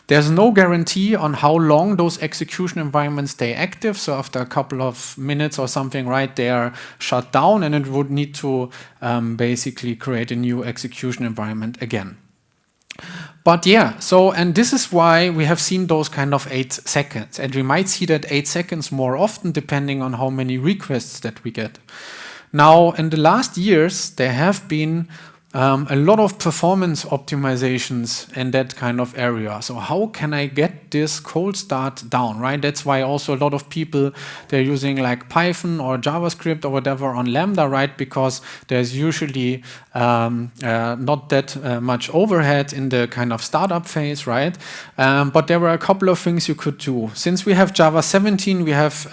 There's no guarantee on how long those execution environments stay active. So after a couple of minutes or something, right, they are shut down, and it would need to basically create a new execution environment again. But yeah, so, and this is why we have seen those kind of 8 seconds. And we might see that 8 seconds more often depending on how many requests that we get. Now, in the last years, there have been a lot of performance optimizations in that kind of area. So how can I get this cold start down, right? That's why also a lot of people, they're using like Python or JavaScript or whatever on Lambda, right? Because there's usually not that much overhead in the kind of startup phase, right? But there were a couple of things you could do. Since we have Java 17, we have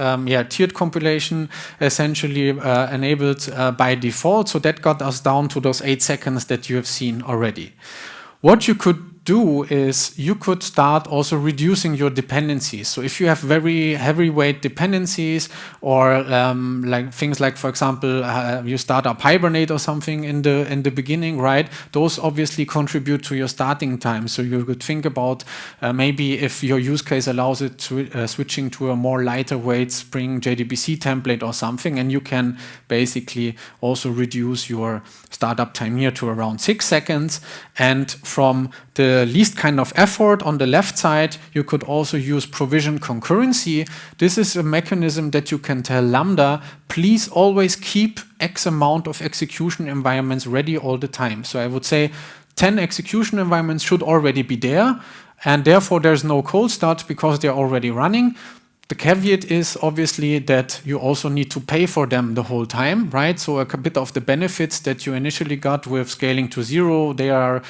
tiered compilation essentially enabled by default. So that got us down to those 8 seconds that you have seen already. What you could do is you could start also reducing your dependencies. So if you have very heavyweight dependencies or like things like, for example, you start up Hibernate or something in the beginning, right? Those obviously contribute to your starting time. So you could think about maybe if your use case allows it to switching to a more lighter weight Spring JDBC template or something, and you can basically also reduce your startup time here to around 6 seconds. And from the the least kind of effort. On the left side, you could also use provision concurrency. This is a mechanism that you can tell Lambda, please always keep X amount of execution environments ready all the time. So I would say 10 execution environments should already be there, and therefore there's no cold start because they're already running. The caveat is obviously that you also need to pay for them the whole time, right? So a bit of the benefits that you initially got with scaling to 0, they are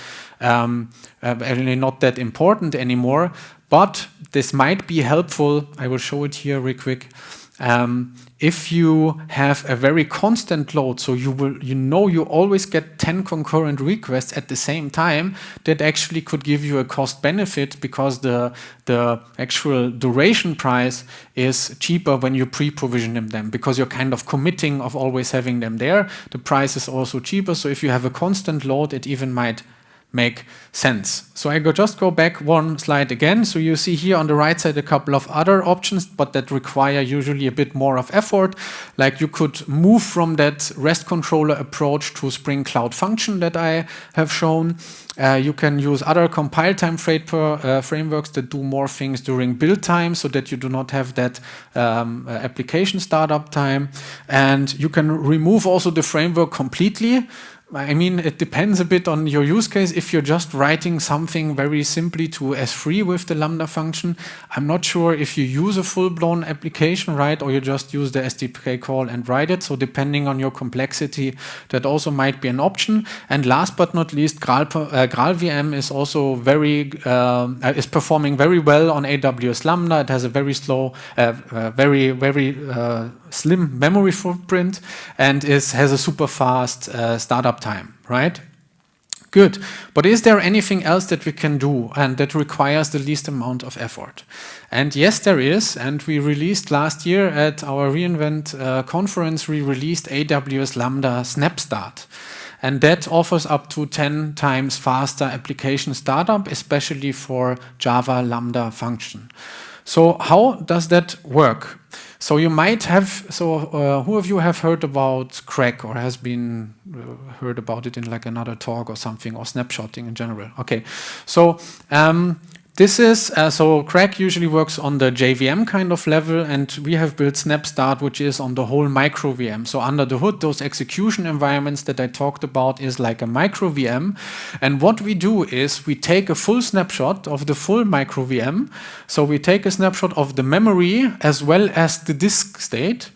really not that important anymore, but this might be helpful. I will show it here real quick. If you have a very constant load, so you always get 10 concurrent requests at the same time, that actually could give you a cost benefit because the actual duration price is cheaper when you pre-provision them because you're kind of committing of always having them there. The price is also cheaper, so if you have a constant load, it even might make sense. So I just go back one slide again. So you see here on the right side a couple of other options, but that require usually a bit more of effort. Like you could move from that REST controller approach to Spring Cloud Function that I have shown. You can use other compile time frameworks that do more things during build time so that you do not have that application startup time. And you can remove also the framework completely. I mean, it depends a bit on your use case. If you're just writing something very simply to S3 with the Lambda function, I'm not sure if you use a full-blown application, right? Or you just use the SDK call and write it. So depending on your complexity, that also might be an option. And last but not least, GraalVM is also is performing very well on AWS Lambda. It has a very slow, very slim memory footprint and has a super fast startup time, right? Good. But is there anything else that we can do and that requires the least amount of effort? And yes, there is. And we released last year at our reInvent conference, we released AWS Lambda SnapStart. And that offers up to 10 times faster application startup, especially for Java Lambda function. So how does that work? So you might have, who of you have heard about Crack or has been heard about it in like another talk or something, or snapshotting in general? Okay, so this is, so Crack usually works on the JVM kind of level, and we have built SnapStart, which is on the whole micro VM. So under the hood, those execution environments that I talked about is like a micro VM. And what we do is we take a full snapshot of the full micro VM. So we take a snapshot of the memory as well as the disk state.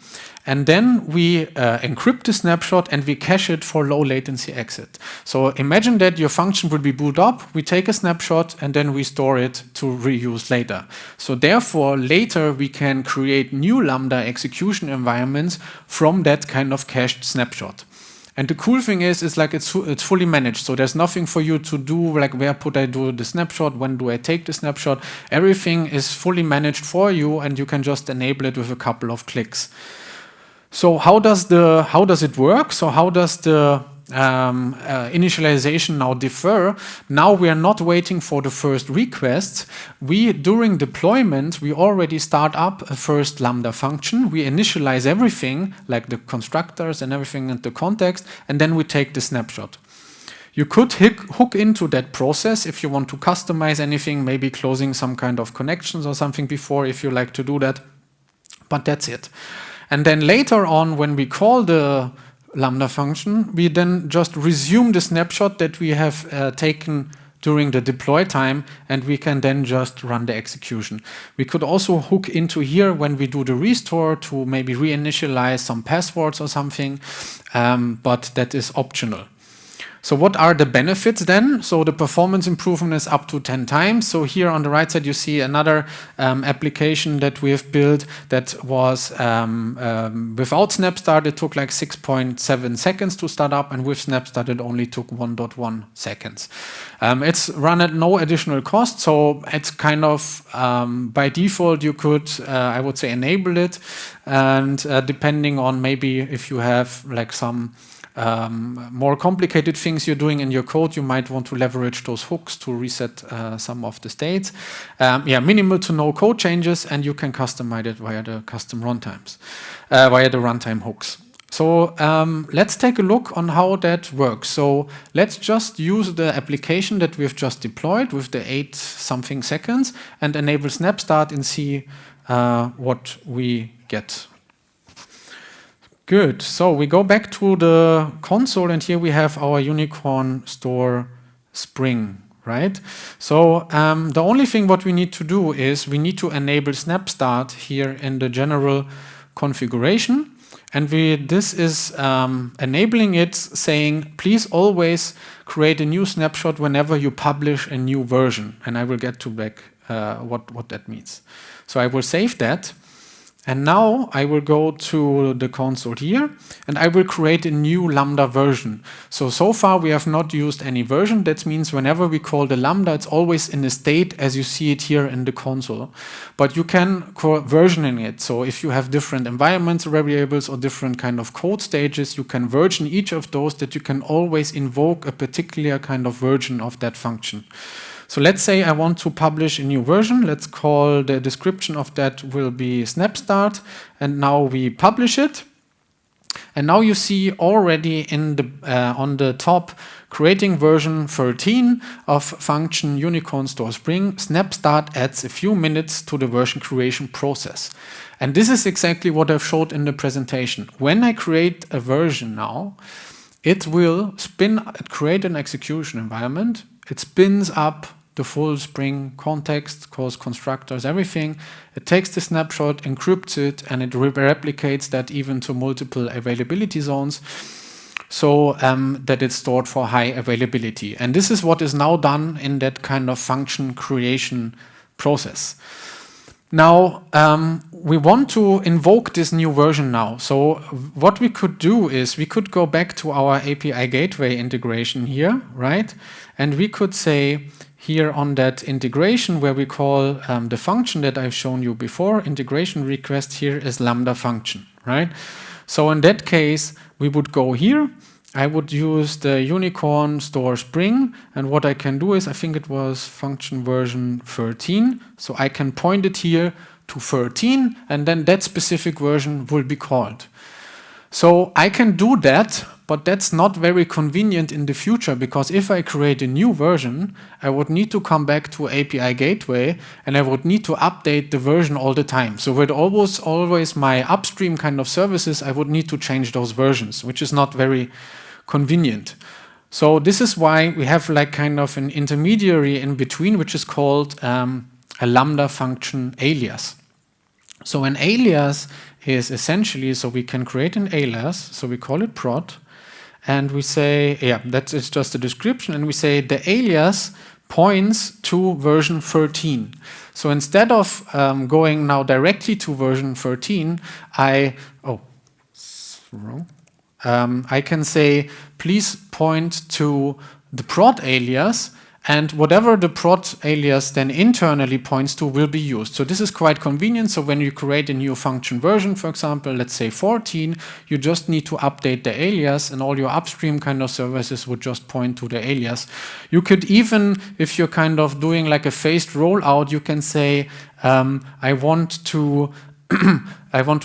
And then we encrypt the snapshot and we cache it for low latency exit. So imagine that your function will be boot up, we take a snapshot and then we store it to reuse later. So therefore, later we can create new Lambda execution environments from that kind of cached snapshot. And the cool thing is like it's fully managed. So there's nothing for you to do, like where put I do the snapshot, when do I take the snapshot? Everything is fully managed for you and you can just enable it with a couple of clicks. So how does it work? So how does the initialization now differ? Now we are not waiting for the first requests. During deployment, we already start up a first Lambda function. We initialize everything, like the constructors and everything and the context, and then we take the snapshot. You could hook into that process if you want to customize anything, maybe closing some kind of connections or something before if you like to do that, but that's it. And then later on, when we call the Lambda function, we then just resume the snapshot that we have taken during the deploy time, and we can then just run the execution. We could also hook into here when we do the restore to maybe reinitialize some passwords or something, but that is optional. So what are the benefits then? So the performance improvement is up to 10 times. So here on the right side, you see another application that we have built that was without SnapStart, it took like 6.7 seconds to start up, and with SnapStart, it only took 1.1 seconds. It's run at no additional cost, so it's kind of by default, you could, I would say, enable it. And depending on maybe if you have like some more complicated things you're doing in your code, you might want to leverage those hooks to reset some of the states. Minimal to no code changes, and you can customize it via the custom runtimes, via the runtime hooks. So let's take a look on how that works. So let's just use the application that we've just deployed with the 8 something seconds and enable SnapStart and see what we get. Good. So we go back to the console, and here we have our Unicorn Store Spring, right? So the only thing what we need to do is we need to enable SnapStart here in the general configuration. And this is enabling it, saying, please always create a new snapshot whenever you publish a new version. And I will get to back what that means. So I will save that. And now I will go to the console here, and I will create a new Lambda version. So far we have not used any version. That means whenever we call the Lambda, it's always in the state as you see it here in the console. But you can versioning it. So if you have different environment variables or different kind of code stages, you can version each of those that you can always invoke a particular kind of version of that function. So let's say I want to publish a new version. Let's call the description of that will be SnapStart. And now we publish it. And now you see already in the on the top, creating version 13 of function Unicorn Store Spring, SnapStart adds a few minutes to the version creation process. And this is exactly what I've showed in the presentation. When I create a version now, it will create an execution environment. It spins up the full Spring context, calls constructors, everything. It takes the snapshot, encrypts it, and it replicates that even to multiple availability zones so that it's stored for high availability. And this is what is now done in that kind of function creation process. Now, we want to invoke this new version now. So what we could do is we could go back to our API gateway integration here, right? And we could say, here on that integration where we call the function that I've shown you before, integration request here is Lambda function, right? So in that case, we would go here. I would use the Unicorn Store Spring, and what I can do is, I think it was function version 13, so I can point it here to 13, and then that specific version will be called. So I can do that, but that's not very convenient in the future, because if I create a new version, I would need to come back to API gateway and I would need to update the version all the time. So with always my upstream kind of services, I would need to change those versions, which is not very convenient. So this is why we have like kind of an intermediary in between, which is called a Lambda function alias. So an alias is essentially, so we can create an alias, so we call it prod, and we say, yeah, that is just a description, and we say the alias points to version 13. So instead of going now directly to version 13, I can say, please point to the prod alias, and whatever the prod alias then internally points to will be used. So this is quite convenient. So when you create a new function version, for example, let's say 14, you just need to update the alias, and all your upstream kind of services would just point to the alias. You could even, if you're kind of doing like a phased rollout, you can say, I want to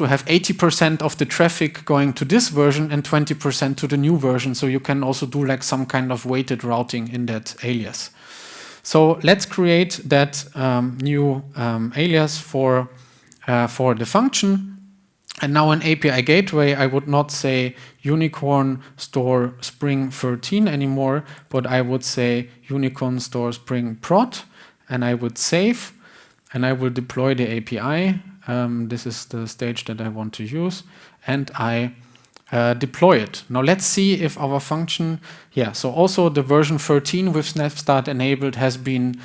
have 80% of the traffic going to this version and 20% to the new version. So you can also do like some kind of weighted routing in that alias. So let's create that new alias for the function. And now in API gateway, I would not say Unicorn Store Spring 13 anymore, but I would say Unicorn Store Spring prod, and I would save, and I will deploy the API. This is the stage that I want to use, and I deploy it. Now let's see if our function, so also the version 13 with SnapStart enabled has been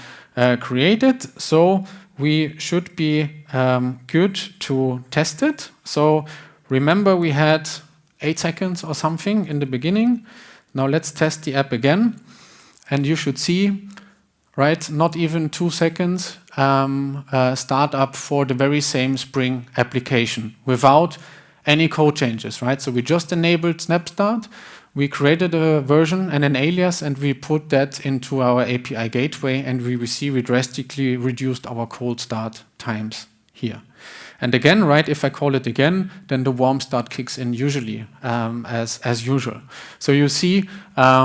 created. So we should be good to test it. So remember we had 8 seconds or something in the beginning. Now let's test the app again, and you should see, right, not even 2 seconds startup for the very same Spring application without any code changes, right? So we just enabled SnapStart, we created a version and an alias, and we put that into our API gateway, and we see we drastically reduced our cold start times here. And again, right, if I call it again, then the warm start kicks in usually, as usual. So you see,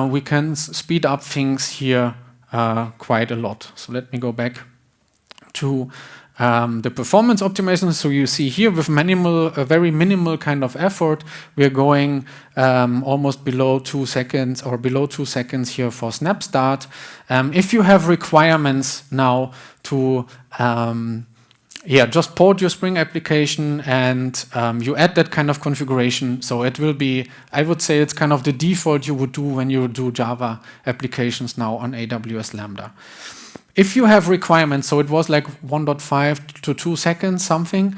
we can speed up things here quite a lot. So let me go back to the performance optimization. So you see here with a very minimal kind of effort, we are going almost below 2 seconds or below 2 seconds here for SnapStart. If you have requirements now to just port your Spring application and you add that kind of configuration, so it will be, I would say it's kind of the default you would do when you do Java applications now on AWS Lambda. If you have requirements, so it was like 1.5 to 2 seconds, something.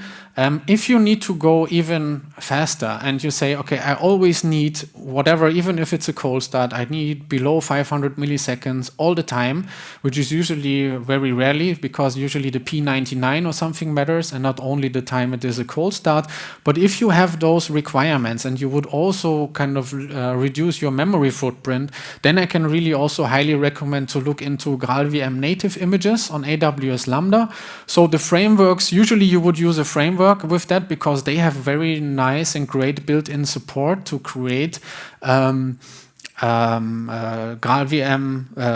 If you need to go even faster and you say, okay, I always need whatever, even if it's a cold start, I need below 500 milliseconds all the time, which is usually very rarely because usually the P99 or something matters and not only the time it is a cold start. But if you have those requirements and you would also kind of reduce your memory footprint, then I can really also highly recommend to look into GraalVM native images on AWS Lambda. So the frameworks, usually you would use a framework with that because they have very nice and great built-in support to create GraalVM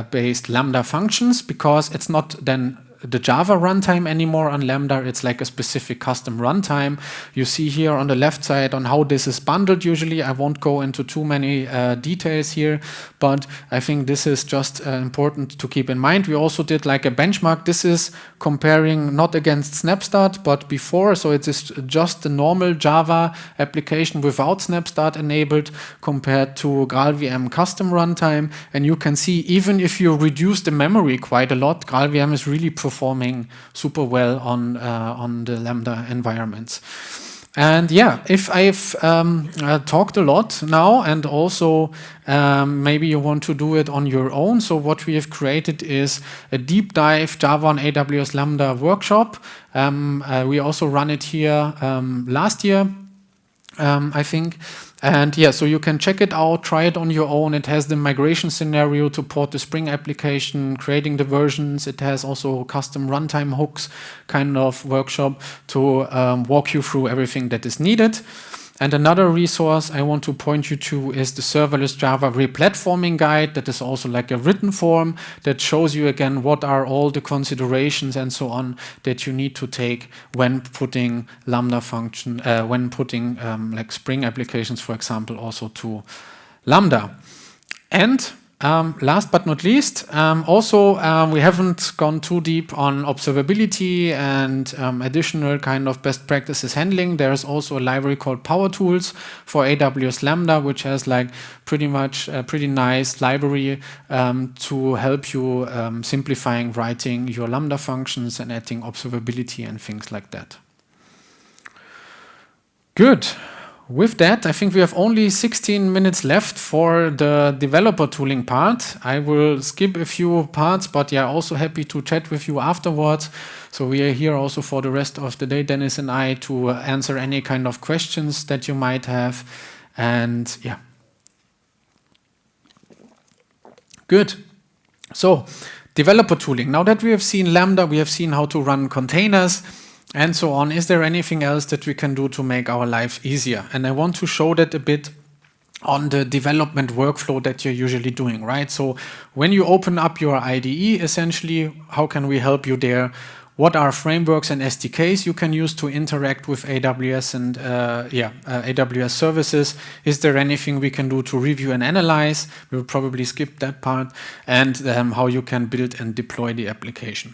based Lambda functions, because it's not then the Java runtime anymore on Lambda. It's like a specific custom runtime. You see here on the left side on how this is bundled usually. I won't go into too many details here, but I think this is just important to keep in mind. We also did like a benchmark. This is comparing not against SnapStart, but before. So it is just the normal Java application without SnapStart enabled compared to GraalVM custom runtime. And you can see even if you reduce the memory quite a lot, GraalVM is really performing super well on the Lambda environments. And yeah, if I've talked a lot now, and also maybe you want to do it on your own, so what we have created is a deep dive Java on AWS Lambda workshop. We also run it here last year, I think. And yeah, so you can check it out, try it on your own. It has the migration scenario to port the Spring application, creating the versions. It has also custom runtime hooks kind of workshop to walk you through everything that is needed. And another resource I want to point you to is the Serverless Java replatforming guide. That is also like a written form that shows you again what are all the considerations and so on that you need to take when putting Lambda function, when putting like Spring applications, for example, also to Lambda. And last but not least, we haven't gone too deep on observability and additional kind of best practices handling. There's also a library called Power Tools for AWS Lambda, which has like pretty much a pretty nice library to help you simplifying writing your Lambda functions and adding observability and things like that. Good. With that, I think we have only 16 minutes left for the developer tooling part. I will skip a few parts, but yeah, also happy to chat with you afterwards. So we are here also for the rest of the day, Dennis and I, to answer any kind of questions that you might have. And yeah. Good. So developer tooling. Now that we have seen Lambda, we have seen how to run containers and so on. Is there anything else that we can do to make our life easier? And I want to show that a bit on the development workflow that you're usually doing, right? So when you open up your IDE, essentially, how can we help you there? What are frameworks and SDKs you can use to interact with AWS and AWS services? Is there anything we can do to review and analyze? We'll probably skip that part. And how you can build and deploy the application.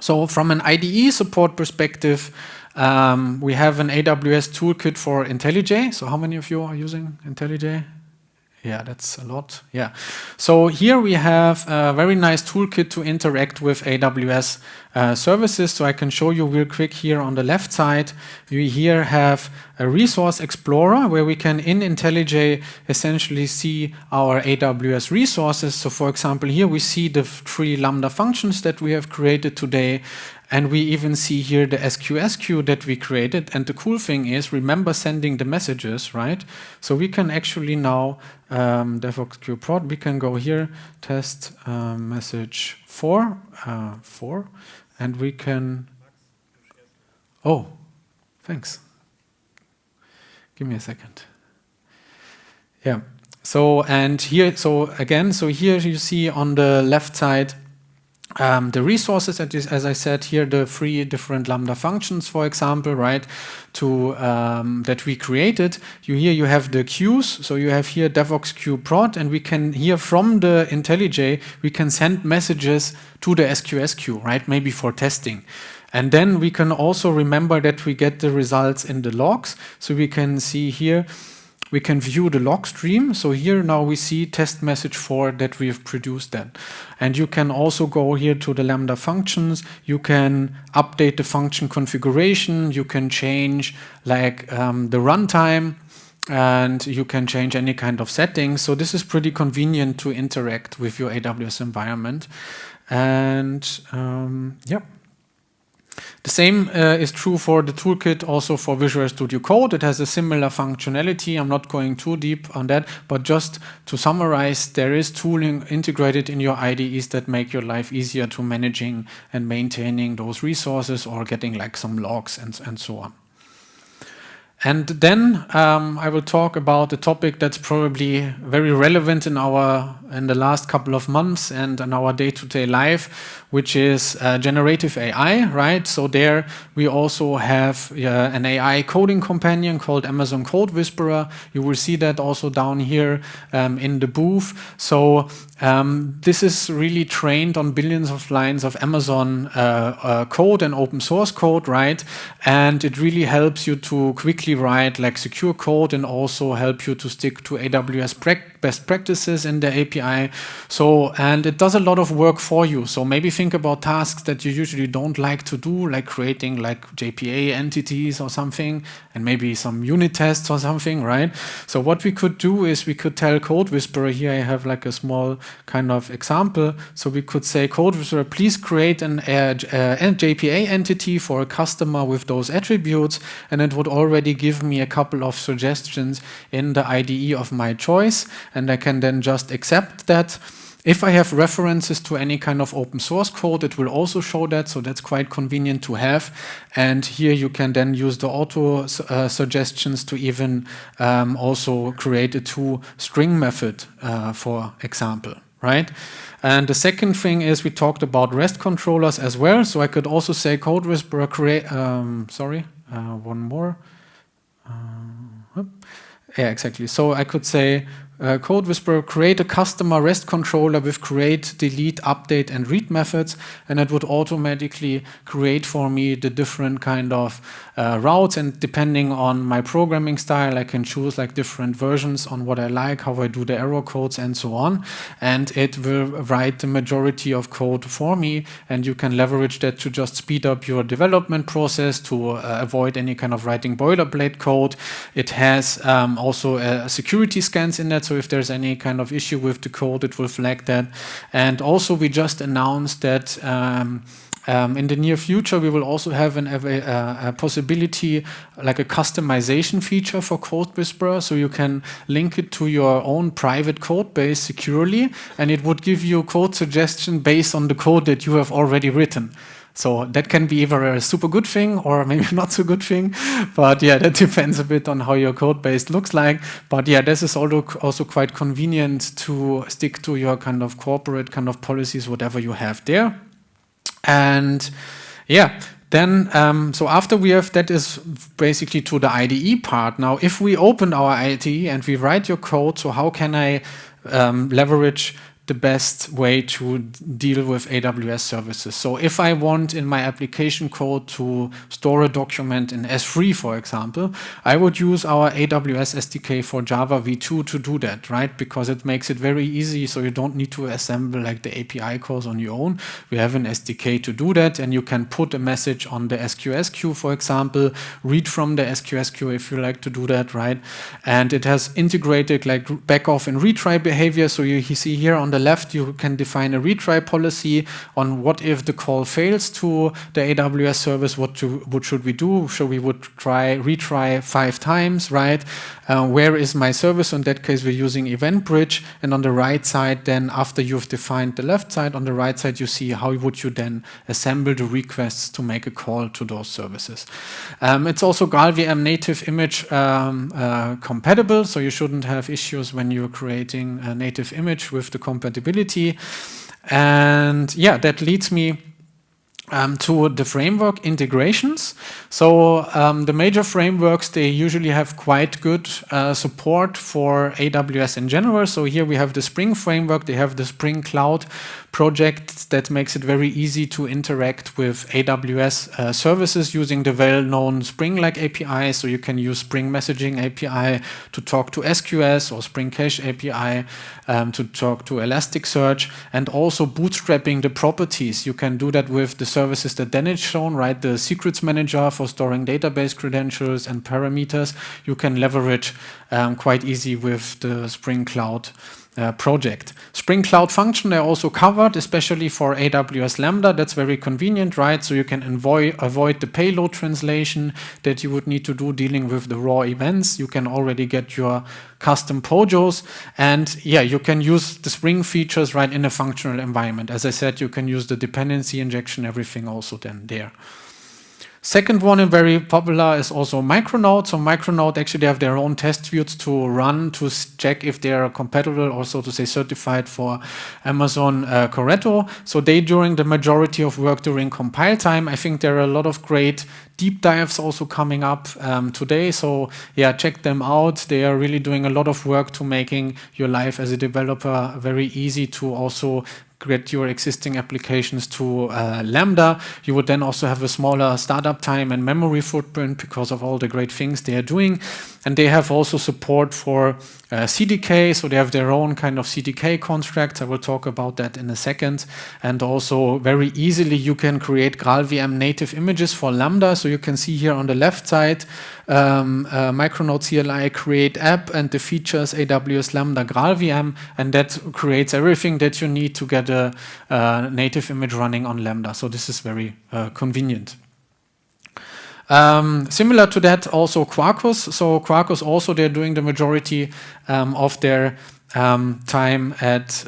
So from an IDE support perspective, we have an AWS toolkit for IntelliJ. So how many of you are using IntelliJ? Yeah, that's a lot. Yeah. So here we have a very nice toolkit to interact with AWS services. So I can show you real quick here on the left side. We here have a resource explorer where we can in IntelliJ essentially see our AWS resources. So for example, here we see the 3 Lambda functions that we have created today. And we even see here the SQS queue that we created. And the cool thing is, remember sending the messages, right? So we can actually now, DevOps queue prod, we can go here, test message 4, and we can, oh, Thanks. Give me a second. Yeah. So, and here, so again, so here you see on the left side the resources, as I said here, the 3 different Lambda functions, for example, right, to that we created. Here you have the queues, so you have here devox queue prod, and we can here from the IntelliJ, we can send messages to the SQS queue, right, maybe for testing. And then we can also remember that we get the results in the logs, so we can see here, we can view the log stream. So here now we see test message 4 that we've produced then. And you can also go here to the Lambda functions. You can update the function configuration. You can change like the runtime, and you can change any kind of settings. So this is pretty convenient to interact with your AWS environment. And yeah. The same is true for the toolkit, also for Visual Studio Code. It has a similar functionality. I'm not going too deep on that, but just to summarize, there is tooling integrated in your IDEs that make your life easier to managing and maintaining those resources or getting like some logs and so on. And then I will talk about a topic that's probably very relevant in the last couple of months and in our day-to-day life, which is generative AI, right? So there we also have an AI coding companion called Amazon Code Whisperer. You will see that also down here in the booth. So this is really trained on billions of lines of Amazon code and open source code, right? And it really helps you to quickly write like secure code and also help you to stick to AWS best practices in the API. So, and it does a lot of work for you. So maybe think about tasks that you usually don't like to do, like creating like JPA entities or something, and maybe some unit tests or something, right? So what we could do is we could tell Code Whisperer, here I have like a small kind of example. So we could say, Code Whisperer, please create an JPA entity for a customer with those attributes, and it would already give me a couple of suggestions in the IDE of my choice, and I can then just accept that. If I have references to any kind of open source code, it will also show that, so that's quite convenient to have. And here you can then use the auto suggestions to even also create a toString method, for example, right? And the second thing is we talked about REST controllers as well. So I could also say Code Whisperer create, one more. Yeah, exactly. So I could say Code Whisperer, create a customer REST controller with create, delete, update, and read methods, and it would automatically create for me the different kind of routes, and depending on my programming style, I can choose like different versions on what I like, how I do the error codes, and so on, and it will write the majority of code for me, and you can leverage that to just speed up your development process, to avoid any kind of writing boilerplate code. It has also security scans in that, so if there's any kind of issue with the code, it will flag that. And also we just announced that in the near future, we will also have a possibility, like a customization feature for Code Whisperer, so you can link it to your own private code base securely, and it would give you code suggestion based on the code that you have already written. So that can be either a super good thing or maybe not so good thing, but yeah, that depends a bit on how your code base looks like. But yeah, this is also quite convenient to stick to your kind of corporate kind of policies, whatever you have there. And yeah, then so after we have, that is basically to the IDE part. Now, if we open our IDE and we write your code, so how can I leverage the best way to deal with AWS services? So if I want in my application code to store a document in S3, for example, I would use our AWS SDK for Java V2 to do that, right? Because it makes it very easy, so you don't need to assemble like the API calls on your own. We have an SDK to do that, and you can put a message on the SQS queue, for example, read from the SQS queue if you like to do that, right? And it has integrated like back off and retry behavior. So you see here on the left, you can define a retry policy on what if the call fails to the AWS service, what should we do? So we would retry 5 times, right? Where is my service? In that case, we're using Event Bridge. And on the right side, then after you've defined the left side, on the right side, you see how would you then assemble the requests to make a call to those services. It's also GraalVM native image compatible, so you shouldn't have issues when you're creating a native image with the compatibility. And yeah, that leads me to the framework integrations. So the major frameworks, they usually have quite good support for AWS in general. So here we have the Spring framework. They have the Spring Cloud project that makes it very easy to interact with AWS services using the well-known Spring-like API. So you can use Spring Messaging API to talk to SQS, or Spring Cache API to talk to Elasticsearch, and also bootstrapping the properties. You can do that with the services that Dennis shown, right? The secrets manager for storing database credentials and parameters. You can leverage quite easy with the Spring Cloud project. Spring Cloud Function, they're also covered, especially for AWS Lambda. That's very convenient, right? So you can avoid the payload translation that you would need to do dealing with the raw events. You can already get your custom POJOs, and yeah, you can use the Spring features right in a functional environment. As I said, you can use the dependency injection, everything also then there. Second one, and very popular, is also Micronaut. So Micronaut, actually, they have their own test suites to run to check if they are compatible, or so to say certified for Amazon Corretto. So they doing the majority of work during compile time. I think there are a lot of great deep dives also coming up today. So yeah, check them out. They are really doing a lot of work to making your life as a developer very easy to also get your existing applications to Lambda. You would then also have a smaller startup time and memory footprint because of all the great things they are doing. And they have also support for CDK, so they have their own kind of CDK constructs. I will talk about that in a second. And also very easily you can create GraalVM native images for Lambda. So you can see here on the left side, Micronaut CLI create app and the features AWS Lambda GraalVM, and that creates everything that you need to get a native image running on Lambda. So this is very convenient. Similar to that, also Quarkus. So Quarkus also, they're doing the majority of their time at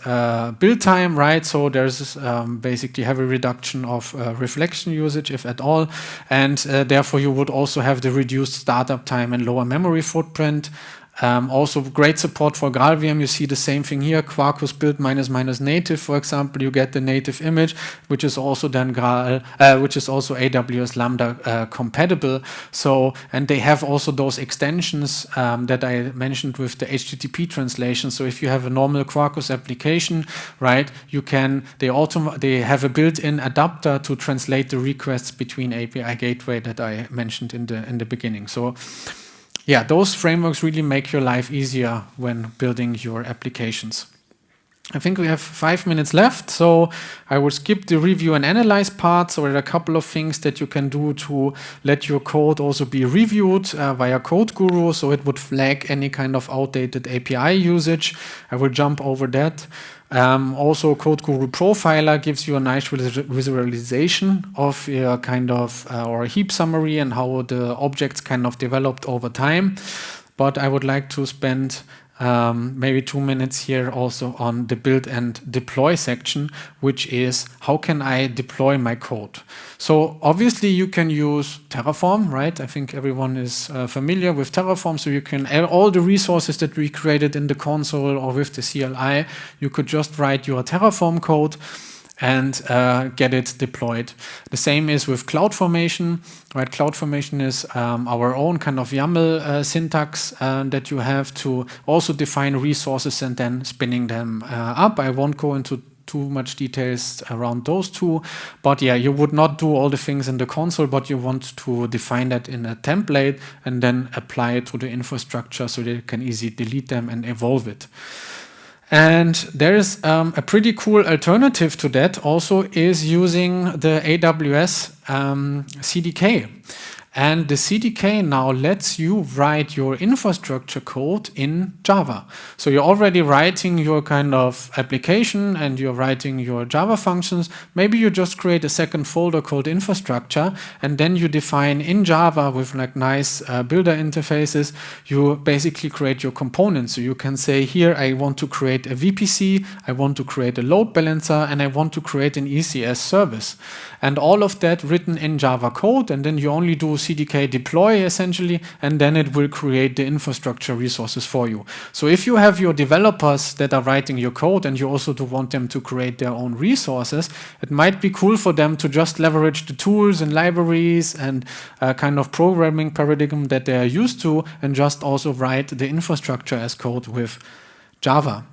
build time, right? So there's basically heavy reduction of reflection usage, if at all, and therefore you would also have the reduced startup time and lower memory footprint. Also great support for GraalVM. You see the same thing here, Quarkus build -- native, for example. You get the native image, which is also then which is also AWS Lambda compatible. So, and they have also those extensions that I mentioned with the HTTP translation. So if you have a normal Quarkus application, right, you can, they have a built-in adapter to translate the requests between API gateway that I mentioned in the beginning. So yeah, those frameworks really make your life easier when building your applications. I think we have 5 minutes left, so I will skip the review and analyze part. So there are a couple of things that you can do to let your code also be reviewed via Code Guru, so it would flag any kind of outdated API usage. I will jump over that. Also, Code Guru Profiler gives you a nice visualization of your kind of or a heap summary and how the objects kind of developed over time. But I would like to spend maybe 2 minutes here also on the build and deploy section, which is how can I deploy my code? So obviously you can use Terraform, right? I think everyone is familiar with Terraform, so you can add all the resources that we created in the console or with the CLI. You could just write your Terraform code and get it deployed. The same is with CloudFormation, right? CloudFormation is our own kind of YAML syntax that you have to also define resources and then spinning them up. I won't go into too much details around those two, but yeah, you would not do all the things in the console, but you want to define that in a template and then apply it to the infrastructure so that you can easily delete them and evolve it. And there is a pretty cool alternative to that also is using the AWS CDK. And the CDK now lets you write your infrastructure code in Java. So you're already writing your kind of application and you're writing your Java functions. Maybe you just create a second folder called infrastructure, and then you define in Java with like nice builder interfaces, you basically create your components. So you can say here, I want to create a VPC, I want to create a load balancer, and I want to create an ECS service. And all of that written in Java code, and then you only do CDK deploy essentially, and then it will create the infrastructure resources for you. So if you have your developers that are writing your code and you also do want them to create their own resources, it might be cool for them to just leverage the tools and libraries and kind of programming paradigm that they are used to, and just also write the infrastructure as code with Java.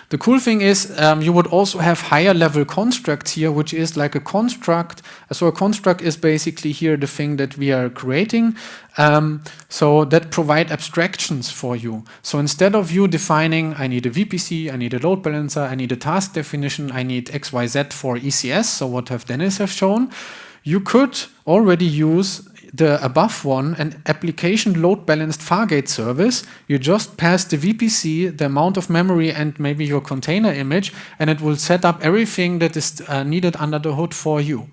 The cool thing is you would also have higher level constructs here, which is like a construct. So a construct is basically here the thing that we are creating. So that provide abstractions for you. So instead of you defining, I need a VPC, I need a load balancer, I need a task definition, I need XYZ for ECS, so what have Dennis have shown, you could already use the above one, an application load balanced Fargate service. You just pass the VPC, the amount of memory, and maybe your container image, and it will set up everything that is needed under the hood for you.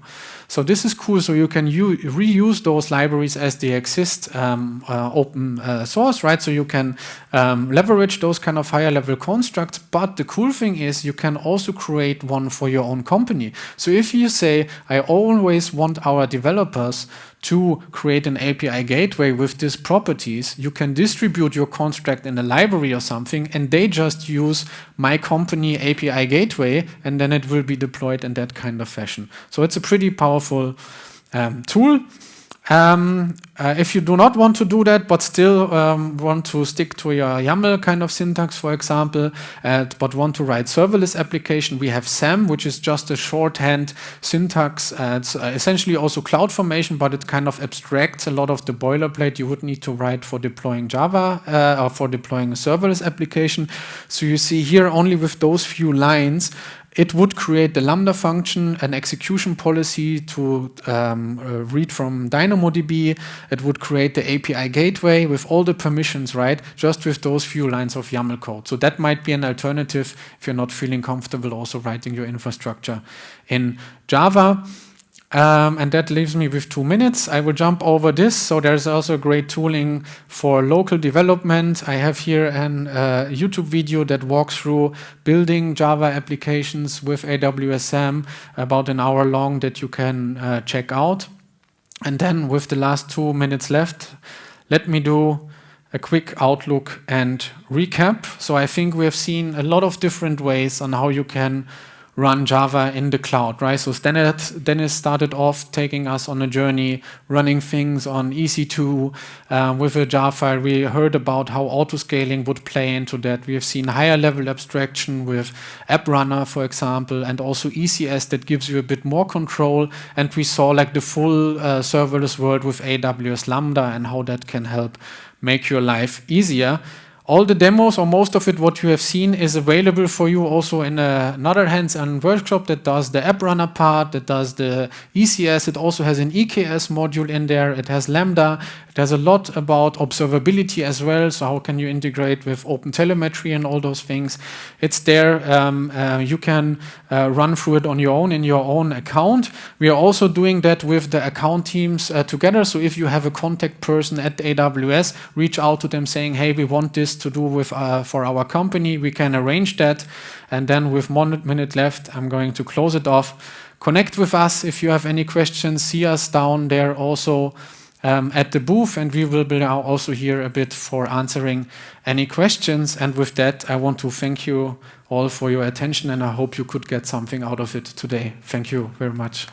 So this is cool. So you can reuse those libraries as they exist open source, right? So you can leverage those kind of higher level constructs. But the cool thing is you can also create one for your own company. So if you say, I always want our developers to create an API gateway with these properties, you can distribute your construct in a library or something, and they just use my company API gateway, and then it will be deployed in that kind of fashion. So it's a pretty powerful tool. If you do not want to do that, but still want to stick to your YAML kind of syntax, for example, but want to write serverless application, we have SAM, which is just a shorthand syntax. It's essentially also CloudFormation, but it kind of abstracts a lot of the boilerplate you would need to write for deploying Java or for deploying a serverless application. So you see here only with those few lines, it would create the Lambda function, an execution policy to read from DynamoDB. It would create the API gateway with all the permissions, right? Just with those few lines of YAML code. So that might be an alternative if you're not feeling comfortable also writing your infrastructure in Java. And that leaves me with 2 minutes. I will jump over this. So there's also great tooling for local development. I have here a YouTube video that walks through building Java applications with AWS SAM, about an hour long, that you can check out. And then with the last 2 minutes left, let me do a quick outlook and recap. So I think we have seen a lot of different ways on how you can run Java in the cloud, right? So Dennis started off taking us on a journey, running things on EC2 with a jar file. We heard about how autoscaling would play into that. We have seen higher level abstraction with App Runner, for example, and also ECS that gives you a bit more control. And we saw like the full serverless world with AWS Lambda and how that can help make your life easier. All the demos, or most of it, what you have seen, is available for you also in another hands-on workshop that does the App Runner part, that does the ECS. It also has an EKS module in there. It has Lambda. It has a lot about observability as well. So how can you integrate with OpenTelemetry and all those things? It's there. You can run through it on your own in your own account. We are also doing that with the account teams together. So if you have a contact person at AWS, reach out to them saying, hey, we want this to do with for our company, we can arrange that. And then with 1 minute left, I'm going to close it off. Connect with us if you have any questions. See us down there also at the booth, and we will be now also here a bit for answering any questions. And with that, I want to thank you all for your attention, and I hope you could get something out of it today. Thank you very much.